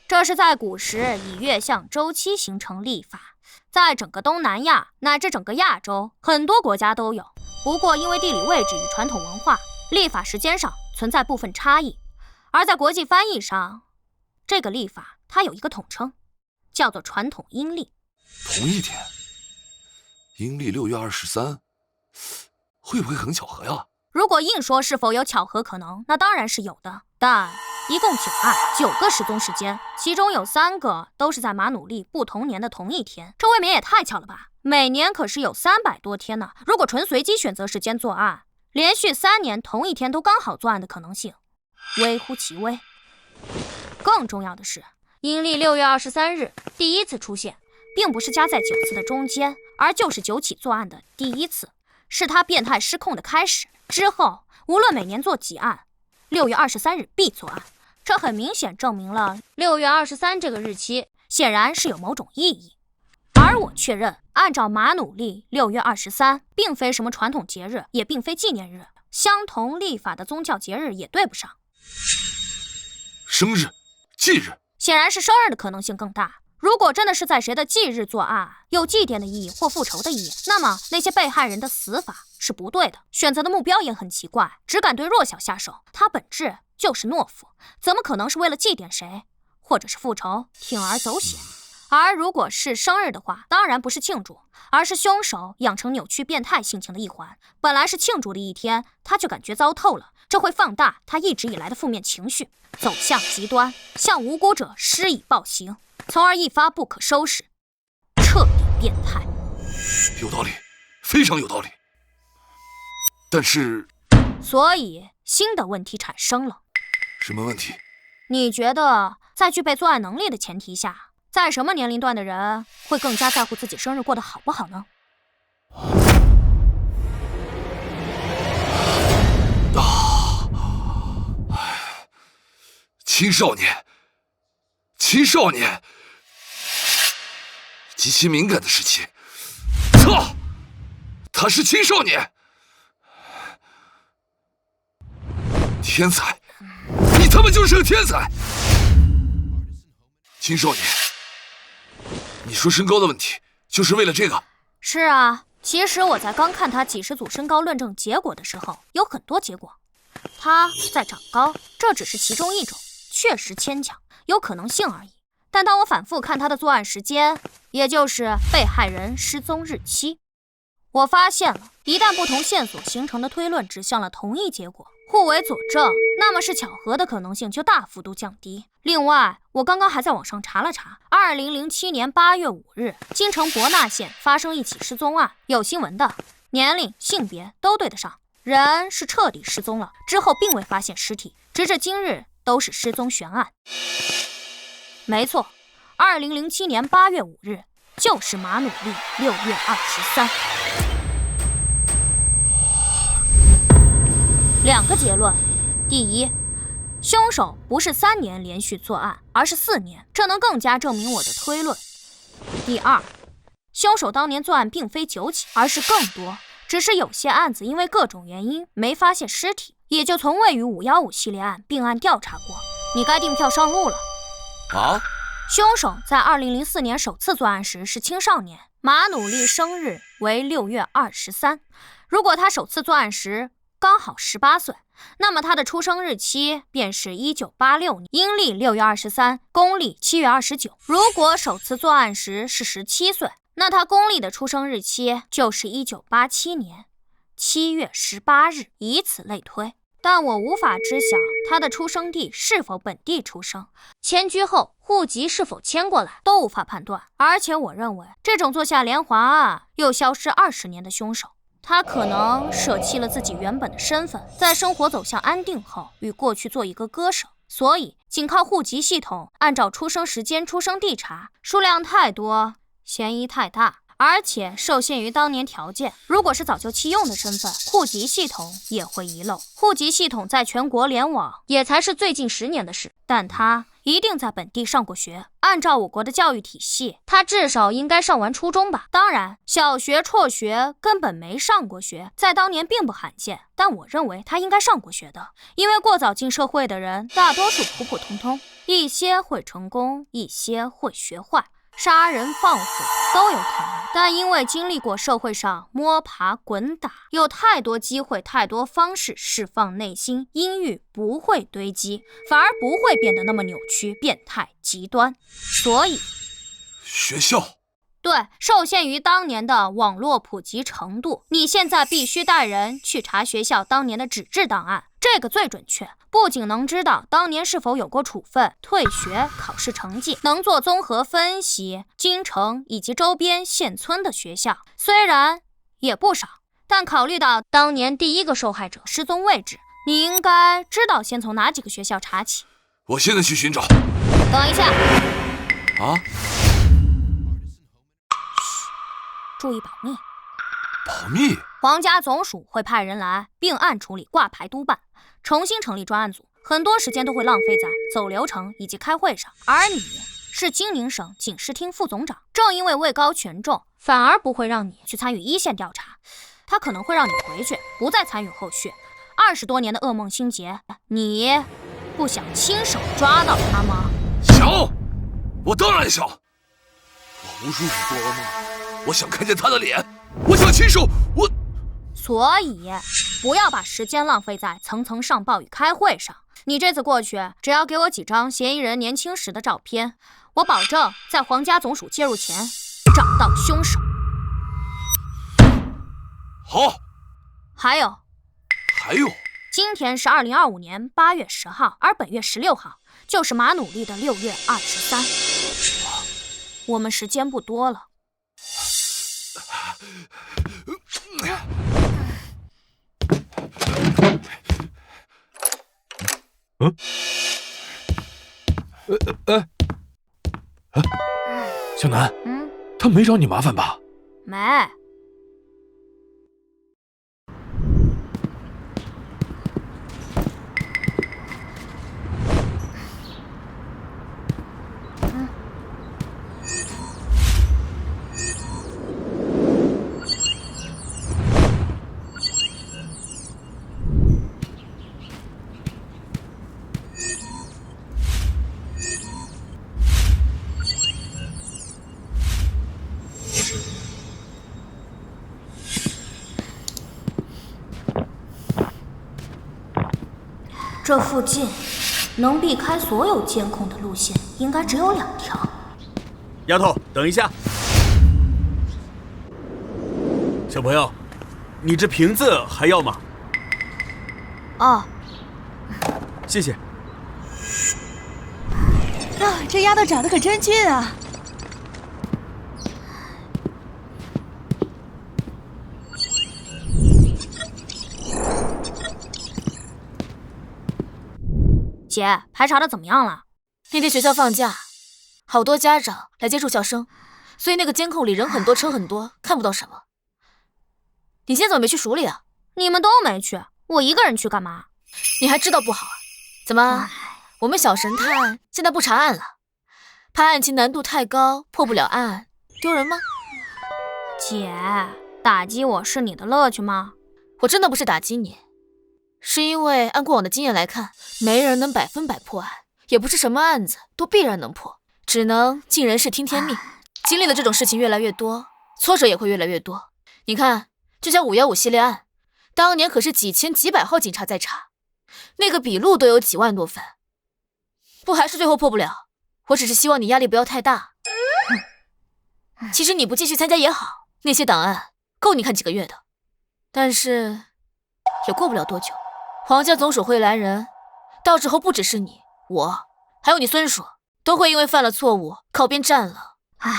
这是在古时以月相周期形成历法，在整个东南亚乃至整个亚洲，很多国家都有。不过因为地理位置与传统文化，历法时间上存在部分差异。而在国际翻译上，这个历法它有一个统称，叫做传统阴历。同一天，阴历6月23，会不会很巧合呀？如果硬说是否有巧合可能，那当然是有的。但一共9案，9个失踪时间，其中有3个都是在马努历不同年的同一天，这未免也太巧了吧？每年可是有300多天呢。如果纯随机选择时间作案，连续3年同一天都刚好作案的可能性微乎其微。更重要的是，阴历6月23日第一次出现，并不是夹在9次的中间，而就是9起作案的第一次，是他变态失控的开始。之后无论每年做几案，6月23日必作案，这很明显证明了6月23这个日期显然是有某种意义。而我确认，按照马努历，6月23并非什么传统节日，也并非纪念日，相同历法的宗教节日也对不上。生日、忌日，显然是生日的可能性更大。如果真的是在谁的忌日作案，有祭奠的意义或复仇的意义，那么那些被害人的死法是不对的，选择的目标也很奇怪，只敢对弱小下手，他本质就是懦夫，怎么可能是为了祭奠谁，或者是复仇，铤而走险？而如果是生日的话，当然不是庆祝，而是凶手养成扭曲变态性情的一环。本来是庆祝的一天，他就感觉糟透了，这会放大他一直以来的负面情绪，走向极端，向无辜者施以暴行，从而一发不可收拾，彻底变态。有道理，非常有道理。但是，所以新的问题产生了。什么问题？你觉得在具备作案能力的前提下，在什么年龄段的人会更加在乎自己生日过得好不好呢？青少年，极其敏感的时期。操，他是青少年，天才，你他妈就是个天才！青少年，你说身高的问题，就是为了这个？是啊，其实我在刚看他几十组身高论证结果的时候，有很多结果。他在长高，这只是其中一种，确实牵强，有可能性而已。但当我反复看他的作案时间，也就是被害人失踪日期，我发现了，一旦不同线索形成的推论指向了同一结果，互为佐证，那么是巧合的可能性就大幅度降低。另外，我刚刚还在网上查了查，2007年8月5日，京城博纳县发生一起失踪案，有新闻的，年龄、性别都对得上，人是彻底失踪了，之后并未发现尸体，直至今日都是失踪悬案。没错，2007年8月5日就是马努历6月23。两个结论：第一，凶手不是3年连续作案，而是4年，这能更加证明我的推论。第二，凶手当年作案并非9起，而是更多，只是有些案子因为各种原因没发现尸体，也就从未与515系列案并案调查过。你该订票上路了。啊？凶手在2004年首次作案时是青少年，马努历生日为6月23。如果他首次作案时刚好18岁，那么他的出生日期便是1986年，阴历6月23，公历7月29。如果首次作案时是17岁，那他公历的出生日期就是1987年7月18日，以此类推。但我无法知晓他的出生地是否本地出生，迁居后户籍是否迁过来，都无法判断。而且我认为，这种做下连环案又消失20年的凶手，他可能舍弃了自己原本的身份，在生活走向安定后，与过去做一个割舍。所以，仅靠户籍系统按照出生时间、出生地查，数量太多，嫌疑太大。而且受限于当年条件，如果是早就弃用的身份，户籍系统也会遗漏。户籍系统在全国联网也才是最近10年的事，但他一定在本地上过学。按照我国的教育体系，他至少应该上完初中吧。当然，小学辍学根本没上过学，在当年并不罕见。但我认为他应该上过学的，因为过早进社会的人，大多数普普通通，一些会成功，一些会学坏。杀人放火都有可能，但因为经历过社会上摸爬滚打，有太多机会，太多方式释放内心阴郁，不会堆积，反而不会变得那么扭曲、变态、极端。所以，学校对，受限于当年的网络普及程度，你现在必须带人去查学校当年的纸质档案，这个最准确。不仅能知道当年是否有过处分、退学、考试成绩，能做综合分析，京城以及周边县村的学校虽然也不少，但考虑到当年第一个受害者失踪位置，你应该知道先从哪几个学校查起。我现在去寻找。等一下。啊？注意保密。保密？皇家总署会派人来并案处理，挂牌督办，重新成立专案组，很多时间都会浪费在走流程以及开会上。而你是金陵省警视厅副总长，正因为位高权重，反而不会让你去参与一线调查，他可能会让你回去，不再参与后续。20多年的噩梦心结，你不想亲手抓到他吗？想，我当然想。我无数次做噩梦，我想看见他的脸，我想亲手，所以不要把时间浪费在层层上报与开会上。你这次过去，只要给我几张嫌疑人年轻时的照片，我保证在皇家总署介入前找到凶手。好。还有，今天是2025年8月10号，而本月16号就是马努利的6月23。我们时间不多了。小南，他没找你麻烦吧？没。这附近能避开所有监控的路线，应该只有2条。丫头，等一下。小朋友，你这瓶子还要吗？哦，谢谢。啊，这丫头长得可真俊啊！姐，排查的怎么样了？那天学校放假，好多家长来接触校生，所以那个监控里人很多，车很多，看不到什么。你今天怎么没去署里啊？你们都没去，我一个人去干嘛？你还知道不好啊？怎么，我们小神探现在不查案了？怕案情难度太高，破不了案，丢人吗？姐，打击我是你的乐趣吗？我真的不是打击你。是因为按过往的经验来看，没人能100%破案，也不是什么案子都必然能破，只能尽人事听天命。经历了这种事情越来越多，挫折也会越来越多。你看，就像515系列案，当年可是几千几百号警察在查，那个笔录都有几万多份，不还是最后破不了？我只是希望你压力不要太大。其实你不继续参加也好，那些档案够你看几个月的，但是也过不了多久。皇家总署会来人，到时候不只是你，我，还有你孙叔，都会因为犯了错误靠边站了。唉，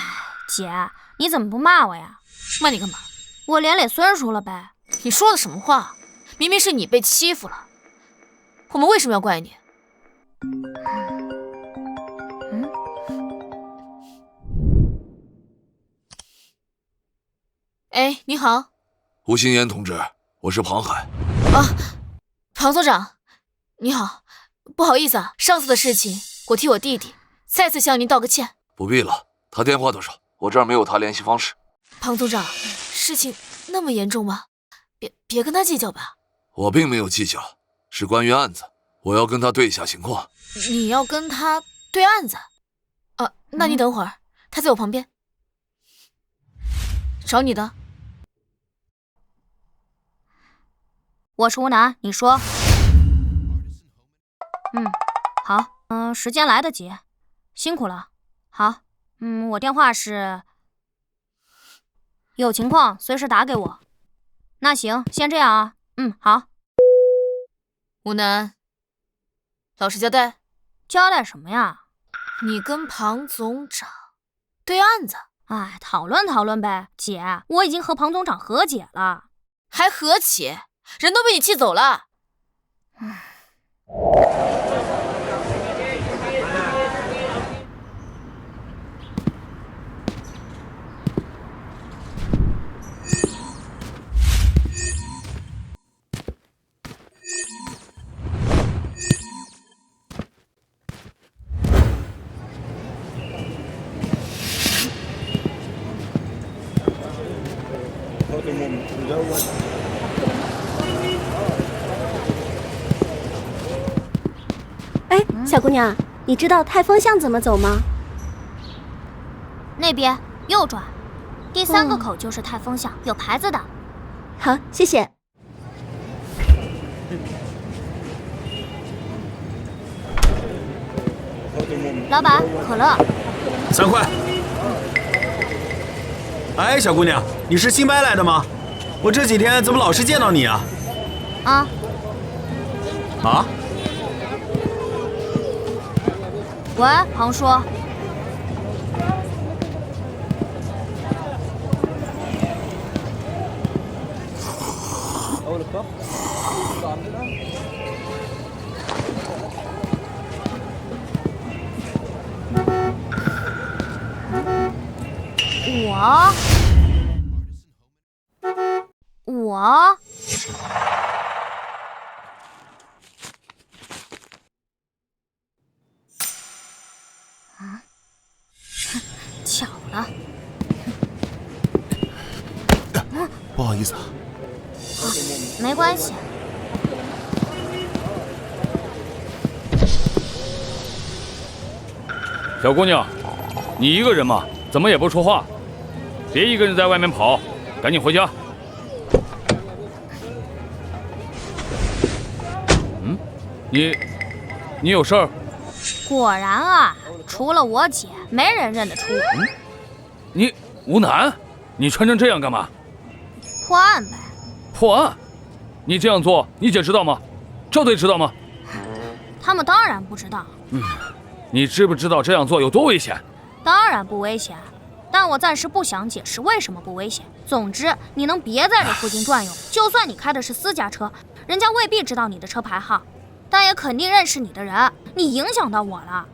姐，你怎么不骂我呀？骂你干嘛？我连累孙叔了呗。你说的什么话？明明是你被欺负了，我们为什么要怪你？哎，你好。吴新言同志，我是庞海。啊，庞所长，你好，不好意思啊，上次的事情我替我弟弟再次向您道个歉。不必了，他电话多少？我这儿没有他联系方式。庞总长，事情那么严重吗？别跟他计较吧。我并没有计较，是关于案子，我要跟他对一下情况。你要跟他对案子？啊，那你等会儿，他在我旁边。找你的。我是吴楠，你说。好，时间来得及，辛苦了。好，我电话是，有情况随时打给我。那行，先这样啊。好。吴楠，老实交代。交代什么呀？你跟庞总长对案子？哎，讨论讨论呗。姐，我已经和庞总长和解了。还和解？人都被你气走了。哎，小姑娘，你知道泰丰巷怎么走吗？那边右转，第3个口就是泰丰巷，有牌子的。好，谢谢。老板，可乐。3块。哎，小姑娘，你是新搬来的吗？我这几天怎么老是见到你啊？啊？啊？喂，庞叔。我巧了。不好意思啊。没关系。小姑娘，你一个人吗？怎么也不说话？别一个人在外面跑，赶紧回家。你有事儿？果然啊，除了我姐，没人认得出我。你吴楠，你穿成这样干嘛？破案呗。破案？你这样做，你姐知道吗？赵队知道吗？他们当然不知道。你知不知道这样做有多危险？当然不危险，但我暂时不想解释为什么不危险。总之，你能别在这附近转悠。就算你开的是私家车，人家未必知道你的车牌号，但也肯定认识你的人。你影响到我了。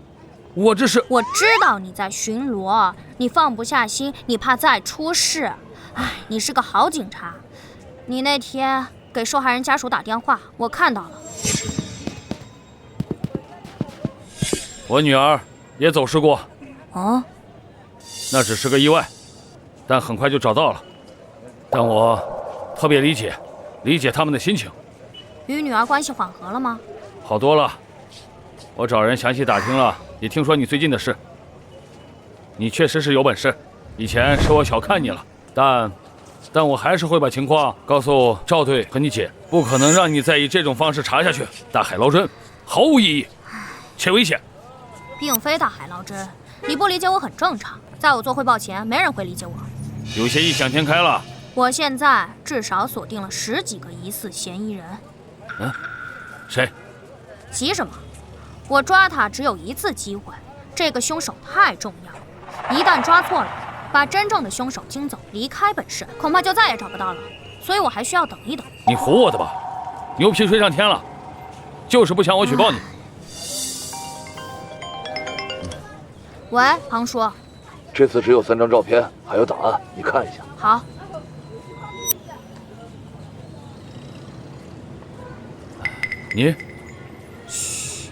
我这是……我知道你在巡逻，你放不下心，你怕再出事。唉，你是个好警察。你那天给受害人家属打电话，我看到了。我女儿也走失过。哦，那只是个意外，但很快就找到了。但我特别理解他们的心情。与女儿关系缓和了吗？好多了。我找人详细打听了，也听说你最近的事。你确实是有本事，以前是我小看你了，但我还是会把情况告诉赵队和你姐，不可能让你再以这种方式查下去。大海捞针，毫无意义，且危险。并非大海捞针，你不理解我很正常。在我做汇报前，没人会理解我。有些异想天开了。我现在至少锁定了10几个疑似嫌疑人。谁？急什么？我抓他只有1次机会，这个凶手太重要，一旦抓错了，把真正的凶手惊走离开本市，恐怕就再也找不到了。所以我还需要等一等。你唬我的吧？牛皮吹上天了，就是不想我举报你。喂，庞叔。这次只有3张照片，还有档案，你看一下。好。你。嘘。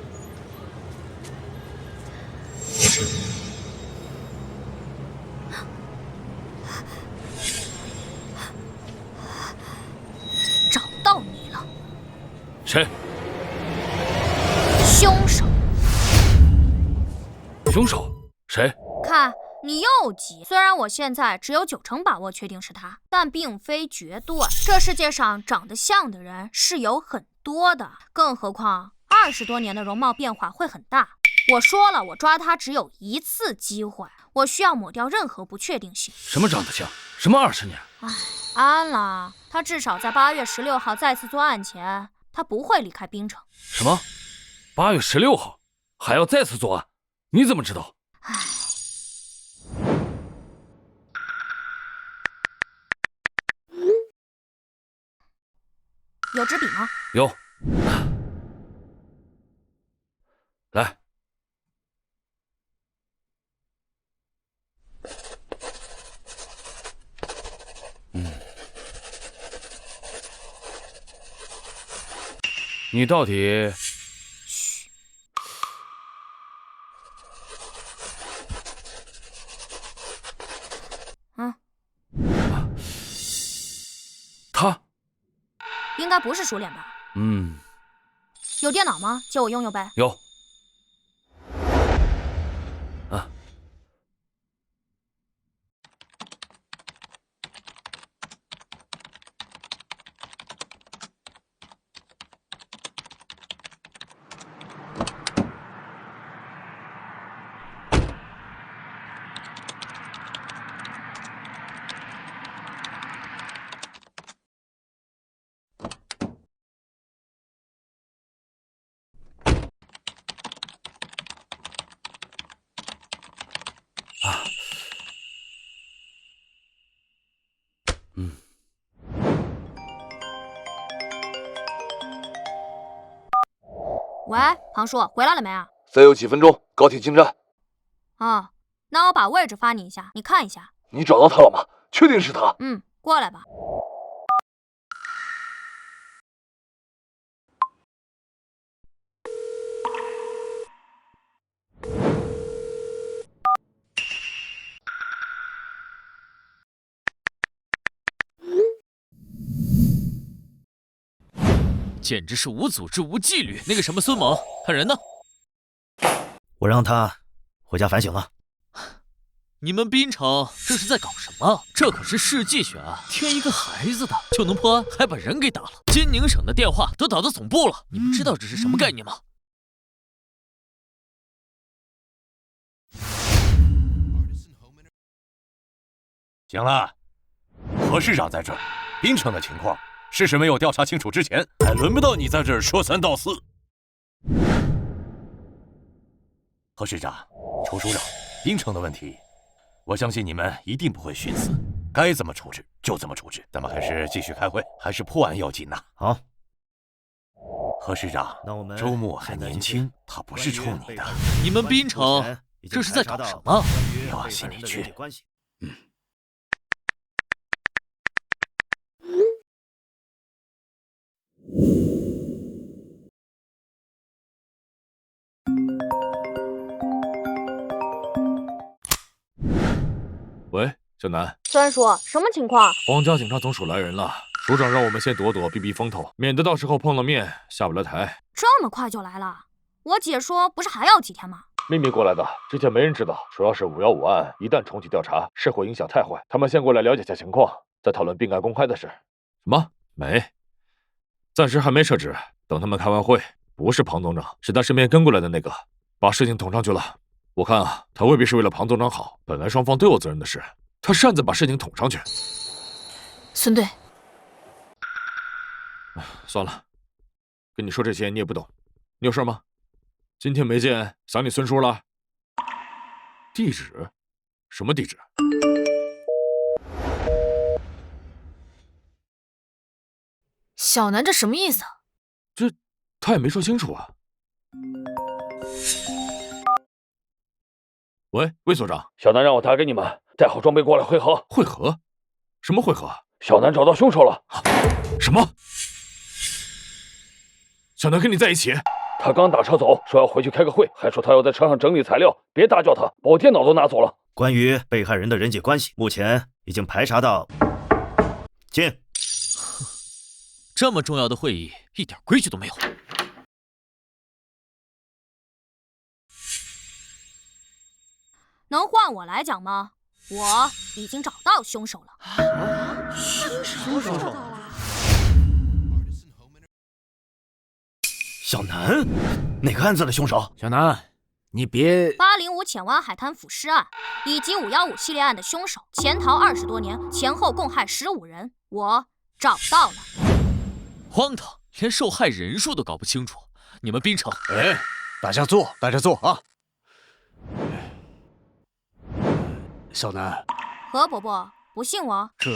找到你了。谁？凶手。凶手？谁？看你又急。虽然我现在只有90%把握确定是他，但并非绝对。这世界上长得像的人是有很多的，更何况20多年的容貌变化会很大。我说了，我抓他只有1次机会，我需要抹掉任何不确定性。什么长得像？什么20年？唉，安了，他至少在8月16号再次作案前，他不会离开槟城。什么？8月16号还要再次作案？你怎么知道？唉。有支笔吗？有。来。你到底……嘘。应该不是熟脸吧？有电脑吗？借我用用呗。有。啊。喂，庞叔，回来了没啊？再有几分钟，高铁进站。啊，那我把位置发你一下，你看一下。你找到他了吗？确定是他？过来吧。简直是无组织无纪律！那个什么孙猛，他人呢？我让他回家反省了。你们滨城这是在搞什么？这可是世纪悬案，添一个孩子的就能破案，还把人给打了。金宁省的电话都打到总部了，你们知道这是什么概念吗？行了，何市长在这儿，滨城的情况。事实没有调查清楚之前，还轮不到你在这儿说三道四。何市长、楚署长，滨城的问题，我相信你们一定不会徇私，该怎么处置就怎么处置。咱们还是继续开会，还是破案要紧呐。好，何市长，那我们周末还年轻，他不是冲你的。你们滨城这是在搞什么？别往心里去。喂，小南。孙叔，什么情况？皇家警察总署来人了，署长让我们先躲躲，避避风头，免得到时候碰了面下不来台。这么快就来了？我姐说不是还要几天吗？秘密过来的，之前没人知道，主要是515案一旦重启调查，是会影响太坏。他们先过来了解下情况，再讨论并案公开的事。什么？没，暂时还没设置，等他们开完会，不是庞总长，是他身边跟过来的那个，把事情捅上去了。我看啊，他未必是为了庞总长好，本来双方都有责任的事，他擅自把事情捅上去。孙队，算了，跟你说这些你也不懂，你有事吗？今天没见，想你孙叔了？地址？什么地址？小南这什么意思？这他也没说清楚啊。喂，魏所长，小南让我打给你们，带好装备过来会合。会合？什么会合？小南找到凶手了。什么？小南跟你在一起？他刚打车走，说要回去开个会，还说他要在车上整理材料，别打搅他，把我电脑都拿走了。关于被害人的人际关系，目前已经排查到。进。这么重要的会议，一点规矩都没有。能换我来讲吗？我已经找到凶手了。凶手找到了。小南，哪个案子的凶手？小南，你别。805浅湾海滩腐尸案以及515系列案的凶手潜逃20多年，前后共害15人，我找到了。荒唐，连受害人数都搞不清楚。你们滨城，哎，大家坐，大家坐啊。小南，何伯伯，不信我？这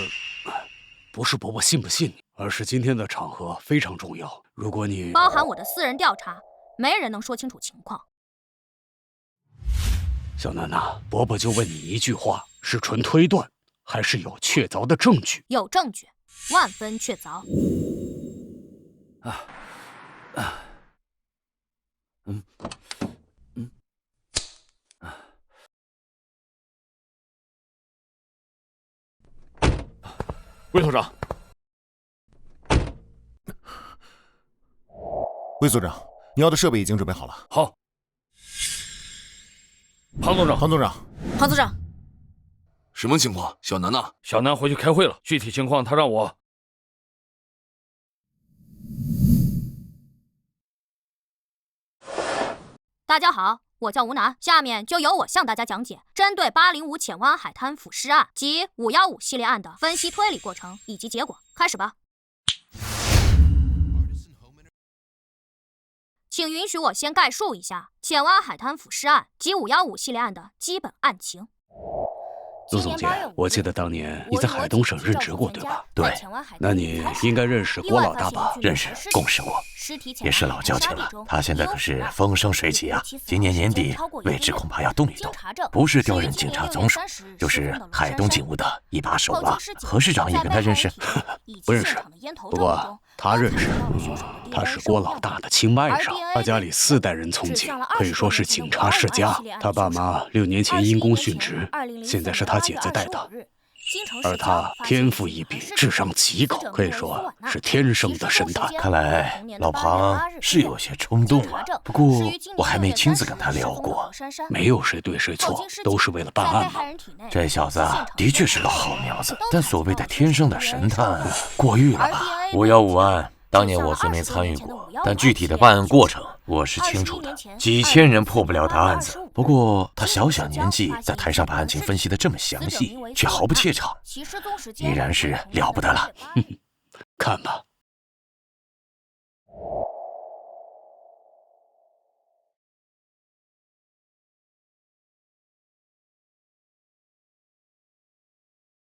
不是伯伯信不信你，而是今天的场合非常重要。如果你包含我的私人调查，没人能说清楚情况。小南呐，伯伯就问你一句话：是纯推断，还是有确凿的证据？有证据，万分确凿。魏所长，魏所长，你要的设备已经准备好了。好。庞总长，庞总长，庞总长，什么情况？小南呢？小南回去开会了，具体情况他让我。大家好，我叫吴楠，下面就由我向大家讲解针对805浅湾海滩腐尸案及515系列案的分析推理过程以及结果。开始吧。请允许我先概述一下浅湾海滩腐尸案及515系列案的基本案情。陆总监，我记得当年你在海东省任职过，对吧？对。那你应该认识郭老大吧？认识，共事过，也是老交情了。他现在可是风生水起啊！今年年底，位置恐怕要动一动，不是调任警察总署，就是海东警务的一把手了。何市长也跟他认识？不认识，不过他认识。他是郭老大的亲外甥，他家里4代人从警，可以说是警察世家。他爸妈6年前因公殉职，现在是他姐姐带的。而他天赋异禀，智商极高，可以说是天生的神探。看来老庞是有些冲动啊，不过我还没亲自跟他聊过。没有谁对谁错，都是为了办案嘛。这小子的确是个好苗子，但所谓的天生的神探过誉了吧？515案当年我虽没参与过，但具体的办案过程我是清楚的。几千人破不了的案子，不过他小小年纪在台上把案情分析得这么详细，却毫不怯场，已然是了不得了。看吧。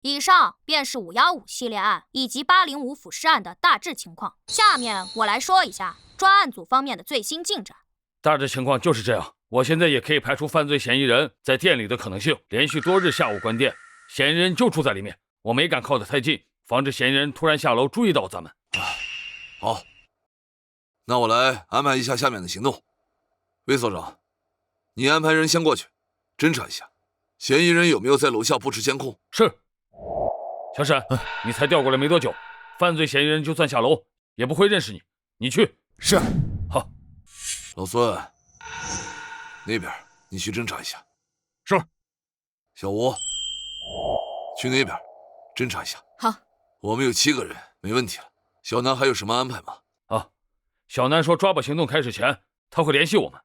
以上便是515系列案以及805腐尸案的大致情况。下面我来说一下专案组方面的最新进展。大致情况就是这样，我现在也可以排除犯罪嫌疑人在店里的可能性。连续多日下午关店，嫌疑人就住在里面，我没敢靠得太近，防止嫌疑人突然下楼注意到咱们。好，那我来安排一下下面的行动。魏所长，你安排人先过去侦查一下，嫌疑人有没有在楼下布置监控？是。小沈，你才调过来没多久，犯罪嫌疑人就算下楼也不会认识你，你去。是。好。老孙，那边你去侦查一下。是。小吴，去那边侦查一下。好。我们有7个人，没问题了。小南还有什么安排吗？啊，小南说抓捕行动开始前他会联系我们。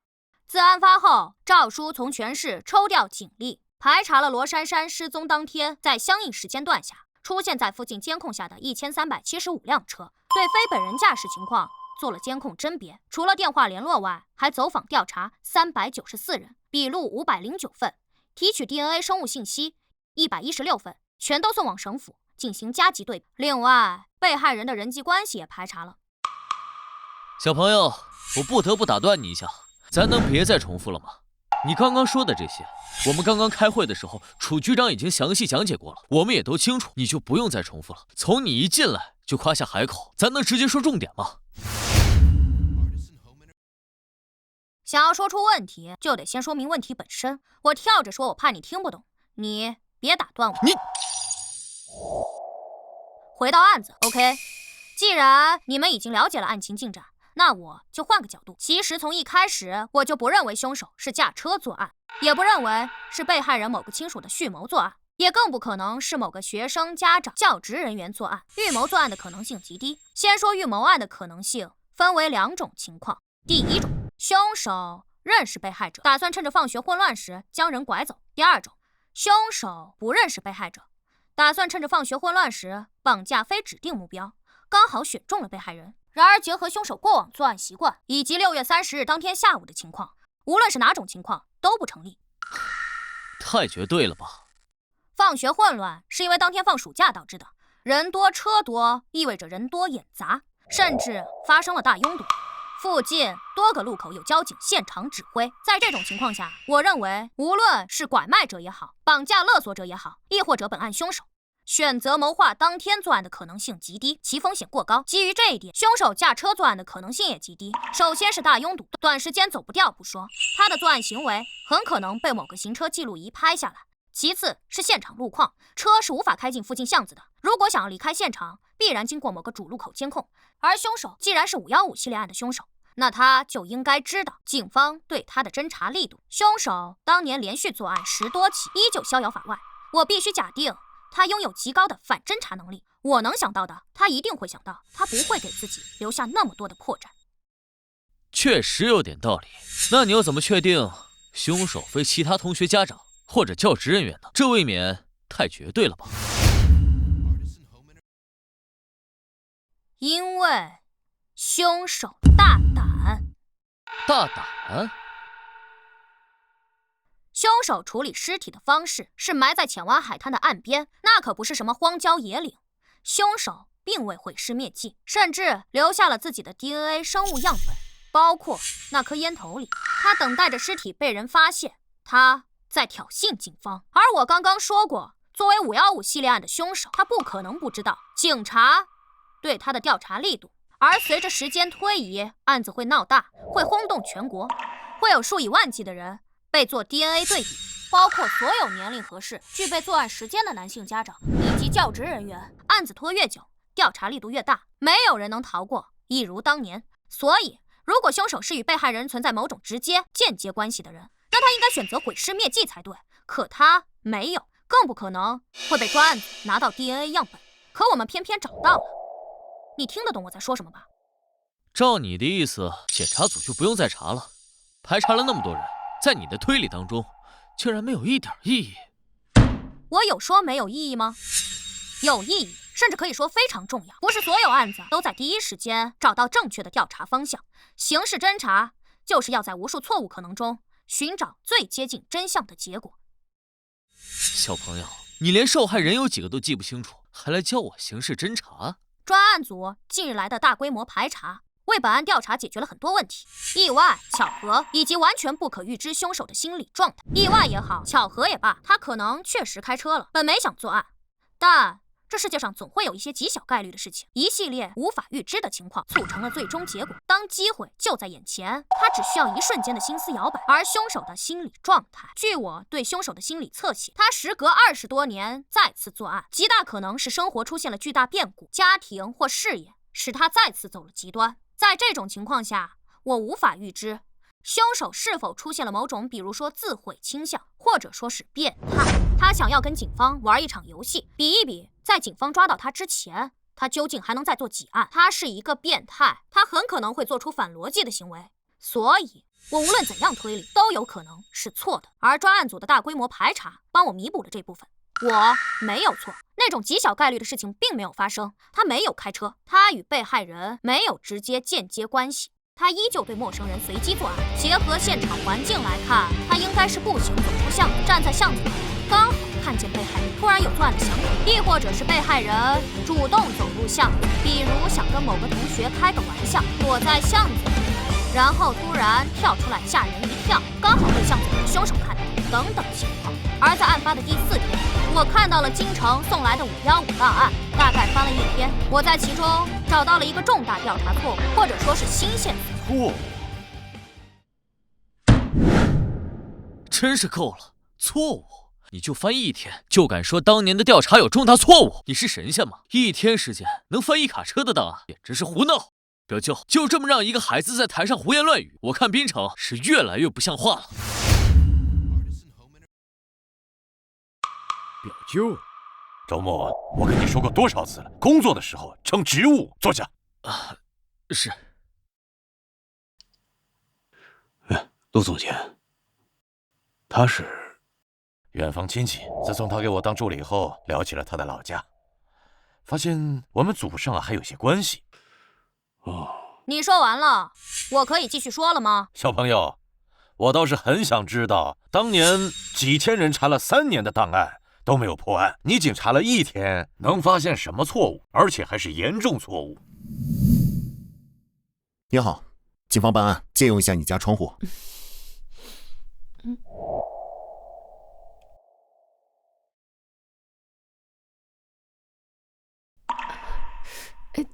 自案发后，赵叔从全市抽调警力，排查了罗珊珊失踪当天在相应时间段下出现在附近监控下的1375辆车，对非本人驾驶情况做了监控甄别。除了电话联络外，还走访调查394人，笔录509份，提取 DNA 生物信息116份，全都送往省府进行加急对比。另外，被害人的人际关系也排查了。小朋友，我不得不打断你一下，咱能别再重复了吗？你刚刚说的这些，我们刚刚开会的时候，楚局长已经详细讲解过了，我们也都清楚，你就不用再重复了。从你一进来就夸下海口，咱能直接说重点吗？想要说出问题，就得先说明问题本身。我跳着说，我怕你听不懂，你别打断我。你回到案子 ，OK。既然你们已经了解了案情进展，那我就换个角度。其实从一开始我就不认为凶手是驾车作案，也不认为是被害人某个亲属的蓄谋作案，也更不可能是某个学生、家长、教职人员作案。预谋作案的可能性极低。先说预谋案的可能性，分为2种情况。第一种，凶手认识被害者，打算趁着放学混乱时将人拐走。第二种，凶手不认识被害者，打算趁着放学混乱时绑架非指定目标，刚好选中了被害人。然而结合凶手过往作案习惯以及6月30日当天下午的情况，无论是哪种情况都不成立。太绝对了吧？放学混乱是因为当天放暑假导致的，人多车多意味着人多眼杂，甚至发生了大拥堵。附近多个路口有交警现场指挥。在这种情况下，我认为无论是拐卖者也好，绑架勒索者也好，亦或者本案凶手，选择谋划当天作案的可能性极低，其风险过高。基于这一点，凶手驾车作案的可能性也极低。首先是大拥堵，短时间走不掉不说，他的作案行为很可能被某个行车记录仪拍下来。其次是现场路况，车是无法开进附近巷子的，如果想要离开现场，必然经过某个主路口监控。而凶手既然是515系列案的凶手，那他就应该知道警方对他的侦查力度。凶手当年连续作案10多起，依旧逍遥法外。我必须假定他拥有极高的反侦查能力。我能想到的，他一定会想到，他不会给自己留下那么多的破绽。确实有点道理。那你又怎么确定凶手非其他同学家长或者教职人员呢？这未免太绝对了吧？因为凶手大胆。大胆？凶手处理尸体的方式是埋在浅湾海滩的岸边，那可不是什么荒郊野岭。凶手并未毁尸灭迹，甚至留下了自己的 DNA 生物样本，包括那颗烟头里。他等待着尸体被人发现，他在挑衅警方。而我刚刚说过，作为515系列案的凶手，他不可能不知道警察对他的调查力度。而随着时间推移，案子会闹大，会轰动全国，会有数以万计的人被做 DNA 对比，包括所有年龄合适、具备作案时间的男性家长以及教职人员。案子拖越久，调查力度越大，没有人能逃过，一如当年。所以，如果凶手是与被害人存在某种直接、间接关系的人，那他应该选择毁尸灭迹才对。可他没有，更不可能会被专案组拿到 DNA 样本。可我们偏偏找到了。你听得懂我在说什么吧？照你的意思，检察组就不用再查了。排查了那么多人，在你的推理当中，竟然没有一点意义。我有说没有意义吗？有意义，甚至可以说非常重要。不是所有案子都在第一时间找到正确的调查方向。刑事侦查就是要在无数错误可能中寻找最接近真相的结果。小朋友，你连受害人有几个都记不清楚，还来教我刑事侦查？专案组近日来的大规模排查，为本案调查解决了很多问题，意外、巧合以及完全不可预知凶手的心理状态。意外也好，巧合也罢，他可能确实开车了，本没想作案，但这世界上总会有一些极小概率的事情，一系列无法预知的情况促成了最终结果。当机会就在眼前，他只需要一瞬间的心思摇摆。而凶手的心理状态，据我对凶手的心理侧写，他时隔20多年再次作案，极大可能是生活出现了巨大变故，家庭或事业使他再次走了极端。在这种情况下，我无法预知凶手是否出现了某种，比如说自毁倾向，或者说是变态。他想要跟警方玩一场游戏，比一比，在警方抓到他之前，他究竟还能再做几案。他是一个变态，他很可能会做出反逻辑的行为，所以我无论怎样推理都有可能是错的。而专案组的大规模排查帮我弥补了这部分。我没有错，那种极小概率的事情并没有发生。他没有开车，他与被害人没有直接间接关系，他依旧对陌生人随机作案。结合现场环境来看，他应该是步行走出巷子，站在巷子里，刚好看见被害人突然有作案的想法，亦或者是被害人主动走入巷子，比如想跟某个同学开个玩笑，躲在巷子里，然后突然跳出来吓人一跳，刚好被巷子里的凶手看到，等等情况。而在案发的第4天，我看到了京城送来的515档案，大概翻了1天，我在其中找到了一个重大调查错误，或者说是新线索。真是够了，错误！你就翻1天，就敢说当年的调查有重大错误？你是神仙吗？1天时间能翻1卡车的档案，简直是胡闹！表舅，就这么让一个孩子在台上胡言乱语，我看滨城是越来越不像话了。表舅，周末我跟你说过多少次了，工作的时候称职务。坐下。啊，是。陆总监，他是远房亲戚。自从他给我当助理后，聊起了他的老家，发现我们祖上还有些关系。你说完了，我可以继续说了吗？小朋友，我倒是很想知道，当年几千人查了3年的档案都没有破案，你仅查了1天，能发现什么错误？而且还是严重错误。你好，警方办案，借用一下你家窗户。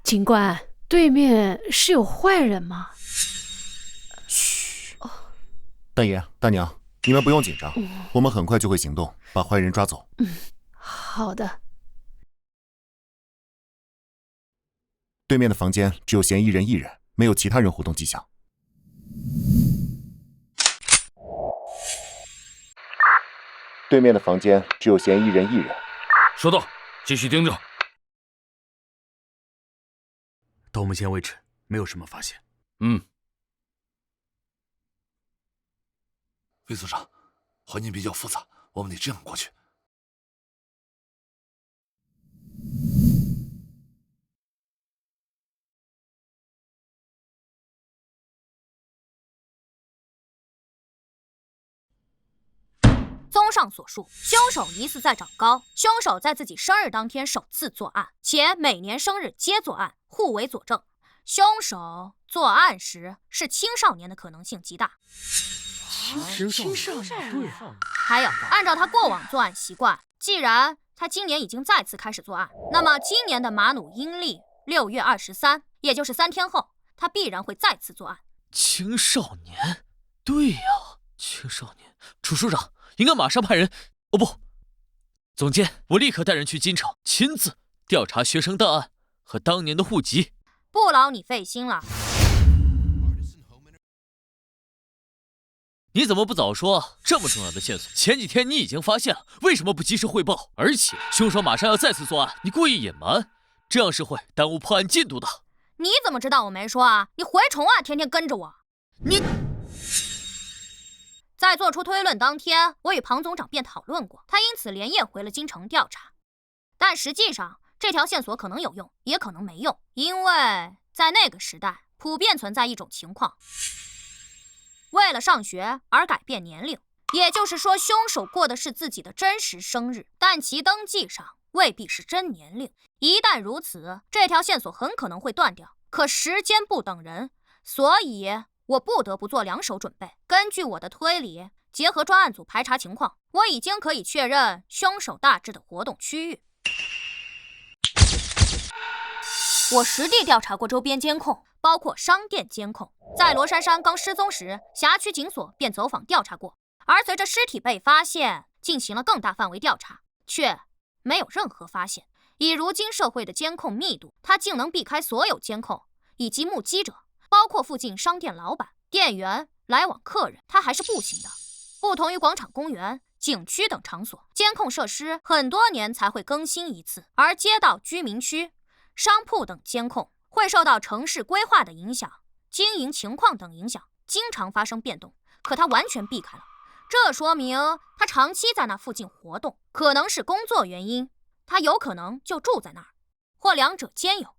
警官，对面是有坏人吗？嘘，大爷大娘，你们不用紧张，我们很快就会行动，把坏人抓走。好的。对面的房间只有嫌疑人1人，没有其他人活动迹象。对面的房间只有嫌疑人1人。收到，继续盯着。到目前为止，没有什么发现。魏组长，环境比较复杂，我们得这样过去。综上所述，凶手疑似在长高。凶手在自己生日当天首次作案，且每年生日皆作案，互为佐证。凶手作案时是青少年的可能性极大。青少年。还有，按照他过往作案习惯，既然他今年已经再次开始作案，那么今年的马努阴历6月23，也就是3天后，他必然会再次作案。青少年，对呀，青少年。楚署长应该马上派人，哦不，总监，我立刻带人去京城，亲自调查学生档案和当年的户籍。不劳你费心了。你怎么不早说？这么重要的线索，前几天你已经发现了，为什么不及时汇报？而且凶手马上要再次作案，你故意隐瞒，这样是会耽误破案进度的。你怎么知道我没说啊？你蛔虫啊，天天跟着我。你在做出推论当天，我与庞总长便讨论过，他因此连夜回了京城调查。但实际上，这条线索可能有用，也可能没用，因为在那个时代，普遍存在一种情况。为了上学而改变年龄，也就是说，凶手过的是自己的真实生日，但其登记上未必是真年龄。一旦如此，这条线索很可能会断掉。可时间不等人，所以我不得不做2手准备。根据我的推理，结合专案组排查情况，我已经可以确认凶手大致的活动区域。我实地调查过周边监控，包括商店监控。在罗珊珊刚失踪时，辖区警所便走访调查过。而随着尸体被发现，进行了更大范围调查，却没有任何发现。以如今社会的监控密度，他竟能避开所有监控以及目击者，包括附近商店老板、店员、来往客人，他还是不行的。不同于广场、公园、景区等场所，监控设施很多年才会更新一次，而街道、居民区、商铺等监控会受到城市规划的影响、经营情况等影响，经常发生变动。可他完全避开了，这说明他长期在那附近活动，可能是工作原因，他有可能就住在那儿，或两者兼有。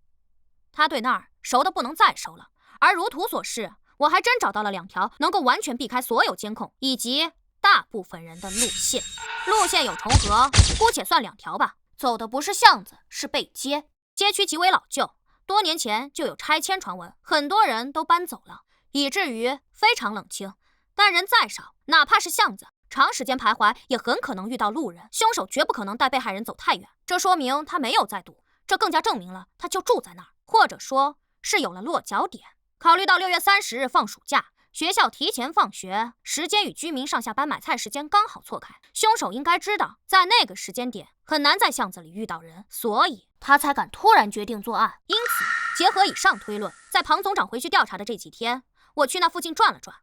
他对那儿熟的不能再熟了。而如图所示，我还真找到了2条能够完全避开所有监控以及大部分人的路线。路线有重合，姑且算2条吧。走的不是巷子，是背街。街区极为老旧，多年前就有拆迁传闻，很多人都搬走了，以至于非常冷清。但人再少，哪怕是巷子，长时间徘徊也很可能遇到路人。凶手绝不可能带被害人走太远，这说明他没有在赌，这更加证明了他就住在那儿，或者说是有了落脚点。考虑到6月30日放暑假，学校提前放学，时间与居民上下班买菜时间刚好错开，凶手应该知道在那个时间点很难在巷子里遇到人，所以他才敢突然决定作案。因此结合以上推论，在庞总长回去调查的这几天，我去那附近转了转，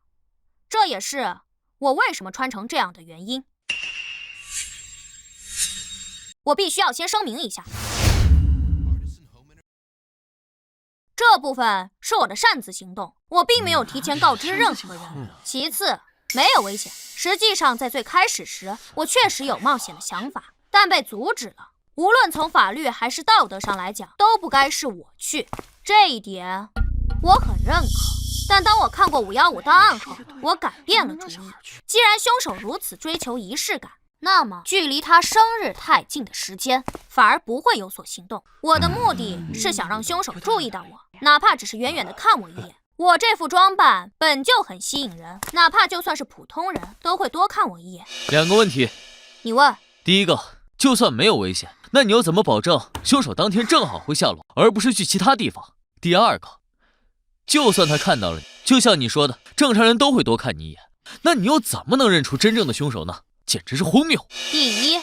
这也是我为什么穿成这样的原因。我必须要先声明一下，这部分是我的擅自行动，我并没有提前告知任何人。其次，没有危险。实际上，在最开始时，我确实有冒险的想法，但被阻止了。无论从法律还是道德上来讲，都不该是我去，这一点我很认可。但当我看过515档案后，我改变了主意。既然凶手如此追求仪式感，那么距离他生日太近的时间反而不会有所行动。我的目的是想让凶手注意到我，哪怕只是远远的看我一眼。我这副装扮本就很吸引人，哪怕就算是普通人都会多看我一眼。2个问题，你问。第一个，就算没有危险，那你又怎么保证凶手当天正好会下落，而不是去其他地方？第二个，就算他看到了你，就像你说的，正常人都会多看你一眼，那你又怎么能认出真正的凶手呢？简直是荒谬。第一，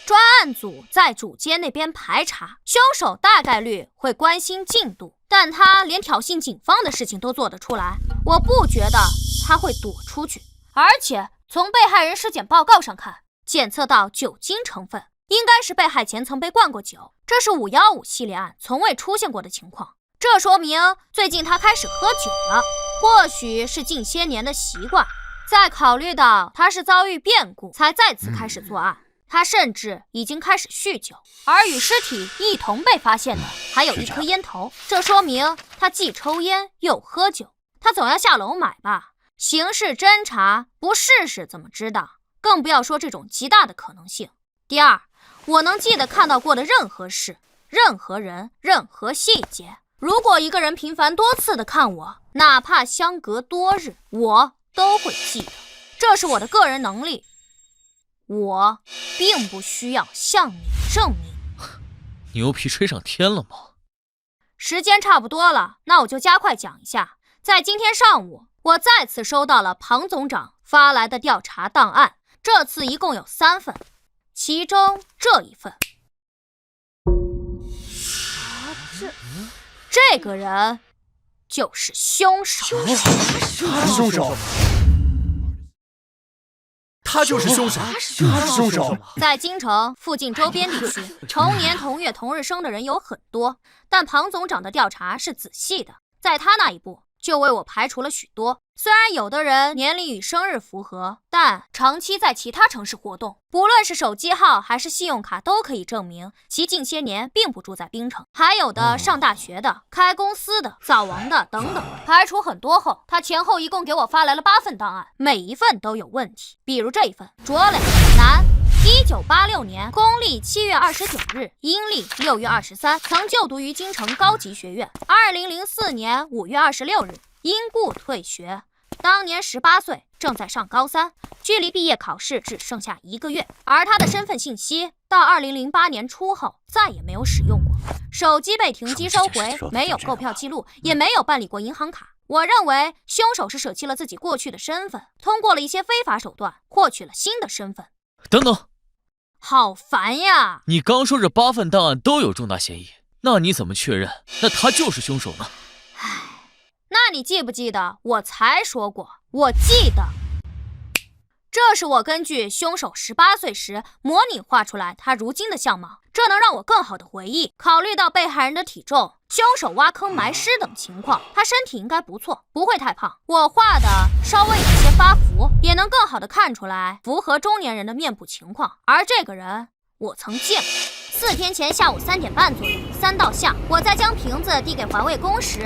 专案组在主街那边排查，凶手大概率会关心进度，但他连挑衅警方的事情都做得出来，我不觉得他会躲出去。而且从被害人尸检报告上看，检测到酒精成分，应该是被害前曾被灌过酒，这是515系列案从未出现过的情况。这说明最近他开始喝酒了，或许是近些年的习惯。再考虑到他是遭遇变故才再次开始作案，他甚至已经开始酗酒，而与尸体一同被发现的还有一颗烟头，这说明他既抽烟又喝酒。他总要下楼买吧？刑事侦查不试试怎么知道？更不要说这种极大的可能性。第二，我能记得看到过的任何事、任何人、任何细节。如果一个人频繁多次的看我，哪怕相隔多日，我都会记得。这是我的个人能力，我并不需要向你证明。牛皮吹上天了吗？时间差不多了，那我就加快讲一下。在今天上午，我再次收到了庞总长发来的调查档案，这次一共有3份，其中这一份。这个人就是凶手。凶手？他就是凶手？他是凶手？在京城附近周边地区，同年同月同日生的人有很多，但庞总长的调查是仔细的，在他那一步就为我排除了许多。虽然有的人年龄与生日符合，但长期在其他城市活动，不论是手机号还是信用卡都可以证明其近些年并不住在槟城。还有的上大学的、开公司的、早亡的等等。排除很多后，他前后一共给我发来了8份档案，每一份都有问题。比如这一份，卓磊，男，1986年公历7月29日，阴历6月23，曾就读于京城高级学院。2004年5月26日，因故退学。当年18岁，正在上高3，距离毕业考试只剩下1个月。而他的身份信息到2008年初后再也没有使用过，手机被停机收回，没有购票记录，也没有办理过银行卡。我认为凶手是舍弃了自己过去的身份，通过了一些非法手段获取了新的身份。等等，好烦呀！你刚说这8份档案都有重大嫌疑，那你怎么确认那他就是凶手呢？那你记不记得我才说过？我记得，这是我根据凶手18岁时模拟画出来他如今的相貌，这能让我更好的回忆。考虑到被害人的体重、凶手挖坑埋尸等情况，他身体应该不错，不会太胖。我画的稍微有些发福，也能更好的看出来符合中年人的面部情况。而这个人我曾见过。4天前下午3点半左右，3道巷，我在将瓶子递给环卫工时，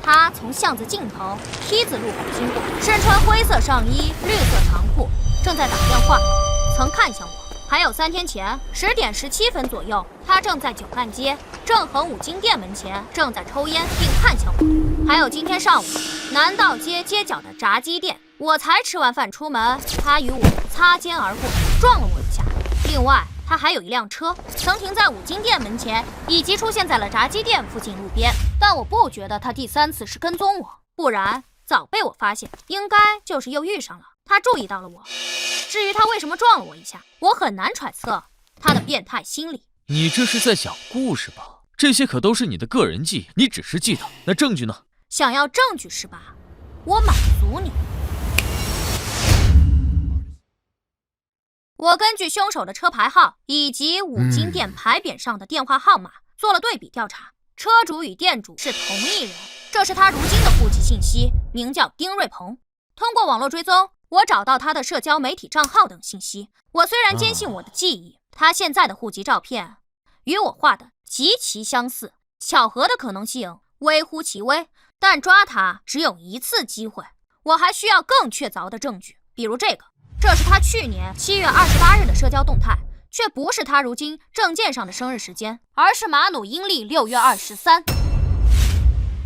他从巷子尽头 T 字路口经过，身穿灰色上衣、绿色长裤，正在打电话，曾看向我。还有3天前10点17分左右，他正在九干街正恒五金店门前正在抽烟，并看向我。还有今天上午南道街街角的炸鸡店，我才吃完饭出门，他与我擦肩而过，撞了我一下。另外他还有一辆车，曾停在五金店门前，以及出现在了炸鸡店附近路边。但我不觉得他第3次是跟踪我，不然早被我发现，应该就是又遇上了。他注意到了我。至于他为什么撞了我一下，我很难揣测他的变态心理。你这是在讲故事吧？这些可都是你的个人记忆，你只是记得，那证据呢？想要证据是吧？我满足你。我根据凶手的车牌号以及五金店牌匾上的电话号码做了对比调查，车主与店主是同一人，这是他如今的户籍信息，名叫丁瑞鹏。通过网络追踪，我找到他的社交媒体账号等信息。我虽然坚信我的记忆，他现在的户籍照片与我画的极其相似，巧合的可能性微乎其微，但抓他只有1次机会。我还需要更确凿的证据，比如这个，这是他去年7月28日的社交动态，却不是他如今证件上的生日时间，而是马努阴历6月23。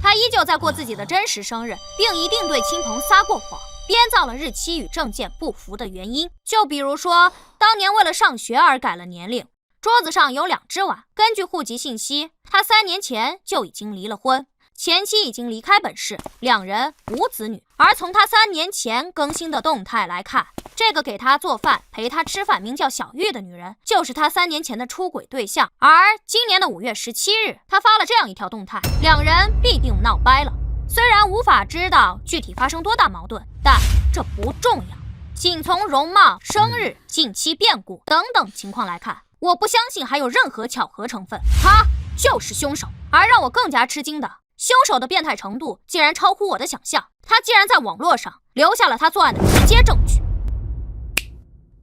他依旧在过自己的真实生日，并一定对亲朋撒过谎，编造了日期与证件不符的原因。就比如说，当年为了上学而改了年龄，桌子上有2只碗。根据户籍信息，他3年前就已经离了婚，前妻已经离开本市，2人无子女。而从他3年前更新的动态来看，这个给他做饭、陪他吃饭名叫小玉的女人，就是他3年前的出轨对象。而今年的5月17日，他发了这样一条动态，2人必定闹掰了。虽然无法知道具体发生多大矛盾，但这不重要，仅从容貌、生日、近期变故等等情况来看，我不相信还有任何巧合成分，他就是凶手。而让我更加吃惊的，凶手的变态程度竟然超乎我的想象，他竟然在网络上留下了他作案的直接证据。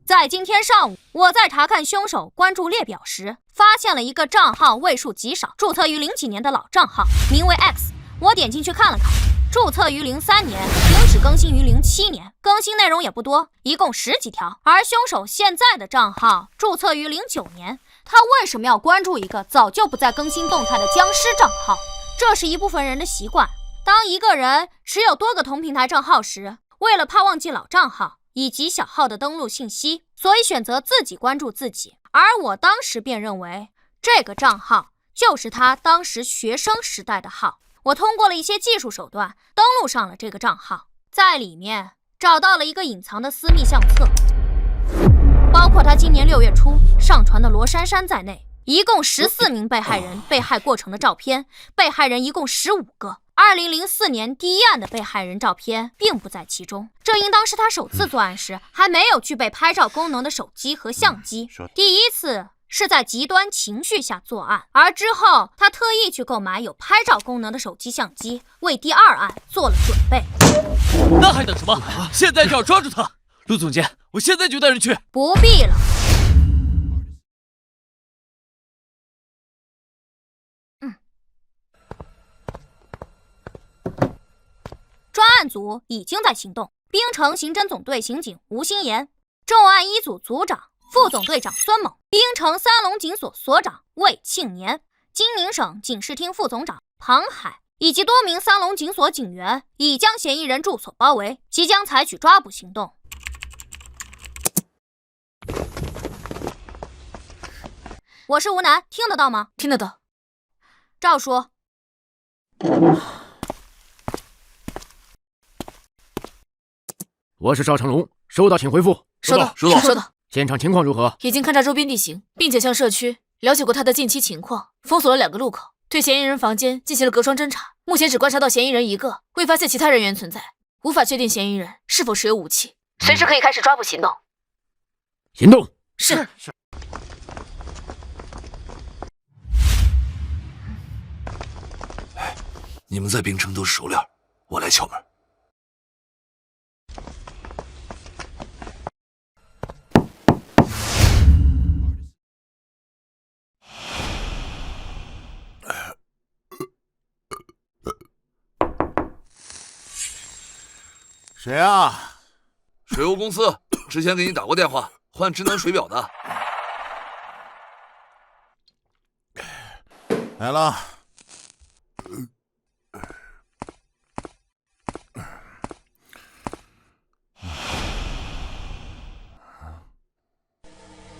在今天上午，我在查看凶手关注列表时，发现了一个账号位数极少，注册于00几年的老账号，名为 X。我点进去看了看，注册于03年，停止更新于07年，更新内容也不多，一共10几条。而凶手现在的账号注册于09年，他为什么要关注一个早就不再更新动态的僵尸账号？这是一部分人的习惯。当一个人持有多个同平台账号时，为了怕忘记老账号以及小号的登录信息，所以选择自己关注自己。而我当时便认为，这个账号就是他当时学生时代的号。我通过了一些技术手段登录上了这个账号，在里面找到了一个隐藏的私密相册，包括他今年6月初上传的罗珊珊在内，一共14名被害人被害过程的照片，被害人一共15个。2004年第一案的被害人照片并不在其中，这应当是他首次作案时还没有具备拍照功能的手机和相机，第一次是在极端情绪下作案，而之后他特意去购买有拍照功能的手机相机，为第2案做了准备。那还等什么？现在就要抓住他！陆总监，我现在就带人去。不必了。专案组已经在行动，滨城刑侦总队刑警吴新言，重案一组组长、副总队长孙猛，滨城三龙警所所长魏庆年，金宁省警视厅副总长庞海，以及多名三龙警所警员已将嫌疑人住所包围，即将采取抓捕行动。我是吴楠，听得到吗？听得到。赵叔。我是赵成龙，收到请回复。收到。现场情况如何？已经勘察周边地形，并且向社区了解过他的近期情况，封锁了2个路口，对嫌疑人房间进行了隔窗侦查。目前只观察到嫌疑人1个，未发现其他人员存在，无法确定嫌疑人是否持有武器，随时可以开始抓捕行动。行动。是。你们在滨城都是熟脸，我来敲门。谁啊？水务公司，之前给你打过电话，换智能水表的。来了。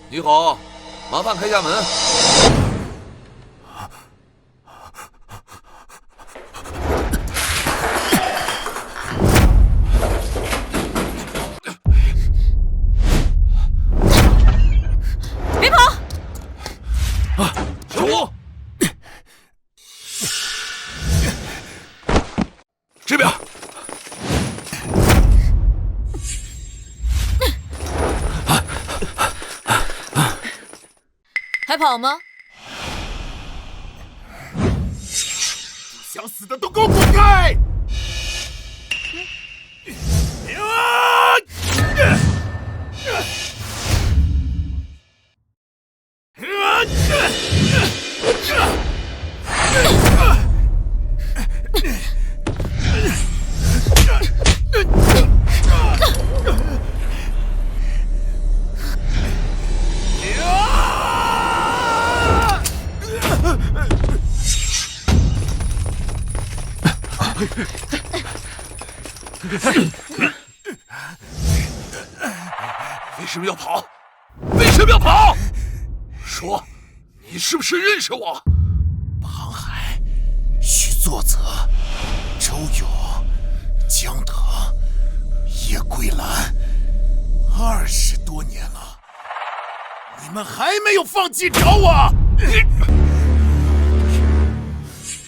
你好，麻烦开下门。别跑！小吴，这边。还跑吗？想死的都给我滚开！为什么要跑？为什么要跑？说，你是不是认识我？庞海、徐作泽、周勇、江腾、叶桂兰，20多年了，你们还没有放弃找我？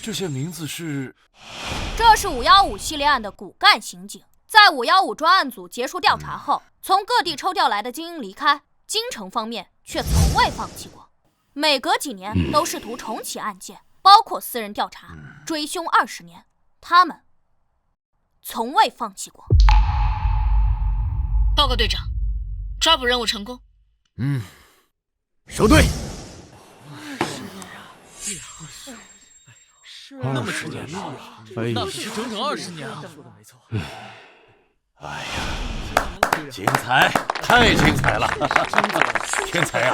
这些名字是？这是515系列案的骨干刑警，在515专案组结束调查后，从各地抽调来的精英离开，京城方面却从未放弃过，每隔几年都试图重启案件，包括私人调查，追凶20年，他们从未放弃过。报告队长，抓捕任务成功。收队。那么时间了，那可是整整20年啊！哎呀，精彩，太精彩了！天才呀，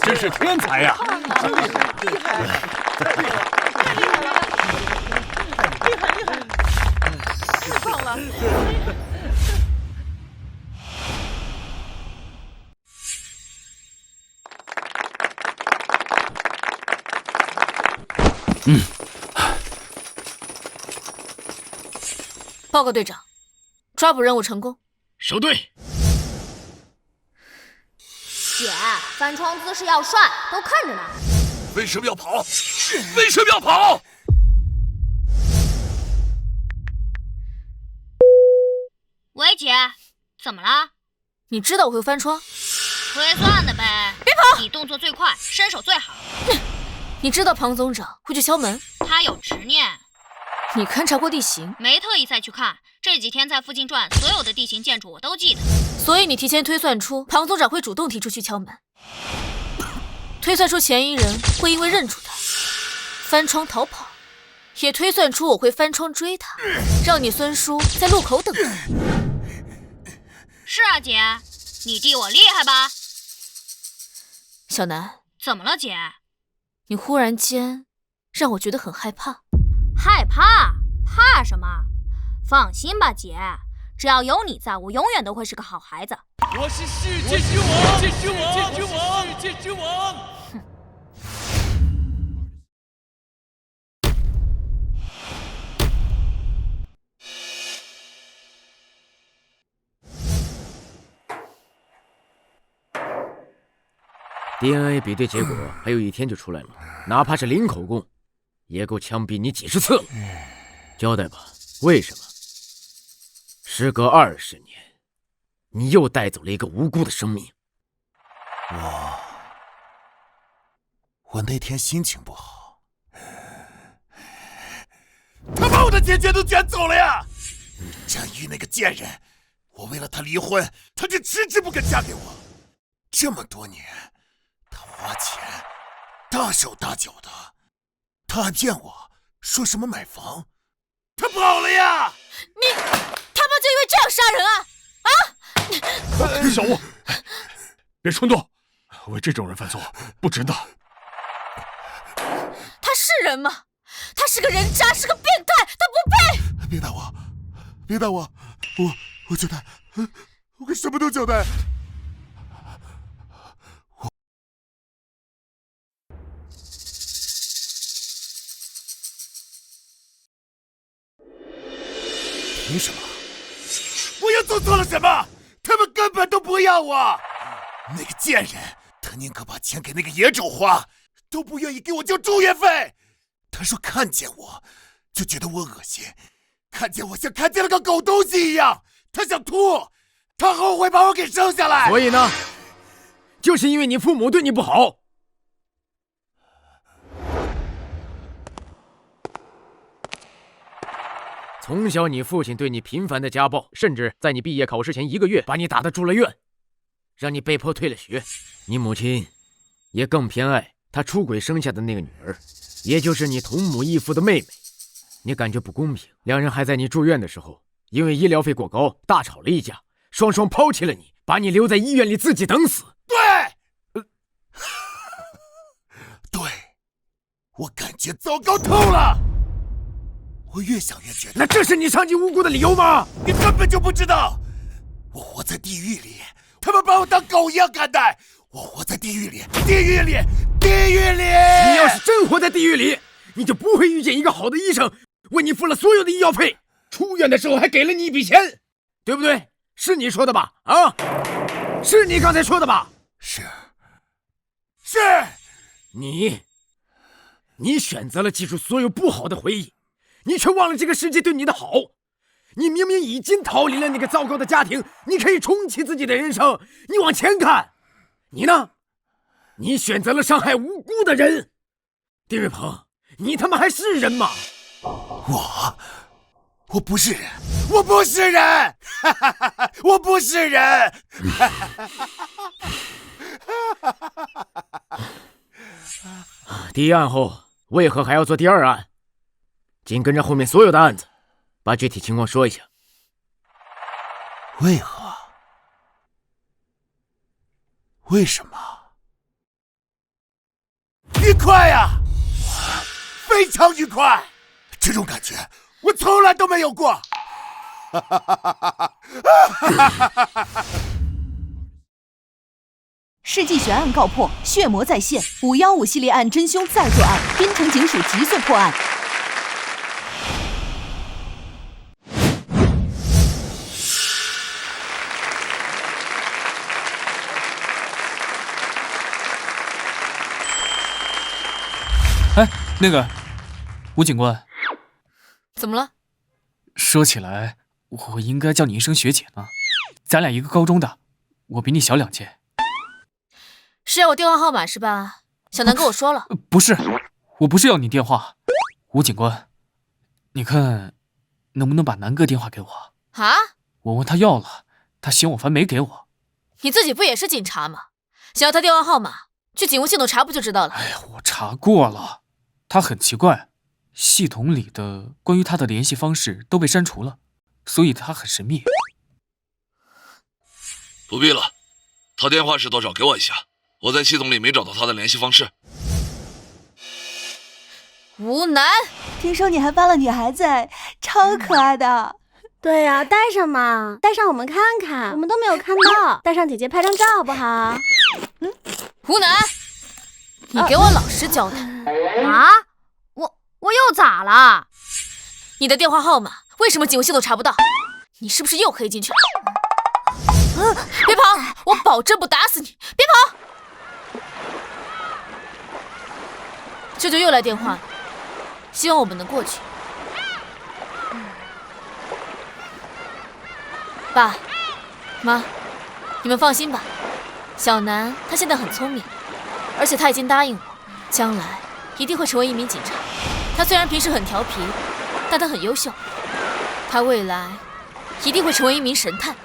真是天才呀！厉害！太棒了！报告队长，抓捕任务成功。收队。姐，翻窗姿势要帅，都看着呢。为什么要跑？为什么要跑？喂，姐，怎么了？你知道我会翻窗？推算的呗。别跑！你动作最快，身手最好。你知道庞总长会去敲门？他有执念。你勘察过地形？没特意再去看，这几天在附近转，所有的地形建筑我都记得。所以你提前推算出庞总长会主动提出去敲门，推算出嫌疑人会因为认出他翻窗逃跑，也推算出我会翻窗追他，让你孙叔在路口等他。是啊，姐，你弟我厉害吧？小南，怎么了，姐？你忽然间让我觉得很害怕。害怕？怕什么？放心吧，姐，只要有你在，我永远都会是个好孩子。我是世界之王，世界之王，世界之王。哼。DNA 比对结果还有1天就出来了，哪怕是零口供，也够枪毙你几10次了。交代吧，为什么？时隔20年，你又带走了一个无辜的生命。我那天心情不好，他把我的钱全都卷走了呀！张玉那个贱人，我为了他离婚，他就迟迟不肯嫁给我。这么多年，他花钱大手大脚的，他还骗我说什么买房，他跑了呀！他们就因为这样杀人啊！小吴，别冲动，为这种人犯错不值得。他是人吗？他是个人渣，是个变态，他不配！别打我，别打我，我交代，我什么都交代。凭什么？我又做错了什么？他们根本都不要我。那个贱人，他宁可把钱给那个野种花，都不愿意给我交住院费。他说看见我就觉得我恶心，看见我像看见了个狗东西一样，他想吐，他后悔把我给生下来。所以呢，就是因为你父母对你不好。从小你父亲对你频繁的家暴，甚至在你毕业考试前1个月把你打得住了院，让你被迫退了学。你母亲也更偏爱她出轨生下的那个女儿，也就是你同母异父的妹妹。你感觉不公平，两人还在你住院的时候，因为医疗费过高大吵了一架，双双抛弃了你，把你留在医院里自己等死。对，对，我感觉糟糕透了。我越想越觉得，那这是你伤及无辜的理由吗？你根本就不知道，我活在地狱里，他们把我当狗一样看待。我活在地狱里，地狱里，地狱里。你要是真活在地狱里，你就不会遇见一个好的医生，为你付了所有的医药费，出院的时候还给了你一笔钱，对不对？是你说的吧？啊，是你刚才说的吧？是，你选择了记住所有不好的回忆。你却忘了这个世界对你的好，你明明已经逃离了那个糟糕的家庭，你可以重启自己的人生。你往前看，你呢？你选择了伤害无辜的人。丁瑞鹏，你他妈还是人吗？我不是人，我不是人，我不是人。第一案后，为何还要做第二案？紧跟着后面所有的案子，把具体情况说一下。为何？为什么？愉快呀，非常愉快，这种感觉我从来都没有过。世纪悬案告破，血魔再现，515系列案真凶再作案，滨城警署急速破案。哎，那个吴警官，怎么了？说起来，我应该叫你一声学姐呢。咱俩一个高中的，我比你小2届。是要我电话号码是吧？小南跟我说了。不是，我不是要你电话。吴警官，你看能不能把南哥电话给我？啊？我问他要了，他嫌我烦没给我。你自己不也是警察吗？想要他电话号码，去警务系统查不就知道了？哎呀，我查过了，他很奇怪，系统里的关于他的联系方式都被删除了，所以他很神秘。不必了，他电话是多少？给我一下，我在系统里没找到他的联系方式。吴楠，听说你还帮了女孩子，超可爱的。对呀，带上嘛，带上我们看看，我们都没有看到，带上姐姐拍张照好不好？吴楠，你给我老实交代啊！我又咋了？你的电话号码为什么警务系统查不到？你是不是又黑进去了？别跑！我保证不打死你！别跑！舅舅又来电话了，希望我们能过去。爸妈，你们放心吧，小南他现在很聪明，而且他已经答应我，将来一定会成为一名警察。他虽然平时很调皮，但他很优秀，他未来一定会成为一名神探。